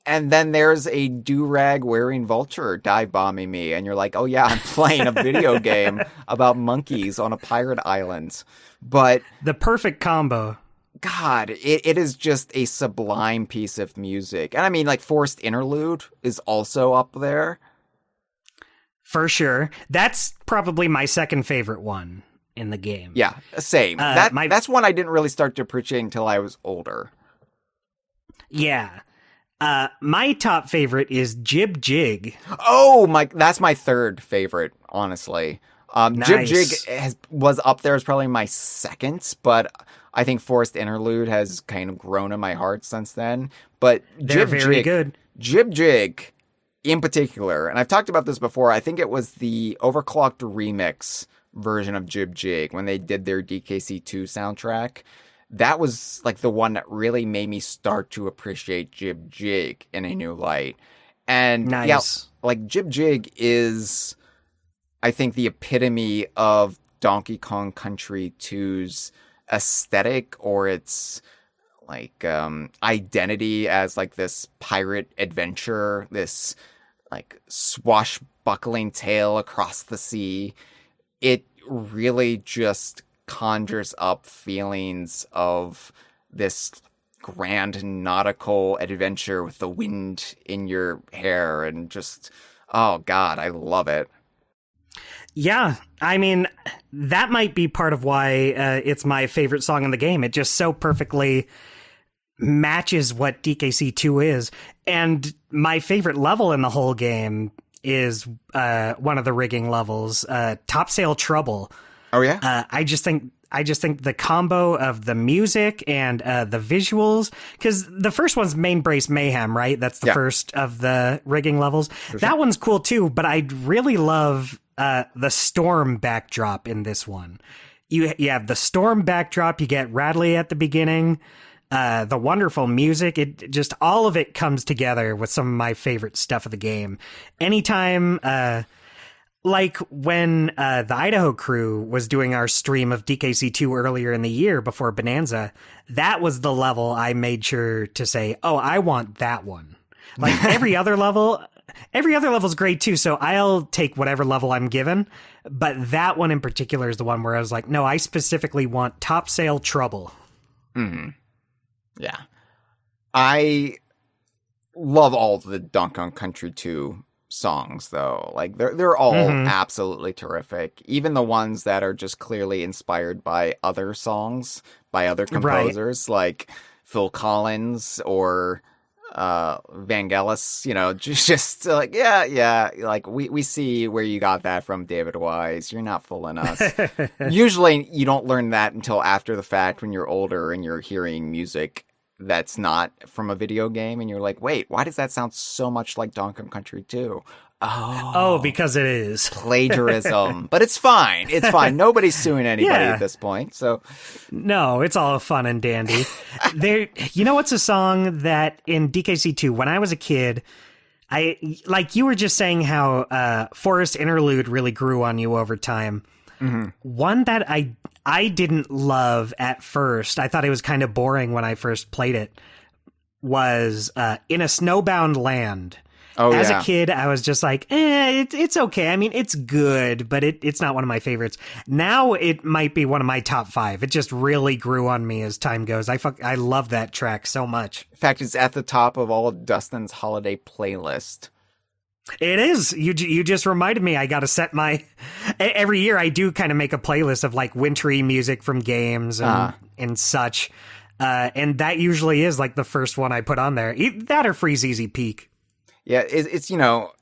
And then there's a do-rag wearing vulture dive bombing me, and you're like, oh yeah, I'm playing a video game about monkeys on a pirate island. But the perfect combo. God, it is just a sublime piece of music. And I mean, like, Forced Interlude is also up there. For sure. That's probably my second favorite one in the game. Yeah, same. That's one I didn't really start to appreciate until I was older. Yeah. My top favorite is Jib Jig. Oh, that's my third favorite, honestly. Nice. Jib Jig was up there as probably my second, but I think Forced Interlude has kind of grown in my heart since then. But They're very good. Jib Jig, in particular, and I've talked about this before, I think it was the Overclocked remix version of Jib Jig when they did their DKC2 soundtrack. That was like the one that really made me start to appreciate Jib Jig in a new light. And nice. Yeah, like Jib Jig is, I think, the epitome of Donkey Kong Country 2's aesthetic, or its like identity as like this pirate adventure, this like swashbuckling tale across the sea. It really just conjures up feelings of this grand nautical adventure with the wind in your hair, and just, oh God, I love it. Yeah, I mean, that might be part of why it's my favorite song in the game. It just so perfectly matches what DKC2 is. And my favorite level in the whole game is one of the rigging levels, Topsail Trouble. Oh yeah? I just think the combo of the music and the visuals, because the first one's Main Brace Mayhem, right? That's the first of the rigging levels. That one's cool too, but I really love the storm backdrop in this one. You have the storm backdrop, you get Radley at the beginning, the wonderful music, it just, all of it comes together with some of my favorite stuff of the game. Anytime, like when the Idaho crew was doing our stream of DKC2 earlier in the year before Bananza, that was the level I made sure to say, oh, I want that one. Like every other level's great too, so I'll take whatever level I'm given, but that one in particular is the one where I was like, no, I specifically want Topsail Trouble. Mm-hmm. Yeah. I love all the Donkey Kong Country 2 songs, though. Like, they're all absolutely terrific. Even the ones that are just clearly inspired by other songs, by other composers, like Phil Collins or Vangelis, you know, just like, yeah, like, we see where you got that from, David Wise. You're not fooling us. Usually, you don't learn that until after the fact, when you're older and you're hearing music that's not from a video game, and you're like, wait, why does that sound so much like Donkey Kong Country 2? Oh, because it is plagiarism. But it's fine. It's fine. Nobody's suing anybody at this point. So no, it's all fun and dandy. You know what's a song that in DKC2, when I was a kid, I, like you were just saying how Forest Interlude really grew on you over time. Mm-hmm. One that I didn't love at first, I thought it was kind of boring when I first played it, was In a Snowbound Land. Oh, As a kid, I was just like, it's okay. I mean, it's good, but it's not one of my favorites. Now it might be one of my top 5. It just really grew on me as time goes. I love that track so much. In fact, it's at the top of all of Dustin's holiday playlist. It is. You just reminded me. I got to set my... Every year I do kind of make a playlist of like wintry music from games and such. And that usually is like the first one I put on there. That or Freeze Easy Peak. Yeah, it's, you know,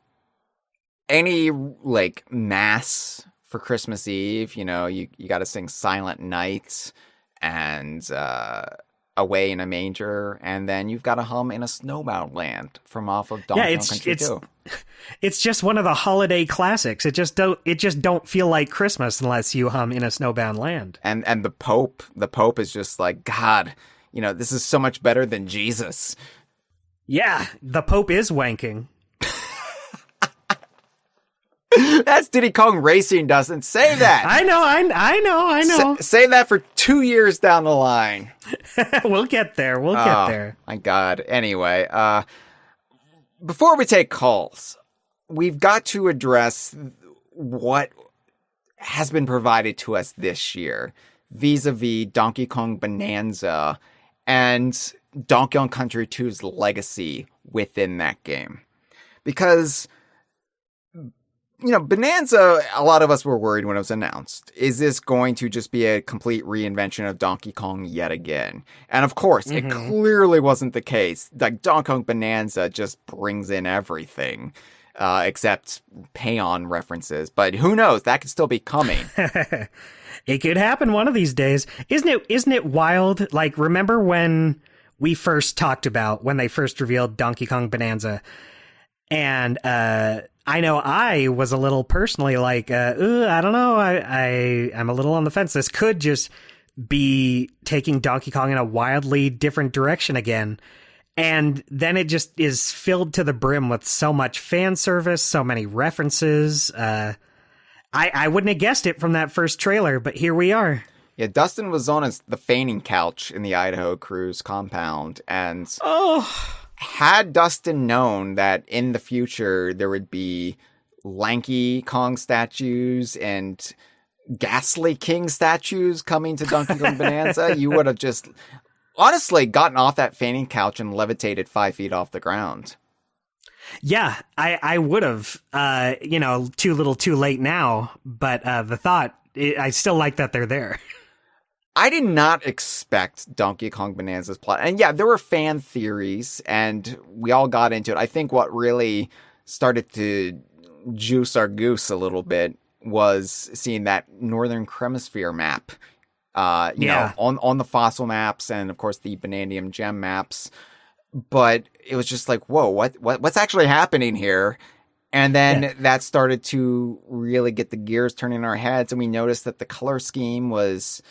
any like mass for Christmas Eve, you know, you got to sing Silent Night and Away in a Manger, and then you've got a Hum in a Snowbound Land from off of Donkey Kong Country 2. It's just one of the holiday classics. It just don't feel like Christmas unless you hum In a Snowbound Land. And the Pope is just like, God, this is so much better than Jesus. Yeah, the Pope is wanking. That's Diddy Kong Racing, Dustin. Say that. I know. Say that for 2 years down the line. We'll get there. Get there. My God. Anyway, before we take calls, we've got to address what has been provided to us this year vis-a-vis Donkey Kong Bananza and Donkey Kong Country 2's legacy within that game. Because Bananza, a lot of us were worried when it was announced. Is this going to just be a complete reinvention of Donkey Kong yet again? And of course, it clearly wasn't the case. Like, Donkey Kong Bananza just brings in everything, except Payon references. But who knows? That could still be coming. It could happen one of these days. Isn't it wild? Like, remember when we first talked about when they first revealed Donkey Kong Bananza? And, I know I was a little personally like, I don't know. I'm a little on the fence. This could just be taking Donkey Kong in a wildly different direction again. And then it just is filled to the brim with so much fan service, so many references. I wouldn't have guessed it from that first trailer, but here we are. Yeah, Dustin was on the feigning couch in the Idaho Crew's compound, and had Dustin known that in the future there would be Lanky Kong statues and Ghastly King statues coming to Donkey Kong Bonanza, you would have just honestly gotten off that feigning couch and levitated 5 feet off the ground. Yeah, I would have, too little too late now, but the thought, I still like that they're there. I did not expect Donkey Kong Bonanza's plot. And yeah, there were fan theories, and we all got into it. I think what really started to juice our goose a little bit was seeing that Northern Hemisphere map, on the fossil maps and, of course, the Bananium gem maps. But it was just like, whoa, what's actually happening here? And then that started to really get the gears turning in our heads, and we noticed that the color scheme was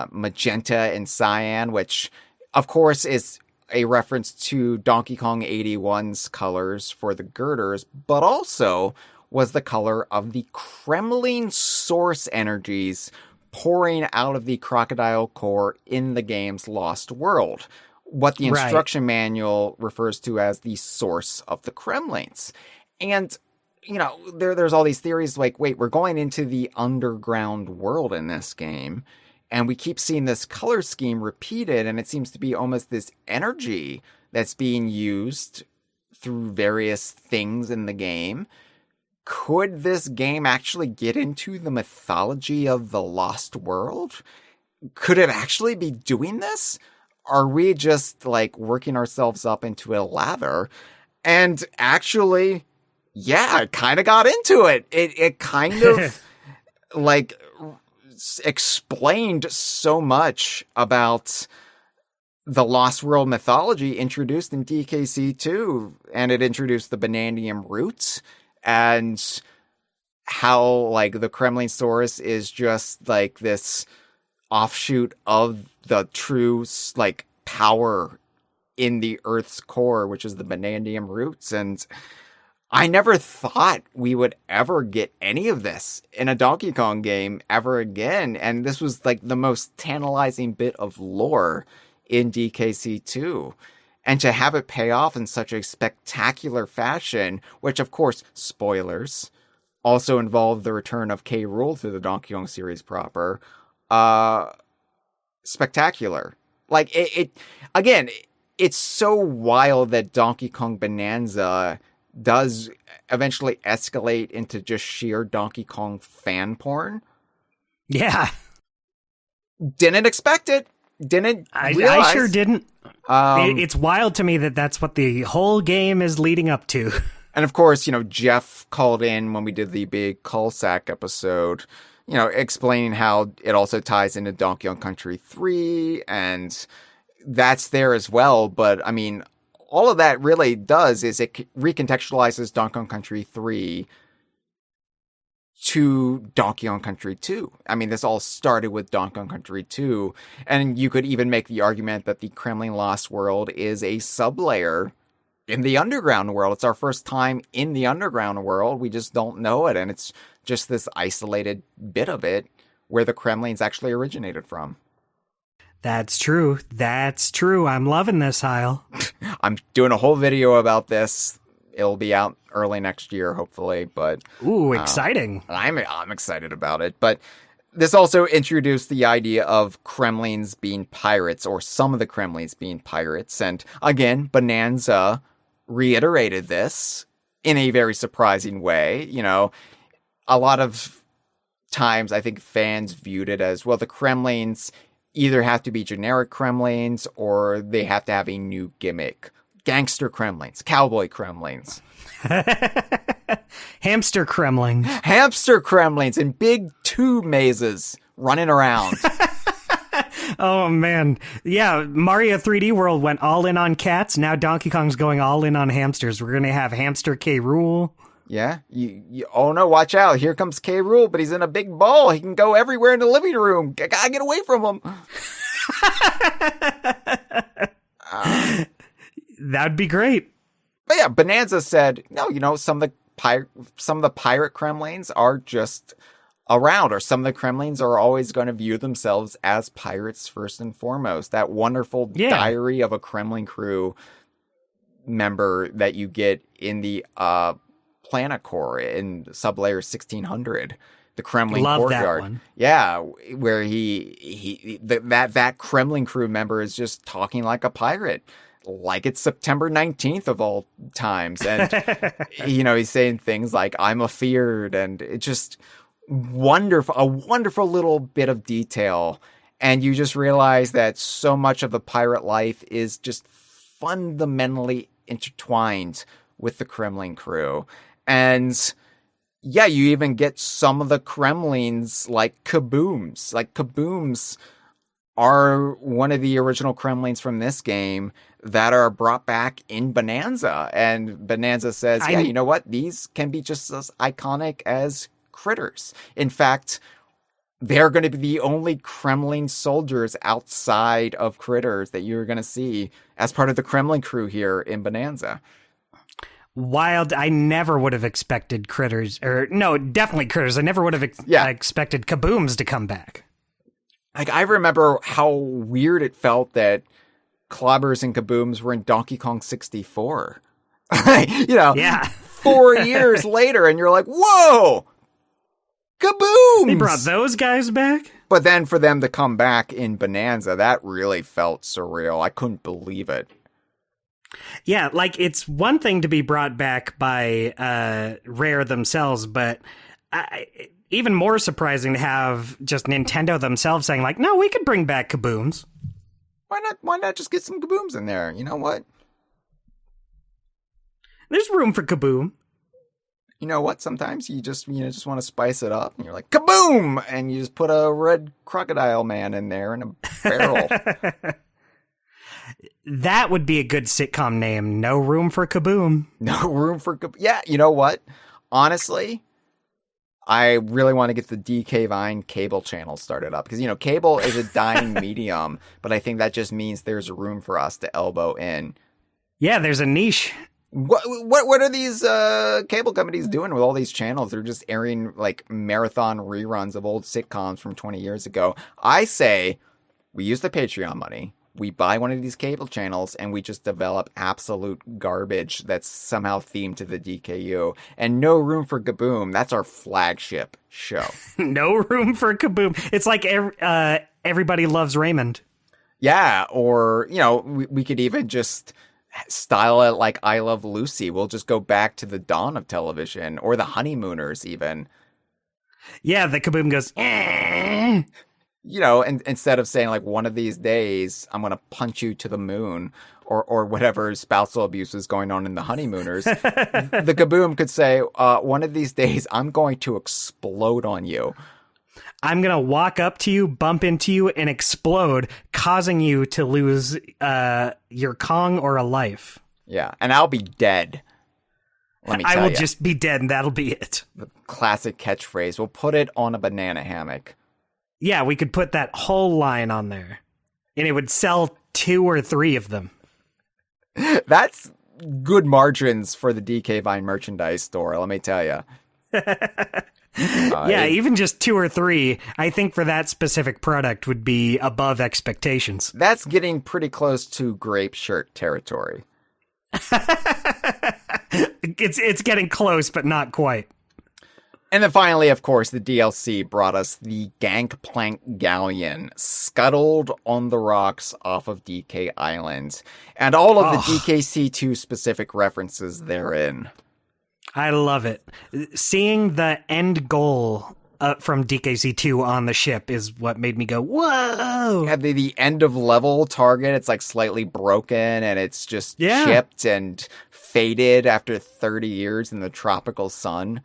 magenta and cyan, which of course is a reference to Donkey Kong 81's colors for the girders, but also was the color of the Kremlin source energies pouring out of the crocodile core in the game's Lost World, what the instruction manual refers to as the source of the Kremlins. And there's all these theories like, wait, we're going into the underground world in this game, and we keep seeing this color scheme repeated, and it seems to be almost this energy that's being used through various things in the game. Could this game actually get into the mythology of the Lost World? Could it actually be doing this? Are we just like working ourselves up into a lather? And actually, yeah, I kind of got into it. It kind of like explained so much about the Lost World mythology introduced in DKC2, and it introduced the Bananium roots and how like the Kremlin source is just like this offshoot of the true like power in the Earth's core, which is the Bananium roots. And I never thought we would ever get any of this in a Donkey Kong game ever again. And this was like the most tantalizing bit of lore in DKC2. And to have it pay off in such a spectacular fashion, which of course, spoilers, also involved the return of K. Rool to the Donkey Kong series proper. Spectacular. Like again, it's so wild that Donkey Kong Bananza does eventually escalate into just sheer Donkey Kong fan porn. Yeah. Didn't expect it. Didn't realize. I sure didn't. It's wild to me that that's what the whole game is leading up to. And of course, Jeff called in when we did the big Cul-sac episode, explaining how it also ties into Donkey Kong Country 3 and that's there as well. But I mean, all of that really does is it recontextualizes Donkey Kong Country 3 to Donkey Kong Country 2. I mean, this all started with Donkey Kong Country 2, and you could even make the argument that the Kremlin Lost World is a sublayer in the underground world. It's our first time in the underground world. We just don't know it, and it's just this isolated bit of it where the Kremlin's actually originated from. That's true. That's true. I'm loving this, Hyle. I'm doing a whole video about this. It'll be out early next year, hopefully. But ooh, exciting! I'm excited about it. But this also introduced the idea of Kremlins being pirates, or some of the Kremlins being pirates. And again, Bananza reiterated this in a very surprising way. You know, a lot of times I think fans viewed it as, well, the Kremlins either have to be generic Kremlins or they have to have a new gimmick. Gangster Kremlins, cowboy Kremlins. Hamster Kremlin. Hamster Kremlins in big tube mazes running around. Oh, man. Yeah, Mario 3D World went all in on cats. Now Donkey Kong's going all in on hamsters. We're going to have Hamster K. Rool. Yeah. Oh, no, watch out. Here comes K. Rool, but he's in a big ball. He can go everywhere in the living room. Gotta get away from him. That'd be great. But yeah, Bananza said, no, you know, some of the pirate Kremlins are just around, or some of the Kremlins are always going to view themselves as pirates first and foremost. That wonderful diary of a Kremlin crew member that you get in the Planet Core in Sublayer 1600. The Kremlin courtyard. That one. Yeah, where that Kremlin crew member is just talking like a pirate. Like it's September 19th of all times. And, you know, he's saying things like, I'm afeared. And it's just wonderful, a wonderful little bit of detail. And you just realize that so much of the pirate life is just fundamentally intertwined with the Kremlin crew. And yeah, you even get some of the Kremlins like Kabooms. Like Kabooms are one of the original Kremlins from this game that are brought back in Bananza. And Bananza says, yeah, you know what? These can be just as iconic as critters. In fact, they're going to be the only Kremlin soldiers outside of critters that you're going to see as part of the Kremlin crew here in Bananza. Wild. I never would have expected critters, or no, definitely critters. I never would have expected Kabooms to come back. Like, I remember how weird it felt that Clobbers and Kabooms were in Donkey Kong 64. You know, 4 years later, and you're like, whoa, Kabooms! They brought those guys back? But then for them to come back in Bananza, that really felt surreal. I couldn't believe it. Yeah, like, it's one thing to be brought back by Rare themselves, but even more surprising to have just Nintendo themselves saying, like, no, we could bring back Kabooms. Why not just get some Kabooms in there? You know what? There's room for Kaboom. You know what? Sometimes you just want to spice it up, and you're like, Kaboom! And you just put a red crocodile man in there in a barrel. That would be a good sitcom name. No room for Kaboom. No room for Kaboom. Yeah, you know what? Honestly, I really want to get the DK Vine cable channel started up, because, you know, cable is a dying medium, but I think that just means there's room for us to elbow in. Yeah, there's a niche. What are these cable companies doing with all these channels? They're just airing like marathon reruns of old sitcoms from 20 years ago. I say we use the Patreon money. We buy one of these cable channels and we just develop absolute garbage that's somehow themed to the DKU. And No Room for Kaboom. That's our flagship show. No room for Kaboom. It's like Everybody Loves Raymond. Yeah, or, you know, we could even just style it like I Love Lucy. We'll just go back to the dawn of television, or the Honeymooners even. Yeah, the Kaboom goes, eh. You know, and instead of saying like, one of these days I'm going to punch you to the moon, or whatever spousal abuse is going on in the Honeymooners, the Kaboom could say, one of these days I'm going to explode on you. I'm going to walk up to you, bump into you, and explode, causing you to lose your Kong or a life. Yeah, and I'll be dead. Let me tell I will ya. just be dead, and that'll be it. The classic catchphrase. We'll put it on a banana hammock. Yeah, we could put that whole line on there, and it would sell 2 or 3 of them. That's good margins for the DK Vine merchandise store, let me tell you. Yeah, even just 2 or 3, I think for that specific product would be above expectations. That's getting pretty close to grape shirt territory. It's getting close, but not quite. And then finally, of course, the DLC brought us the Gangplank Galleon, scuttled on the rocks off of DK Island, and all of the DKC2 specific references therein. I love it. Seeing the end goal from DKC2 on the ship is what made me go, whoa! Yeah, the end of level target, it's like slightly broken, and it's just chipped and faded after 30 years in the tropical sun.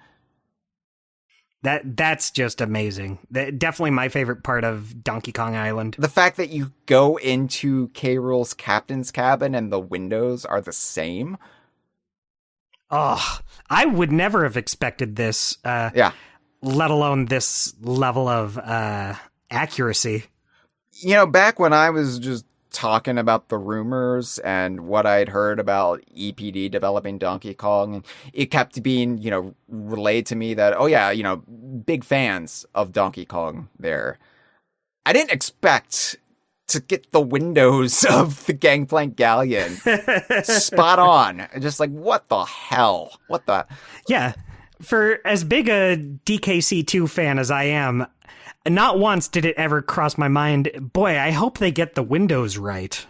That's just amazing. Definitely my favorite part of Donkey Kong Island. The fact that you go into K. Rool's captain's cabin and the windows are the same. Oh, I would never have expected this. Let alone this level of accuracy. You know, back when I was just talking about the rumors and what I'd heard about EPD developing Donkey Kong, and it kept being, relayed to me that, big fans of Donkey Kong there. I didn't expect to get the windows of the Gangplank Galleon spot on. Just like, what the hell? What the? Yeah. For as big a DKC2 fan as I am, not once did it ever cross my mind, boy, I hope they get the windows right.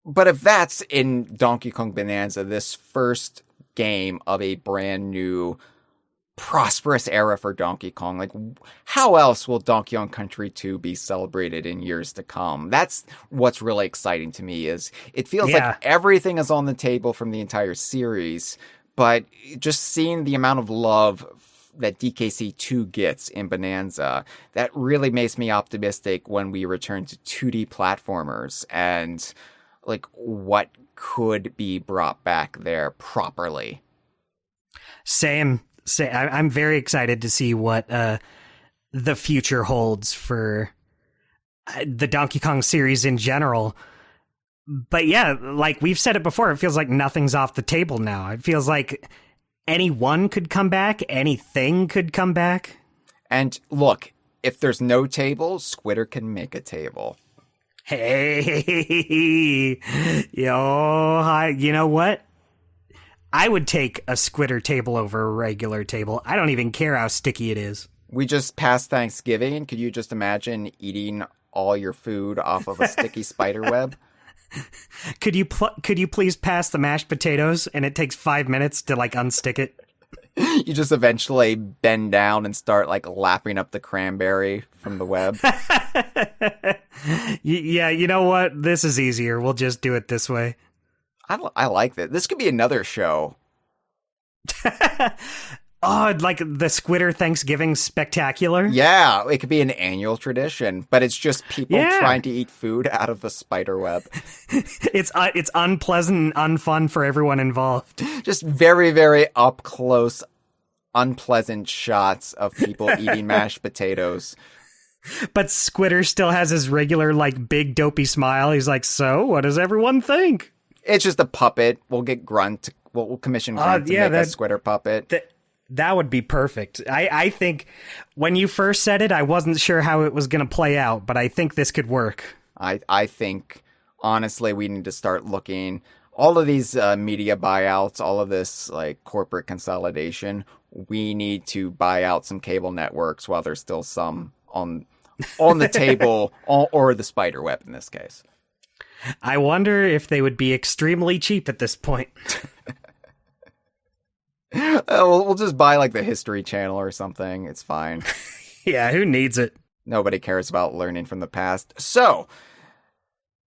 But if that's in Donkey Kong Bananza, this first game of a brand new prosperous era for Donkey Kong, like, how else will Donkey Kong Country 2 be celebrated in years to come? That's what's really exciting to me, is it feels like everything is on the table from the entire series, but just seeing the amount of love that DKC2 gets in Bananza, that really makes me optimistic when we return to 2D platformers and like what could be brought back there properly. Same. I'm very excited to see what the future holds for the Donkey Kong series in general. But yeah, like we've said it before, it feels like nothing's off the table now. It feels like anyone could come back, anything could come back. And look, if there's no table, Squitter can make a table. Hey, you know what? I would take a Squitter table over a regular table. I don't even care how sticky it is. We just passed Thanksgiving. Could you just imagine eating all your food off of a sticky spider web? Could you please pass the mashed potatoes, and it takes 5 minutes to like unstick it? You just eventually bend down and start like lapping up the cranberry from the web. Yeah, you know what? This is easier. We'll just do it this way. I like that. This could be another show. Oh, like the Squitter Thanksgiving Spectacular? Yeah, it could be an annual tradition, but it's just people trying to eat food out of the spider web. It's unpleasant and unfun for everyone involved. Just very, very up close, unpleasant shots of people eating mashed potatoes. But Squitter still has his regular, like, big dopey smile. He's like, so, what does everyone think? It's just a puppet. We'll get Grunt. We'll commission Grunt to make a Squitter puppet. That would be perfect. I think when you first said it, I wasn't sure how it was going to play out, but I think this could work. I think, honestly, we need to start looking. All of these media buyouts, all of this like corporate consolidation, we need to buy out some cable networks while there's still some on the table, or the spider web in this case. I wonder if they would be extremely cheap at this point. We'll just buy like the History Channel or something. It's fine. Yeah, who needs it? Nobody cares about learning from the past. So,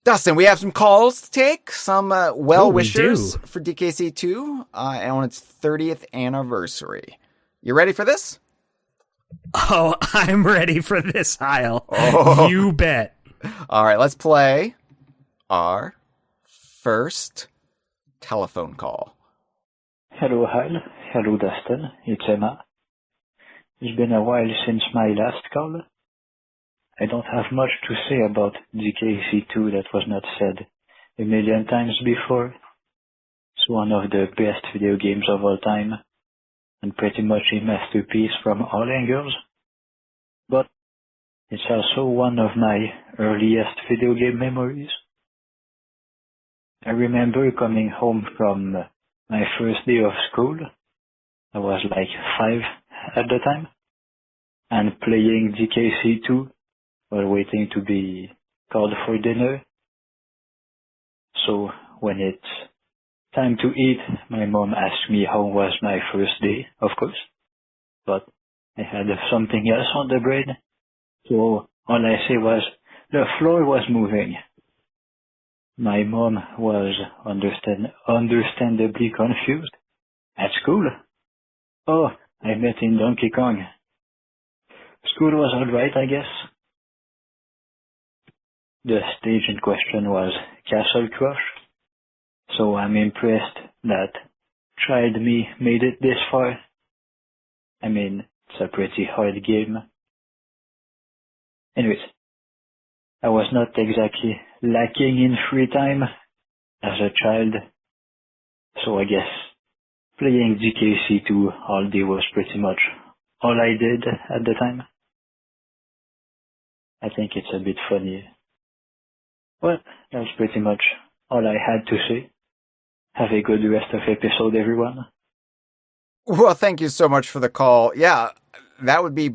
Dustin, we have some calls to take. Some well-wishers for DKC2 and on its 30th anniversary. You ready for this? Oh, I'm ready for this, Hyle. Oh. You bet. All right, let's play our first telephone call. Hello, Hyle. Hello, Dustin. It's Emma. It's been a while since my last call. I don't have much to say about DKC2 that was not said a million times before. It's one of the best video games of all time, and pretty much a masterpiece from all angles. But it's also one of my earliest video game memories. I remember coming home from my first day of school. I was like 5 at the time, and playing DKC2 while waiting to be called for dinner. So when it's time to eat, my mom asked me how was my first day, of course, but I had something else on the brain, so all I say was, the floor was moving. My mom was understandably confused. At school? Oh, I met in Donkey Kong. School was alright, I guess. The stage in question was Castle Crush, so I'm impressed that Tried Me made it this far. I mean, it's a pretty hard game. Anyways, I was not exactly lacking in free time as a child, so I guess playing GKC2 all day was pretty much all I did at the time. I think it's a bit funny. Well, that's pretty much all I had to say. Have a good rest of episode, everyone. Well, thank you so much for the call. Yeah, that would be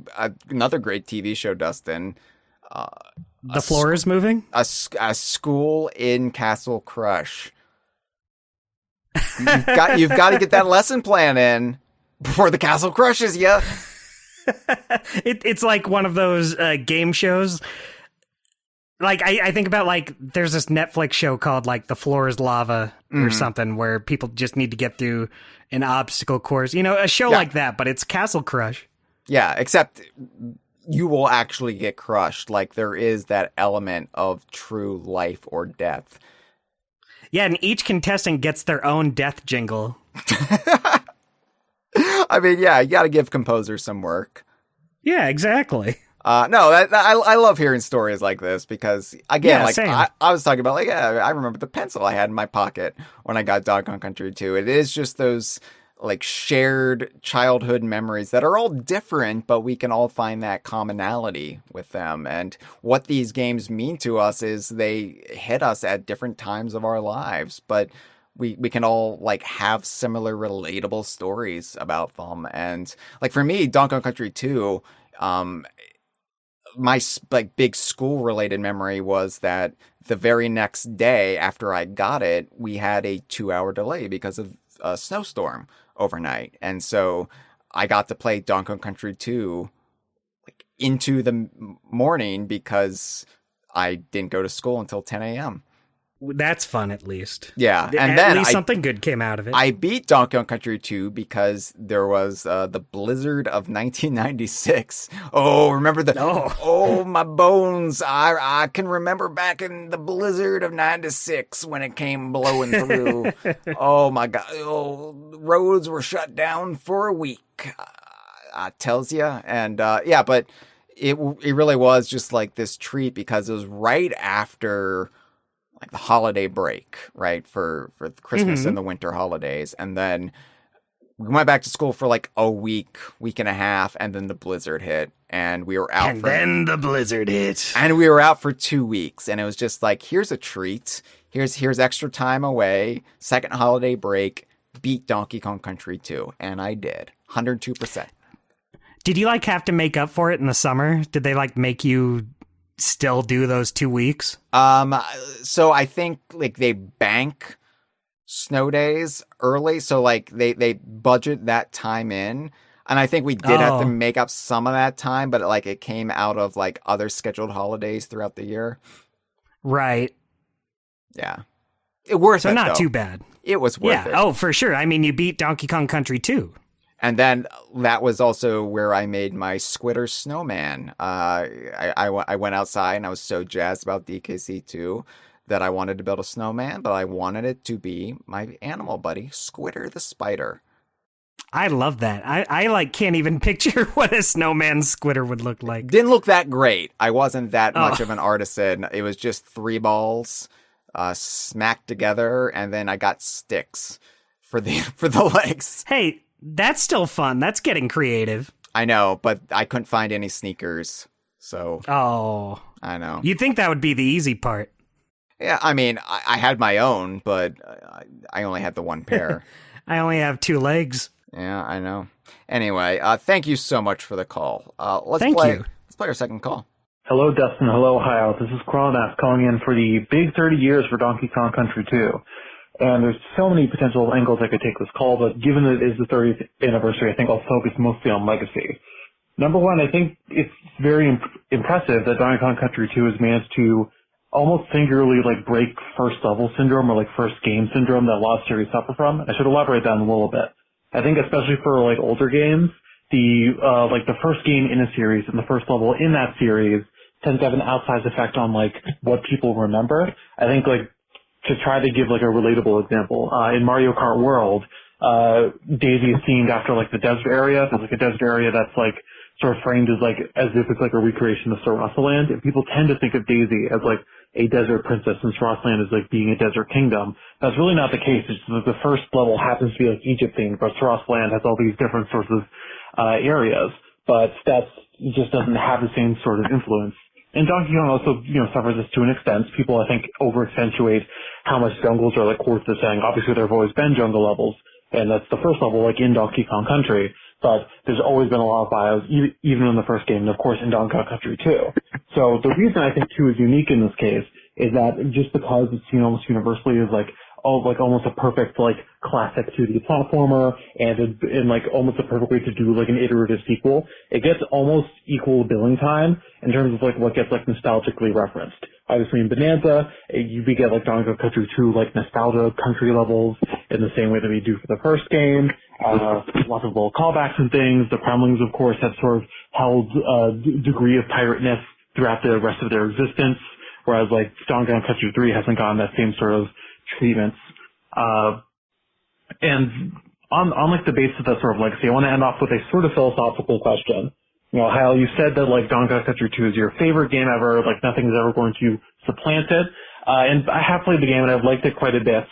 another great TV show, Dustin. The floor is moving? A school in Castle Crush. You've got to get that lesson plan in before the castle crushes you. It's like one of those game shows. Like, I think about, like, there's this Netflix show called, like, The Floor is Lava or something, where people just need to get through an obstacle course. You know, a show like that, but it's Castle Crush. Yeah, except you will actually get crushed. Like, there is that element of true life or death. Yeah, and each contestant gets their own death jingle. I mean, yeah, you got to give composers some work. Yeah, exactly. No, I love hearing stories like this because, again, like I was talking about, like, I remember the pencil I had in my pocket when I got Donkey Kong Country 2. It is just those, like, shared childhood memories that are all different, but we can all find that commonality with them. And what these games mean to us is they hit us at different times of our lives, but we can all, like, have similar relatable stories about them. And, like, for me, Donkey Kong Country 2, my, like, big school related memory was that the very next day after I got it, we had a 2-hour delay because of a snowstorm overnight. And so I got to play Donkey Kong Country 2 like into the morning because I didn't go to school until 10 a.m. That's fun, at least. Yeah, and at then least something good came out of it. I beat Donkey Kong Country 2 because there was the blizzard of 1996. Oh, remember the... Oh, my bones. I can remember back in the blizzard of 96 when it came blowing through. Oh, my God. Oh, roads were shut down for a week. I tells you. And, yeah, but it really was just like this treat because it was right after... like the holiday break, right, for Christmas and the winter holidays. And then we went back to school for like a week and a half, and then the blizzard hit, and we were out. And then the blizzard hit. And we were out for 2 weeks, and it was just like, here's a treat. Here's extra time away, second holiday break, beat Donkey Kong Country 2. And I did, 102%. Did you, like, have to make up for it in the summer? Did they, like, make you... still do those 2 weeks? So I think like they bank snow days early, so like they budget that time in, and I think we did have to make up some of that time, but like it came out of like other scheduled holidays throughout the year. Right. Yeah. It worth it. So not though. too bad. It was worth it. Oh, for sure. I mean, you beat Donkey Kong Country 2. And then that was also where I made my Squitter snowman. I went outside and I was so jazzed about DKC2 that I wanted to build a snowman, but I wanted it to be my animal buddy, Squitter the spider. I love that. I like can't even picture what a snowman Squitter would look like. Didn't look that great. I wasn't that much of an artisan. It was just 3 balls smacked together, and then I got sticks for the legs. Hey, that's still fun. That's getting creative. I know, but I couldn't find any sneakers, so... Oh. I know. You'd think that would be the easy part. Yeah, I mean, I had my own, but I only had the one pair. I only have 2 legs. Yeah, I know. Anyway, thank you so much for the call. Let's Thank play. you. Let's play our second call. Hello, Dustin. Hello, Hyle. This is Chrononaut calling in for the big 30 years for Donkey Kong Country 2. And there's so many potential angles I could take this call, but given that it is the 30th anniversary, I think I'll focus mostly on legacy. Number one, I think it's very impressive that Donkey Kong Country 2 has managed to almost singularly break first level syndrome or first game syndrome that a lot of series suffer from. I should elaborate that a little bit. I think especially for older games, the first game in a series and the first level in that series tends to have an outsized effect on what people remember. I think to try to give a relatable example, in Mario Kart World, Daisy is themed after the desert area. There's a desert area that's sort of framed as if it's a recreation of Sarasaland, and people tend to think of Daisy as a desert princess and Sarasaland as being a desert kingdom. That's really not the case. It's just the first level happens to be Egypt themed, but Sarasaland has all these different sorts of areas, but that just doesn't have the same sort of influence. And Donkey Kong also, suffers this to an extent. People, I think, over-accentuate how much jungles are worth the saying. Obviously, there have always been jungle levels, and that's the first level, in Donkey Kong Country. But there's always been a lot of bios, even in the first game, and of course in Donkey Kong Country 2. So the reason I think 2 is unique in this case is that just because it's seen almost universally as almost a perfect classic 2D platformer and almost a perfect way to do an iterative sequel, it gets almost equal billing time in terms of what gets nostalgically referenced. Obviously in Bananza, we get Donkey Kong Country 2 nostalgia country levels in the same way that we do for the first game. Lots of little callbacks and things. The Kremlings, of course, have sort of held a degree of pirateness throughout the rest of their existence, whereas Donkey Kong Country 3 hasn't gotten that same sort of treatments. And on the basis of that sort of legacy, I want to end off with a sort of philosophical question. Hyle, you said that Donkey Kong Country 2 is your favorite game ever, nothing is ever going to supplant it. And I have played the game and I've liked it quite a bit.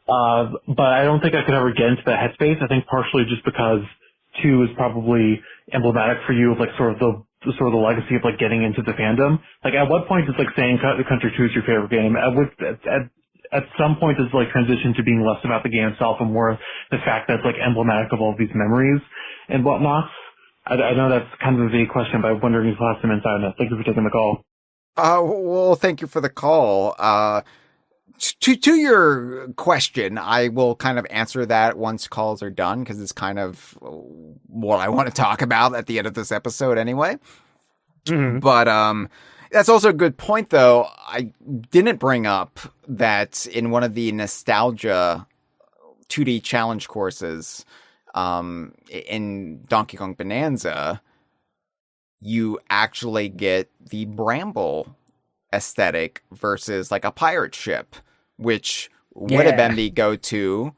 But I don't think I could ever get into that headspace. I think partially just because 2 is probably emblematic for you of sort of the legacy of getting into the fandom. At what point does saying Country 2 is your favorite game? At some point does transition to being less about the game itself and more the fact that it's emblematic of all of these memories and whatnot? I know that's kind of a vague question, but I'm wondering if you have some insight on that. Thank you for taking the call. Well, thank you for the call. To your question, I will kind of answer that once calls are done, because it's kind of what I want to talk about at the end of this episode anyway. Mm-hmm. But that's also a good point, though. I didn't bring up that in one of the nostalgia 2D challenge courses in Donkey Kong Bananza, you actually get the Bramble aesthetic versus a pirate ship, which would have been the go-to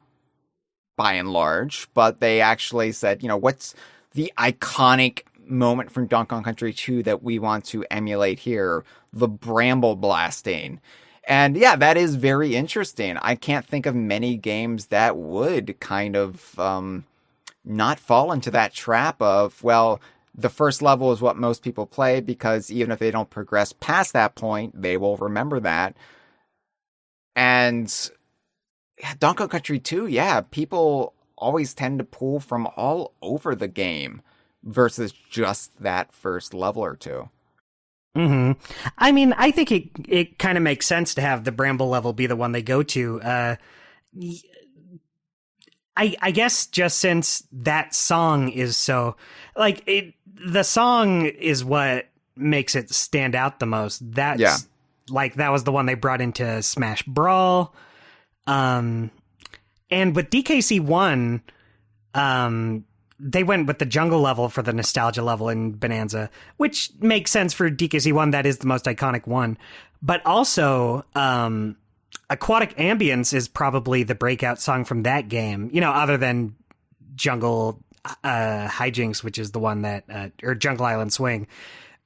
by and large, but they actually said, what's the iconic moment from Donkey Kong Country 2 that we want to emulate here? The Bramble blasting. And yeah, that is very interesting. I can't think of many games that would kind of not fall into that trap of, the first level is what most people play, because even if they don't progress past that point, they will remember that. And Donkey Kong Country 2, people always tend to pull from all over the game versus just that first level or two. Mm-hmm. I mean, I think it kind of makes sense to have the Bramble level be the one they go to. I guess just since that song is so the song is what makes it stand out the most. That's that was the one they brought into Smash Brawl. And with DKC 1, they went with the jungle level for the nostalgia level in Bonanza, which makes sense for DKC1. That is the most iconic one. But also, Aquatic Ambience is probably the breakout song from that game, other than Jungle Hijinks, which is the one that, or Jungle Island Swing,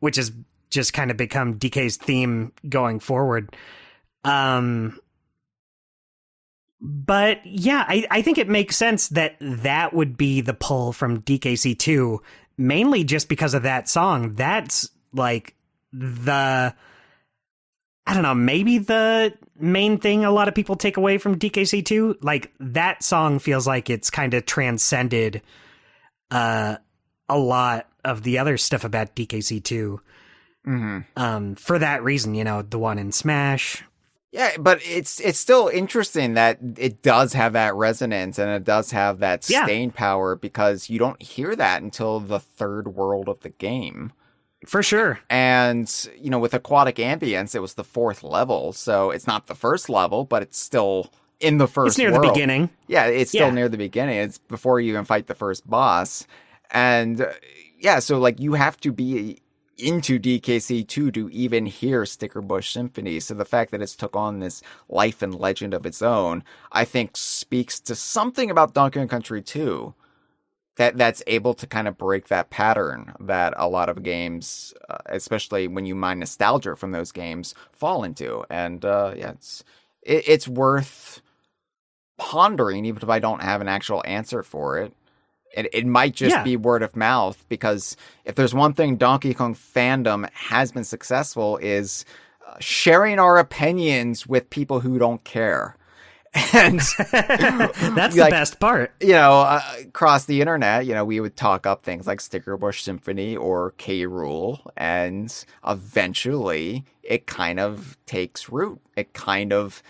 which has just kind of become DK's theme going forward. But yeah, I think it makes sense that would be the pull from DKC2, mainly just because of that song. That's like I don't know, maybe the main thing a lot of people take away from DKC2. Like, that song feels like it's kind of transcended a lot of the other stuff about DKC2. Mm-hmm. For that reason, the one in Smash. Yeah, but it's still interesting that it does have that resonance and it does have that staying power, because you don't hear that until the third world of the game. For sure. And, with Aquatic Ambience, it was the fourth level, so it's not the first level, but it's still in the first It's near world. the beginning. Yeah, it's still near the beginning. It's before you even fight the first boss. And, so, you have to be into DKC2 to even hear Stickerbush Symphony. So the fact that it's took on this life and legend of its own, I think speaks to something about Donkey Kong Country 2 that's able to kind of break that pattern that a lot of games, especially when you mine nostalgia from those games, fall into. And it's worth pondering, even if I don't have an actual answer for it. It might just be word of mouth, because if there's one thing Donkey Kong fandom has been successful is sharing our opinions with people who don't care. And that's the best part. Across the internet, we would talk up things like Stickerbush Symphony or K. Rool, and eventually it kind of takes root. It kind of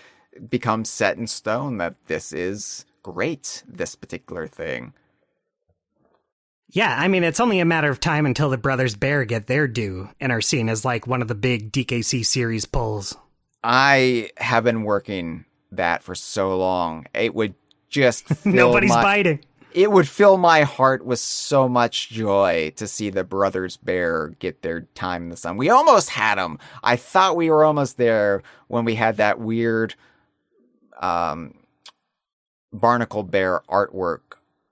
becomes set in stone that this is great, this particular thing. Yeah, I mean, it's only a matter of time until the Brothers Bear get their due and are seen as like one of the big DKC series pulls. I have been working that for so long. It would just fill Nobody's biting. It would fill my heart with so much joy to see the Brothers Bear get their time in the sun. We almost had them. I thought we were almost there when we had that weird Barnacle Bear artwork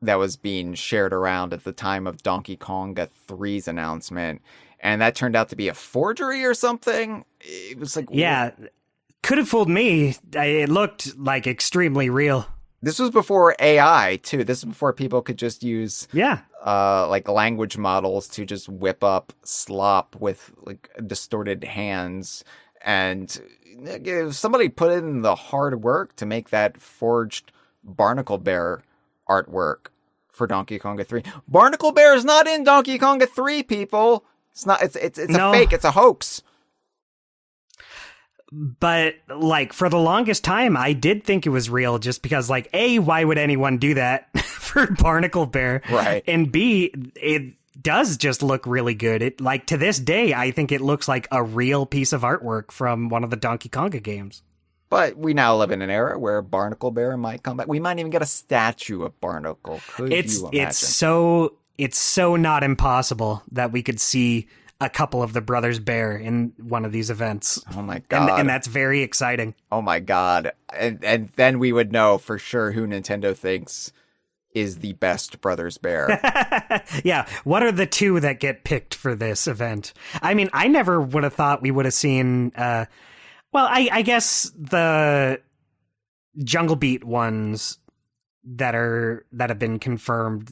that was being shared around at the time of Donkey Konga 3's announcement, and that turned out to be a forgery or something. It was like, yeah, could have fooled me. It looked like extremely real. This was before AI too. This is before people could just use language models to just whip up slop with like distorted hands. And if somebody put in the hard work to make that forged Barnacle Bear artwork for Donkey Konga 3. Barnacle Bear is not in Donkey Konga 3, people. It's not. It's a fake. It's a hoax. But like for the longest time, I did think it was real, just because like A, why would anyone do that for Barnacle Bear? Right. And B, it does just look really good. It like to this day, I think it looks like a real piece of artwork from one of the Donkey Konga games. But we now live in an era where Barnacle Bear might come back. We might even get a statue of Barnacle. Could you imagine? It's so not impossible that we could see a couple of the Brothers Bear in one of these events. Oh my God. And that's very exciting. Oh my God. And then we would know for sure who Nintendo thinks is the best Brothers Bear. Yeah. What are the two that get picked for this event? I mean, I never would have thought we would have seen, I guess the Jungle Beat ones that have been confirmed,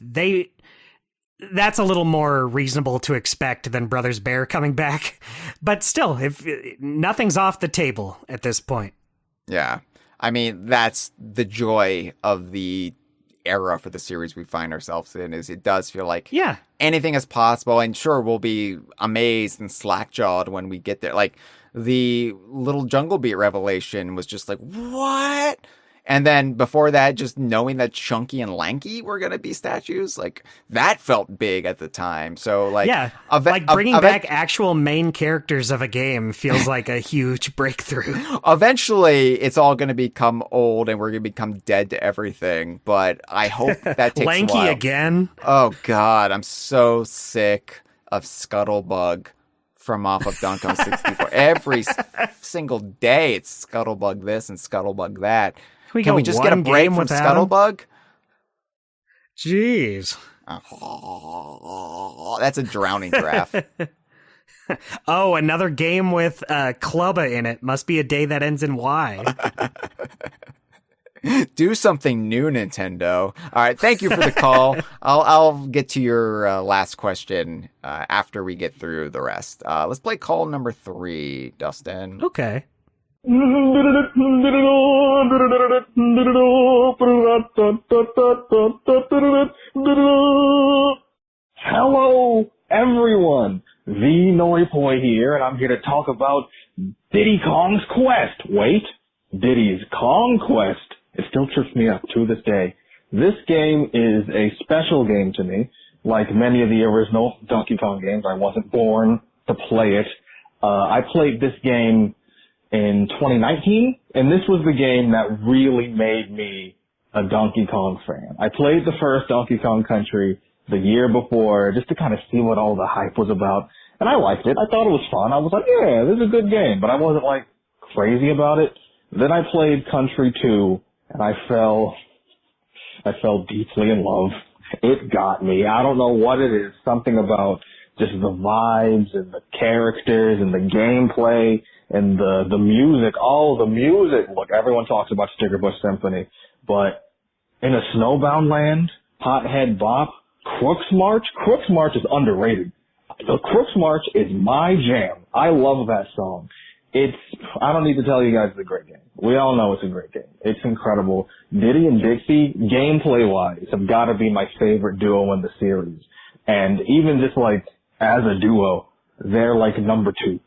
that's a little more reasonable to expect than Brothers Bear coming back. But still, if nothing's off the table at this point. Yeah. I mean, that's the joy of the era for the series we find ourselves in, is it does feel like anything is possible. And sure, we'll be amazed and slack-jawed when we get there. Like, the little Jungle Beat revelation was just like, what? And then before that, just knowing that Chunky and Lanky were going to be statues, like that felt big at the time. So like, Yeah, like bringing back actual main characters of a game feels like a huge breakthrough. Eventually, it's all going to become old and we're going to become dead to everything. But I hope that takes Lanky a while. again. Oh God, I'm so sick of Scuttlebug from off of Donkey Kong 64. Every single day, it's Scuttlebug this and Scuttlebug that. Can we just get a break from Scuttlebug? Jeez. Oh, that's a drowning giraffe. Oh, another game with Clubba in it. Must be a day that ends in Y. Do something new, Nintendo. All right, thank you for the call. I'll get to your last question after we get through the rest. Let's play call number 3, Dustin. Okay. Hello, everyone. The Noipoi here, and I'm here to talk about Diddy Kong's Quest. Wait, Diddy's Kong Quest. It still trips me up to this day. This game is a special game to me. Like many of the original Donkey Kong games, I wasn't born to play it. I played this game in 2019, and this was the game that really made me a Donkey Kong fan. I played the first Donkey Kong Country the year before just to kind of see what all the hype was about, and I liked it. I thought it was fun. I was like, yeah, this is a good game, but I wasn't like crazy about it. Then I played Country 2, and I fell deeply in love. It got me. I don't know what it is. Something about just the vibes and the characters and the gameplay and the music. Oh, the music. Look, everyone talks about Sticker Bush Symphony, but in a snowbound land, Pothead Bop, Crook's March is underrated. The Crook's March is my jam. I love that song. I don't need to tell you guys it's a great game. We all know it's a great game. It's incredible. Diddy and Dixie, gameplay-wise, have got to be my favorite duo in the series. And even just like as a duo, they're like number 2,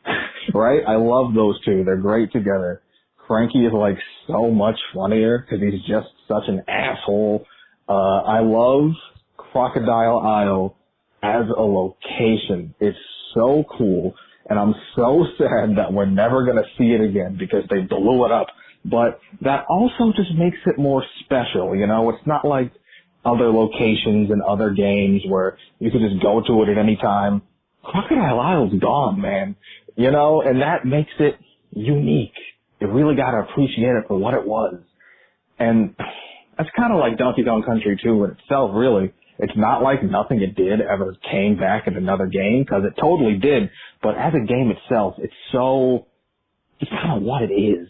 right? I love those two. They're great together. Cranky is like so much funnier because he's just such an asshole. I love Crocodile Isle as a location. It's so cool. And I'm so sad that we're never going to see it again because they blew it up. But that also just makes it more special, you know? It's not like other locations and other games where you can just go to it at any time. Crocodile Isle's gone, man. You know? And that makes it unique. You really got to appreciate it for what it was. And that's kind of like Donkey Kong Country 2 in itself, really. It's not like nothing it did ever came back in another game, because it totally did. But as a game itself, it's kind of what it is.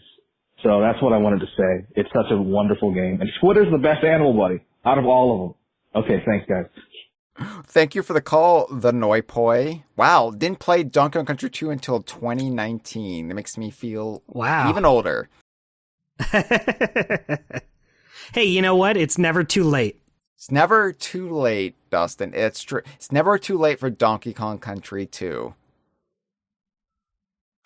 So that's what I wanted to say. It's such a wonderful game. And Twitter's the best animal buddy out of all of them. Okay, thanks, guys. Thank you for the call, the Noipoi. Wow, didn't play Donkey Kong Country 2 until 2019. That makes me feel even older. Hey, you know what? It's never too late. It's never too late, Dustin. It's true. It's never too late for Donkey Kong Country 2.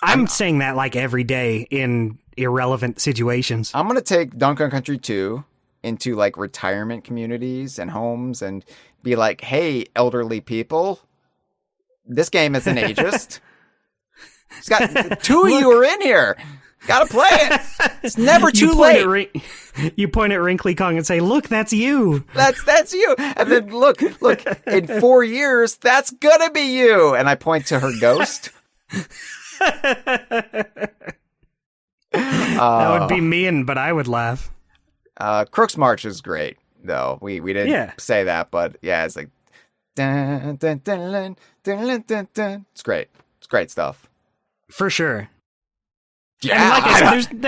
I'm saying that like every day in irrelevant situations. I'm going to take Donkey Kong Country 2 into like retirement communities and homes and be like, hey, elderly people, this game isn't ageist. It's got 2 of you are in here. Gotta play it. It's never too late. You point at Wrinkly Kong and say, look, that's you. That's you. And then look, in 4 years, that's gonna be you. And I point to her ghost. That would be mean, but I would laugh. Crook's March is great, though. We didn't say that, but yeah, it's like dun, dun, dun, dun, dun, dun. It's great. It's great stuff. For sure. Yeah, and like I said,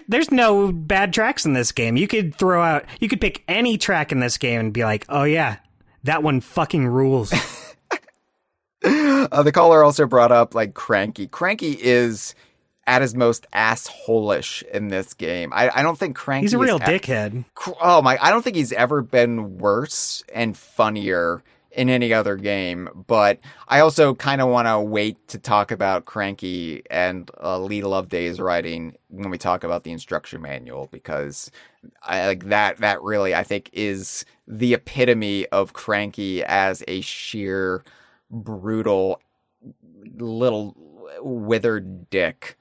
there's no bad tracks in this game. You could pick any track in this game and be like, oh yeah, that one fucking rules. The caller also brought up like Cranky. Cranky is at his most asshole-ish in this game. I don't think Cranky He's a real dickhead. I don't think he's ever been worse and funnier in any other game. But I also kind of want to wait to talk about Cranky and Lee Loveday's writing when we talk about the instruction manual, because I like that really, I think, is the epitome of Cranky as a sheer brutal little withered dick.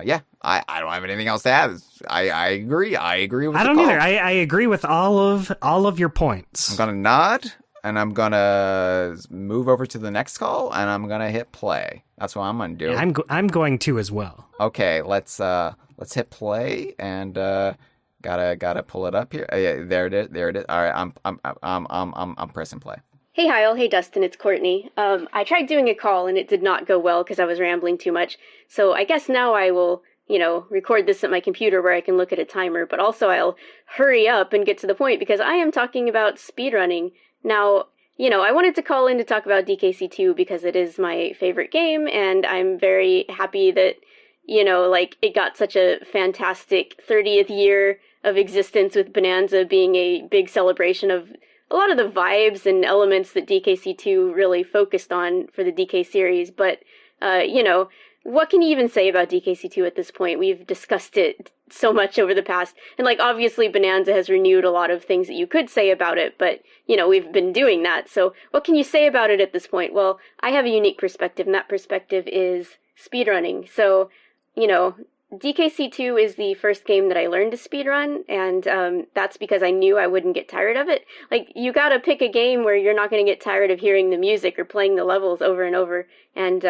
Yeah, I don't have anything else to add. I agree. I agree with. I don't either. I agree with all of your points. I'm gonna nod, and I'm gonna move over to the next call, and I'm gonna hit play. That's what I'm gonna do. Yeah, I'm going to as well. Okay, let's hit play, and gotta pull it up here. Yeah, there it is. All right, I'm pressing play. Hey Hyle, hey Dustin, it's Courtney. I tried doing a call and it did not go well because I was rambling too much. So I guess now I will, record this at my computer where I can look at a timer, but also I'll hurry up and get to the point because I am talking about speedrunning. Now, I wanted to call in to talk about DKC2 because it is my favorite game and I'm very happy that, it got such a fantastic 30th year of existence with Bananza being a big celebration of a lot of the vibes and elements that DKC2 really focused on for the DK series. But, what can you even say about DKC2 at this point? We've discussed it so much over the past. And, obviously Bananza has renewed a lot of things that you could say about it, but, we've been doing that. So what can you say about it at this point? Well, I have a unique perspective, and that perspective is speedrunning. So, DKC2 is the first game that I learned to speedrun, and that's because I knew I wouldn't get tired of it. You gotta pick a game where you're not gonna get tired of hearing the music or playing the levels over and over, and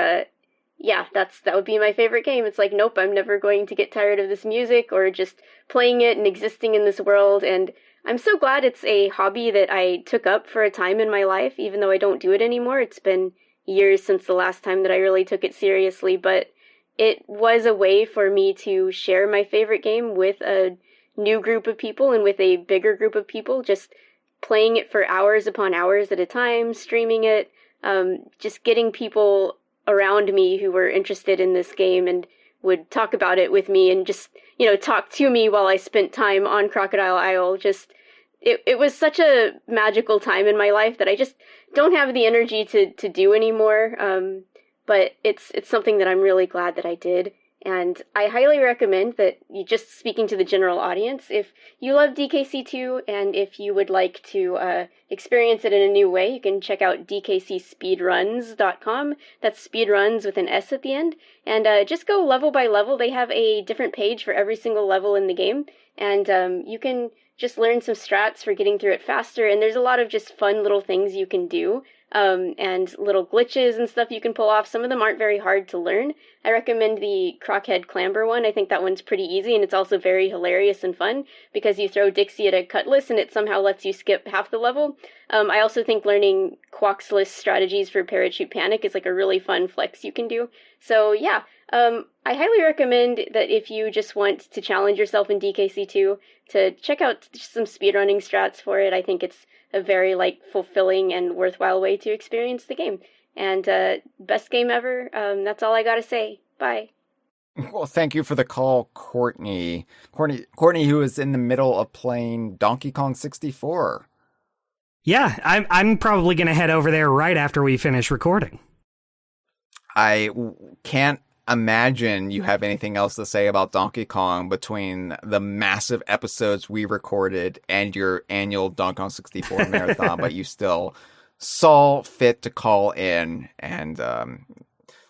yeah, that would be my favorite game. It's nope, I'm never going to get tired of this music or just playing it and existing in this world, and I'm so glad it's a hobby that I took up for a time in my life, even though I don't do it anymore. It's been years since the last time that I really took it seriously, but it was a way for me to share my favorite game with a new group of people and with a bigger group of people, just playing it for hours upon hours at a time, streaming it, just getting people around me who were interested in this game and would talk about it with me and just, talk to me while I spent time on Crocodile Isle. It was such a magical time in my life that I just don't have the energy to do anymore. But it's something that I'm really glad that I did. And I highly recommend that you, just speaking to the general audience, if you love DKC2 and if you would like to experience it in a new way, you can check out dkcspeedruns.com. That's speedruns with an S at the end. And just go level by level. They have a different page for every single level in the game. And you can just learn some strats for getting through it faster. And there's a lot of just fun little things you can do. And little glitches and stuff you can pull off. Some of them aren't very hard to learn. I recommend the Crockhead Clamber one. I think that one's pretty easy, and it's also very hilarious and fun because you throw Dixie at a cutlass and it somehow lets you skip half the level. I also think learning Quoxless strategies for Parachute Panic is a really fun flex you can do. So yeah, I highly recommend that if you just want to challenge yourself in DKC2 to check out some speedrunning strats for it. I think it's a very fulfilling and worthwhile way to experience the game. And best game ever. That's all I gotta say. Bye. Well, thank you for the call, Courtney. Courtney, who is in the middle of playing Donkey Kong 64. Yeah, I'm probably gonna head over there right after we finish recording. I can't imagine you have anything else to say about Donkey Kong between the massive episodes we recorded and your annual Donkey Kong 64 marathon, but you still saw fit to call in and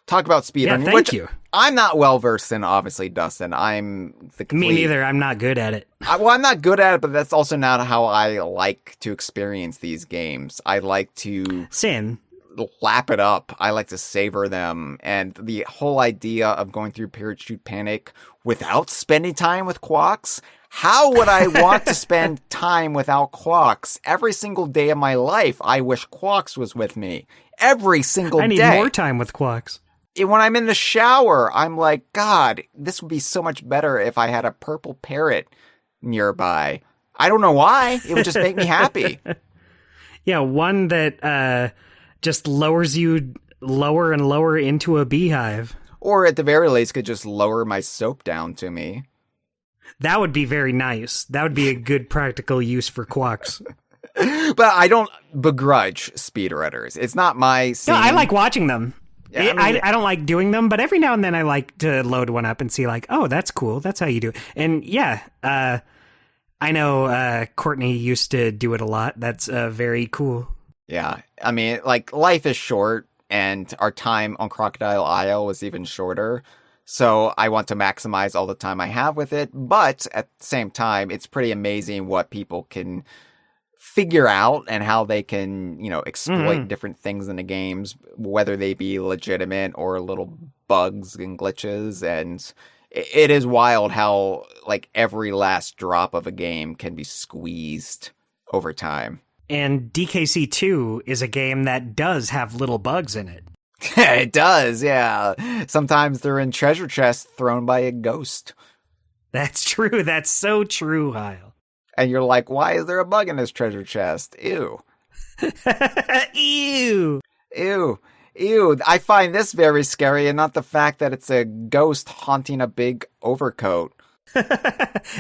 talk about speedrunning. Yeah, thank you. I'm not well versed in, obviously, Dustin. I'm the complete... Me neither. I'm not good at it. I'm not good at it, but that's also not how I like to experience these games. I like to... Sin. Lap it up. I like to savor them. And the whole idea of going through Parachute Panic without spending time with Quox, how would I want to spend time without Quox? Every single day of my life, I wish Quox was with me. Every single day. I need more time with Quox. When I'm in the shower, I'm like, God, this would be so much better if I had a purple parrot nearby. I don't know why. It would just make me happy. Yeah, one that just lowers you lower and lower into a beehive. Or at the very least, could just lower my soap down to me. That would be very nice. That would be a good practical use for Quox. But I don't begrudge speedrunners. It's not my scene. No, I like watching them. Yeah, I mean- I don't like doing them, but every now and then I like to load one up and see like, oh, that's cool. That's how you do it. And yeah, I know Courtney used to do it a lot. That's very cool. Yeah. I mean, like, life is short, and our time on Crocodile Isle was even shorter. So I want to maximize all the time I have with it. But at the same time, it's pretty amazing what people can figure out and how they can, exploit different things in the games, whether they be legitimate or little bugs and glitches. And it is wild how, like, every last drop of a game can be squeezed over time. And DKC2 is a game that does have little bugs in it. It does, yeah. Sometimes they're in treasure chests thrown by a ghost. That's true. That's so true, Hyle. And you're like, why is there a bug in this treasure chest? Ew. Ew. Ew. Ew. I find this very scary, and not the fact that it's a ghost haunting a big overcoat.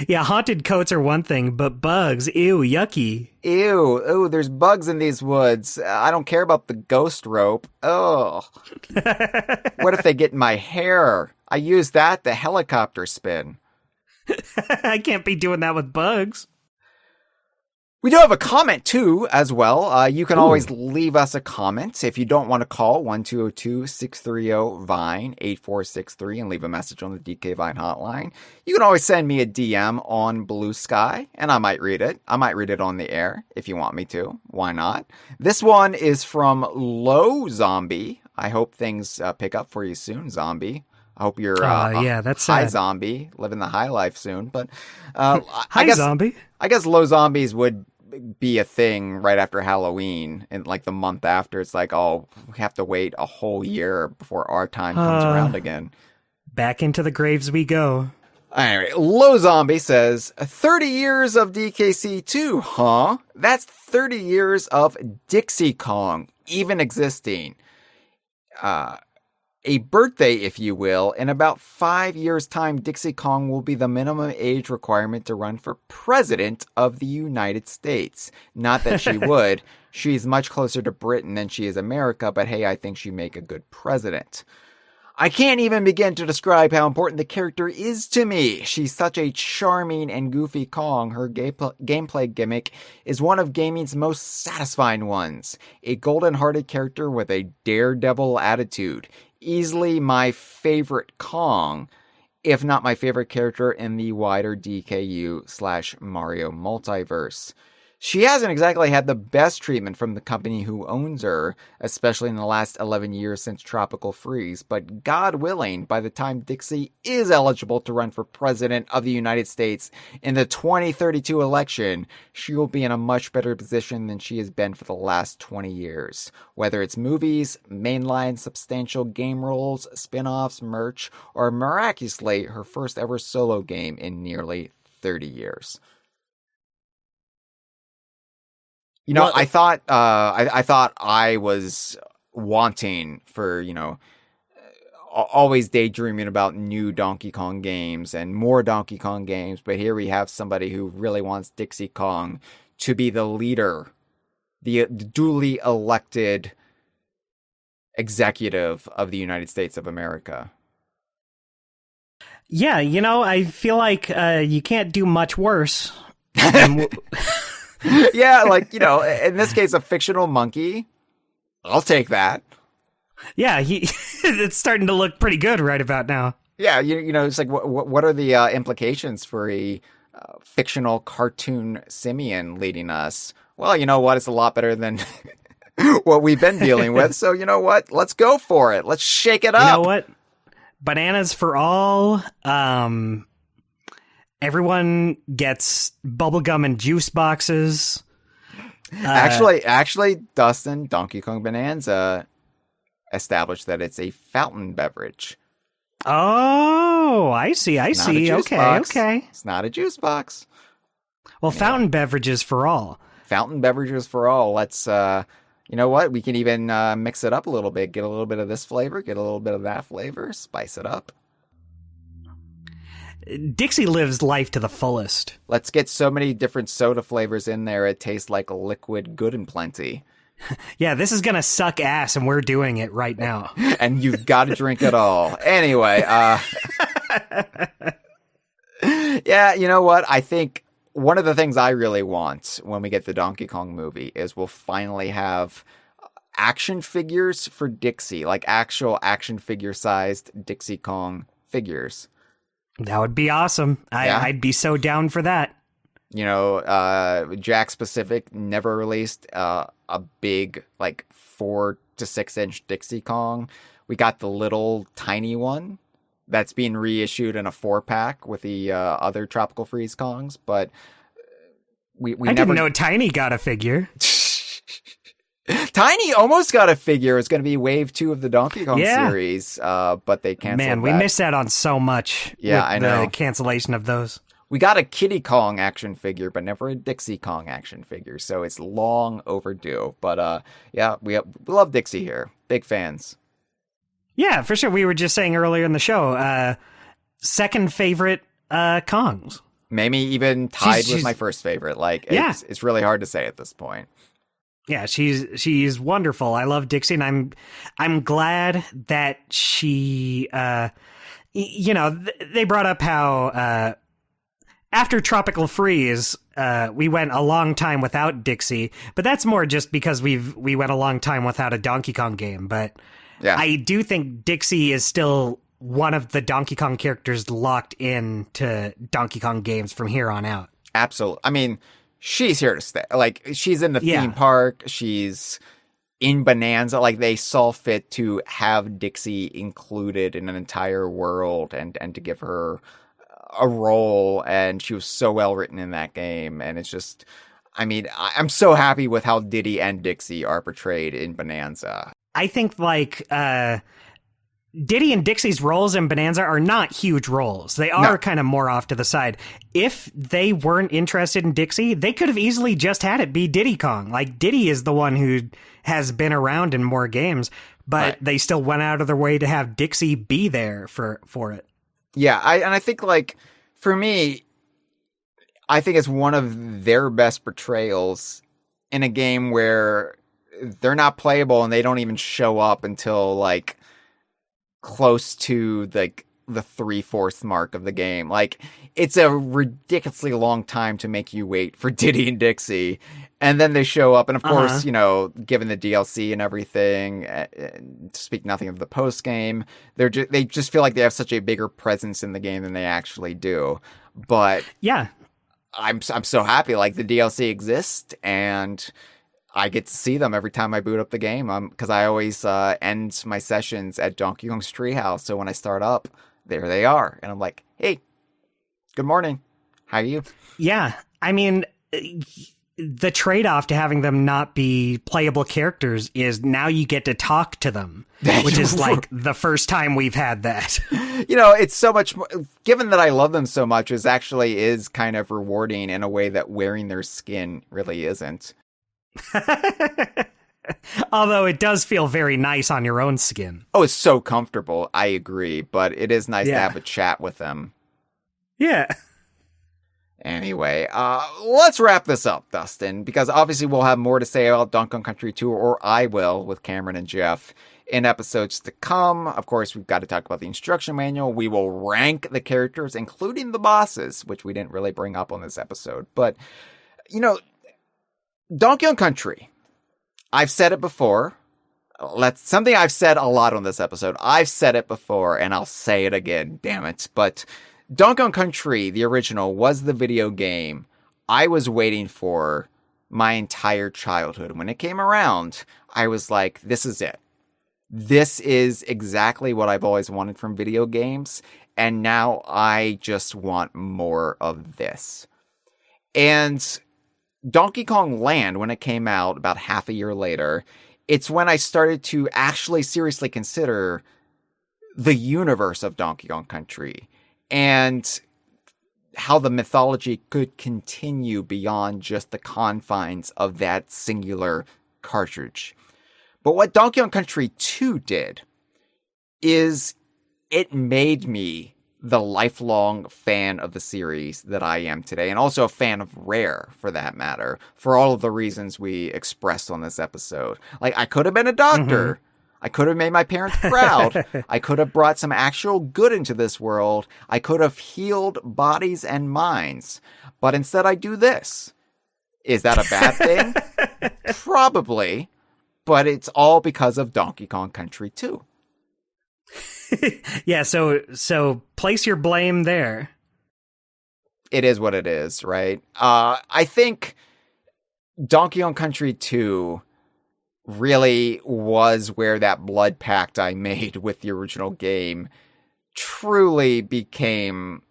Yeah, haunted coats are one thing, but bugs, ew, yucky. Ew. Ooh, there's bugs in these woods. I don't care about the ghost rope. Oh. What if they get in my hair? I use that to helicopter spin. I can't be doing that with bugs. We do have a comment, too, as well. You can always leave us a comment. If you don't want to call, 1-202-630-VINE, 8463, and leave a message on the DK Vine hotline. You can always send me a DM on Blue Sky, and I might read it. I might read it on the air if you want me to. Why not? This one is from Low Zombie. I hope things pick up for you soon, Zombie. I hope you're yeah, that's high sad. zombie, living the high life soon. But Hi, zombie. I guess low zombies would be a thing right after Halloween, and like the month after, it's like, oh, we have to wait a whole year before our time comes around again. Back into the graves we go. Anyway, Low Zombie says, 30 years of DKC2, huh? That's 30 years of Dixie Kong even existing. A birthday, if you will. In about 5 years' time, Dixie Kong will be the minimum age requirement to run for president of the United States. Not that she would. She's much closer to Britain than she is America, but hey, I think she'd make a good president. I can't even begin to describe how important the character is to me. She's such a charming and goofy Kong. Her gameplay gimmick is one of gaming's most satisfying ones. A golden-hearted character with a daredevil attitude. Easily my favorite Kong, if not my favorite character in the wider DKU/Mario multiverse. She hasn't exactly had the best treatment from the company who owns her, especially in the last 11 years since Tropical Freeze, but God willing, by the time Dixie is eligible to run for President of the United States in the 2032 election, she will be in a much better position than she has been for the last 20 years. Whether it's movies, mainline substantial game roles, spin-offs, merch, or miraculously her first ever solo game in nearly 30 years. You know, I thought I was wanting for, always daydreaming about new Donkey Kong games and more Donkey Kong games. But here we have somebody who really wants Dixie Kong to be the leader, the duly elected executive of the United States of America. Yeah, I feel like you can't do much worse. Yeah, like, in this case, a fictional monkey. I'll take that. Yeah, it's starting to look pretty good right about now. Yeah, it's like, what are the implications for a fictional cartoon simian leading us? Well, you know what? It's a lot better than what we've been dealing with. So, you know what? Let's go for it. Let's shake it up. You know what? Bananas for all. Everyone gets bubblegum and juice boxes. Actually, Dustin, Donkey Kong Bananza established that it's a fountain beverage. Oh, I see. Okay. It's not a juice box. Well, fountain beverages for all. Fountain beverages for all. Let's, you know what? We can even mix it up a little bit. Get a little bit of this flavor, get a little bit of that flavor, spice it up. Dixie lives life to the fullest. Let's get so many different soda flavors in there. It tastes like liquid good and plenty. Yeah, this is gonna suck ass, and we're doing it right now. And you've got to drink it all. Anyway, yeah, you know what? I think one of the things I really want when we get the Donkey Kong movie is we'll finally have action figures for Dixie, like actual action figure sized Dixie Kong figures. That would be awesome. I'd be so down for that. You know, Jack Specific never released a big, like, 4 to 6 inch Dixie Kong. We got the little tiny one that's being reissued in a 4-pack with the other Tropical Freeze Kongs, but we I never... didn't know Tiny got a figure. Tiny almost got a figure. It was going to be Wave 2 of the Donkey Kong series, but they canceled Man, we missed out on so much. Yeah, I know. The cancellation of those. We got a Kiddy Kong action figure, but never a Dixie Kong action figure, so it's long overdue. But yeah, we love Dixie here. Big fans. Yeah, for sure. We were just saying earlier in the show, second favorite Kongs. Maybe even tied with my first favorite. Like, it's really hard to say at this point. Yeah, she's wonderful. I love Dixie, and I'm glad that she, you know, they brought up how after Tropical Freeze, we went a long time without Dixie, but that's more just because we went a long time without a Donkey Kong game. But yeah. I do think Dixie is still one of the Donkey Kong characters locked in to Donkey Kong games from here on out. Absolutely. I mean, she's here to stay. Like, she's in the theme park. She's in Bonanza. Like, they saw fit to have Dixie included in an entire world and to give her a role. And she was so well written in that game. And it's just, I mean, I'm so happy with how Diddy and Dixie are portrayed in Bonanza. I think, like, Diddy and Dixie's roles in Bonanza are not huge roles. They are kind of more off to the side. If they weren't interested in Dixie, they could have easily just had it be Diddy Kong. Like, Diddy is the one who has been around in more games, but they still went out of their way to have Dixie be there for it. Yeah, I think, like, for me, I think it's one of their best portrayals in a game where they're not playable and they don't even show up until, like, close to the 3/4 mark of the game. Like, it's a ridiculously long time to make you wait for Diddy and Dixie, and then they show up, and of course, you know, given the DLC and everything, to speak nothing of the post game, they just feel like they have such a bigger presence in the game than they actually do. But yeah, I'm so happy, like, the DLC exists and I get to see them every time I boot up the game, because I always end my sessions at Donkey Kong's Treehouse. So when I start up, there they are. And I'm like, hey, good morning. How are you? Yeah. I mean, the trade-off to having them not be playable characters is now you get to talk to them, which is like the first time we've had that. You know, it's so much more, given that I love them so much, it actually is kind of rewarding in a way that wearing their skin really isn't. Although it does feel very nice on your own skin. Oh, it's so comfortable. I agree, but it is nice to have a chat with them. Yeah. Anyway, let's wrap this up, Dustin, because obviously we'll have more to say about Donkey Kong Country 2, or I will, with Cameron and Jeff, in episodes to come. Of course, we've got to talk about the instruction manual. We will rank the characters, including the bosses, which we didn't really bring up on this episode. But, you know, Donkey Kong Country, I've said it before. Something I've said a lot on this episode. I've said it before, and I'll say it again, damn it. But Donkey Kong Country, the original, was the video game I was waiting for my entire childhood. When it came around, I was like, this is it. This is exactly what I've always wanted from video games, and now I just want more of this. And Donkey Kong Land, when it came out about half a year later, it's when I started to actually seriously consider the universe of Donkey Kong Country and how the mythology could continue beyond just the confines of that singular cartridge. But what Donkey Kong Country 2 did is it made me the lifelong fan of the series that I am today, and also a fan of Rare, for that matter, for all of the reasons we expressed on this episode. Like, I could have been a doctor. I could have made my parents proud. I could have brought some actual good into this world. I could have healed bodies and minds. But instead I do this. Is that a bad thing? Probably. But it's all because of Donkey Kong Country 2. Yeah, so place your blame there. It is what it is, right? I think Donkey Kong Country 2 really was where that blood pact I made with the original game truly became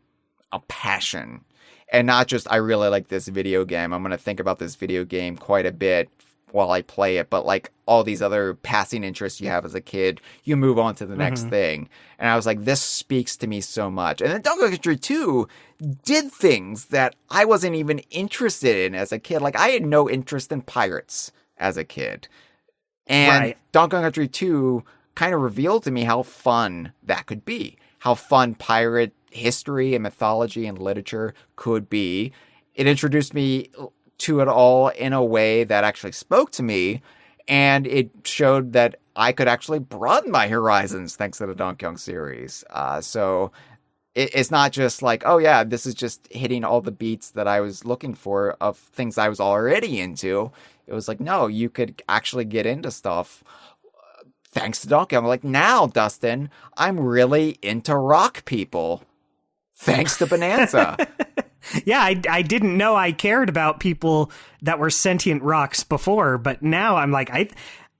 a passion. And not just, I really like this video game. I'm going to think about this video game quite a bit while I play it, but like all these other passing interests you have as a kid, you move on to the next thing. And I was like, this speaks to me so much. And then Donkey Kong Country 2 did things that I wasn't even interested in as a kid. Like, I had no interest in pirates as a kid. And Donkey Kong Country 2 kind of revealed to me how fun that could be, how fun pirate history and mythology and literature could be. It introduced me to it all in a way that actually spoke to me, and it showed that I could actually broaden my horizons thanks to the Donkey Kong series. So it's not just like, oh yeah, this is just hitting all the beats that I was looking for of things I was already into. It was like, no, you could actually get into stuff thanks to Donkey Kong. Like, now, Dustin, I'm really into rock people thanks to Bananza. Yeah, I didn't know I cared about people that were sentient rocks before, but now I'm like,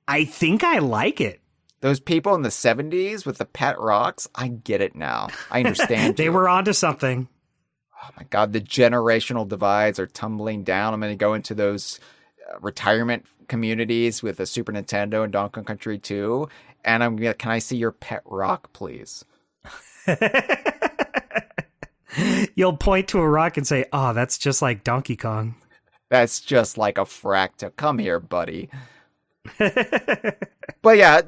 I think I like it. Those people in the 70s with the pet rocks, I get it now. I understand. They were onto something. Oh my God, the generational divides are tumbling down. I'm going to go into those retirement communities with a Super Nintendo and Donkey Kong Country 2, and I'm going to, can I see your pet rock, please? You'll point to a rock and say, oh, that's just like Donkey Kong. That's just like a fractal. Come here, buddy. But yeah,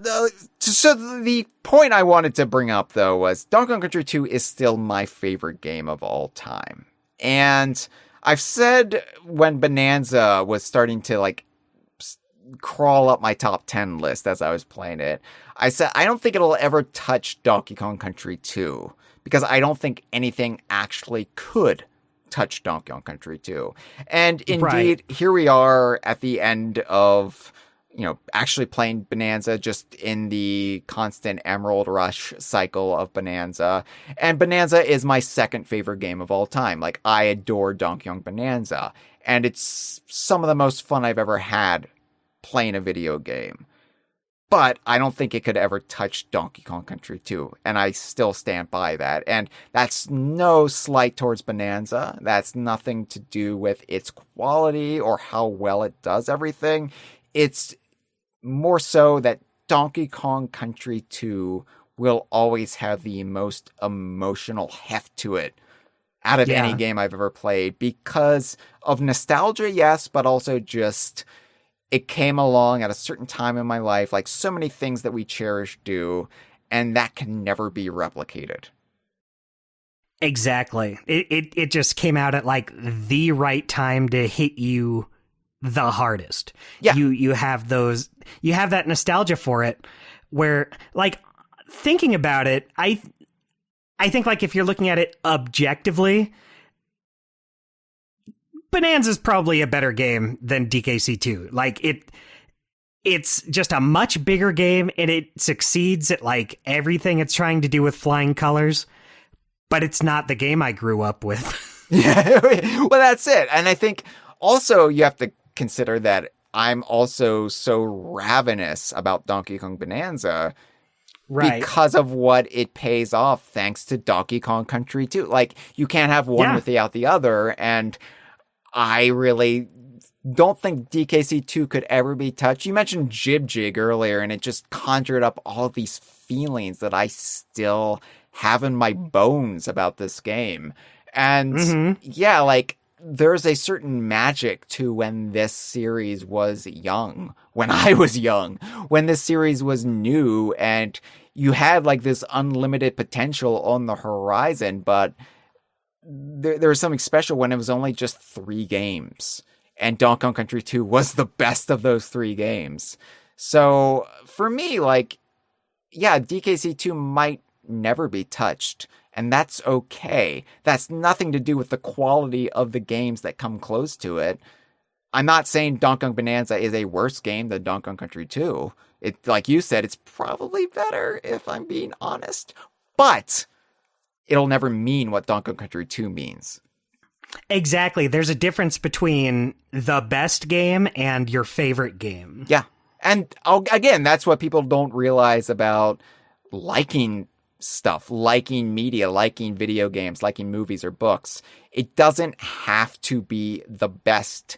so the point I wanted to bring up, though, was Donkey Kong Country 2 is still my favorite game of all time. And I've said when Bananza was starting to like crawl up my top 10 list as I was playing it, I said, I don't think it'll ever touch Donkey Kong Country 2. Because I don't think anything actually could touch Donkey Kong Country 2. And indeed, here we are at the end of, actually playing Bananza, just in the constant Emerald Rush cycle of Bananza. And Bananza is my second favorite game of all time. Like, I adore Donkey Kong Bananza. And it's some of the most fun I've ever had playing a video game. But I don't think it could ever touch Donkey Kong Country 2, and I still stand by that. And that's no slight towards Bananza. That's nothing to do with its quality or how well it does everything. It's more so that Donkey Kong Country 2 will always have the most emotional heft to it out of any game I've ever played because of nostalgia, yes, but also just it came along at a certain time in my life, like so many things that we cherish do, and that can never be replicated. Exactly. It just came out at like the right time to hit you the hardest. Yeah. You have that nostalgia for it where, like, thinking about it, I think, like, if you're looking at it objectively, Bananza's probably a better game than DKC2. Like, it's just a much bigger game, and it succeeds at, like, everything it's trying to do with flying colors, but it's not the game I grew up with. Yeah, well, that's it. And I think also you have to consider that I'm also so ravenous about Donkey Kong Bananza because of what it pays off thanks to Donkey Kong Country 2. Like, you can't have one without the other, and I really don't think DKC2 could ever be touched. You mentioned Jib Jig earlier, and it just conjured up all of these feelings that I still have in my bones about this game. And yeah, like, there's a certain magic to when this series was young, when I was young, when this series was new and you had like this unlimited potential on the horizon, but there was something special when it was only just 3 games. And Donkey Kong Country 2 was the best of those 3 games. So for me, like, yeah, DKC 2 might never be touched. And that's okay. That's nothing to do with the quality of the games that come close to it. I'm not saying Donkey Kong Bananza is a worse game than Donkey Kong Country 2. It, like you said, it's probably better if I'm being honest. But it'll never mean what Donkey Kong Country 2 means. Exactly. There's a difference between the best game and your favorite game. Yeah. And again, that's what people don't realize about liking stuff, liking media, liking video games, liking movies or books. It doesn't have to be the best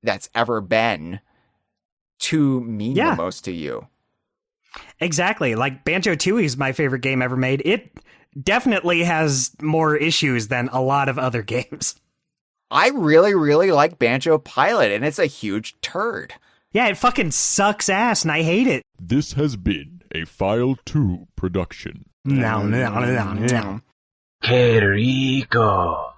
that's ever been to mean the most to you. Exactly. Like Banjo-Tooie is my favorite game ever made. It definitely has more issues than a lot of other games. I really, really like Banjo Pilot, and it's a huge turd. Yeah, it fucking sucks ass, and I hate it. This has been a File 2 production. No. Que rico.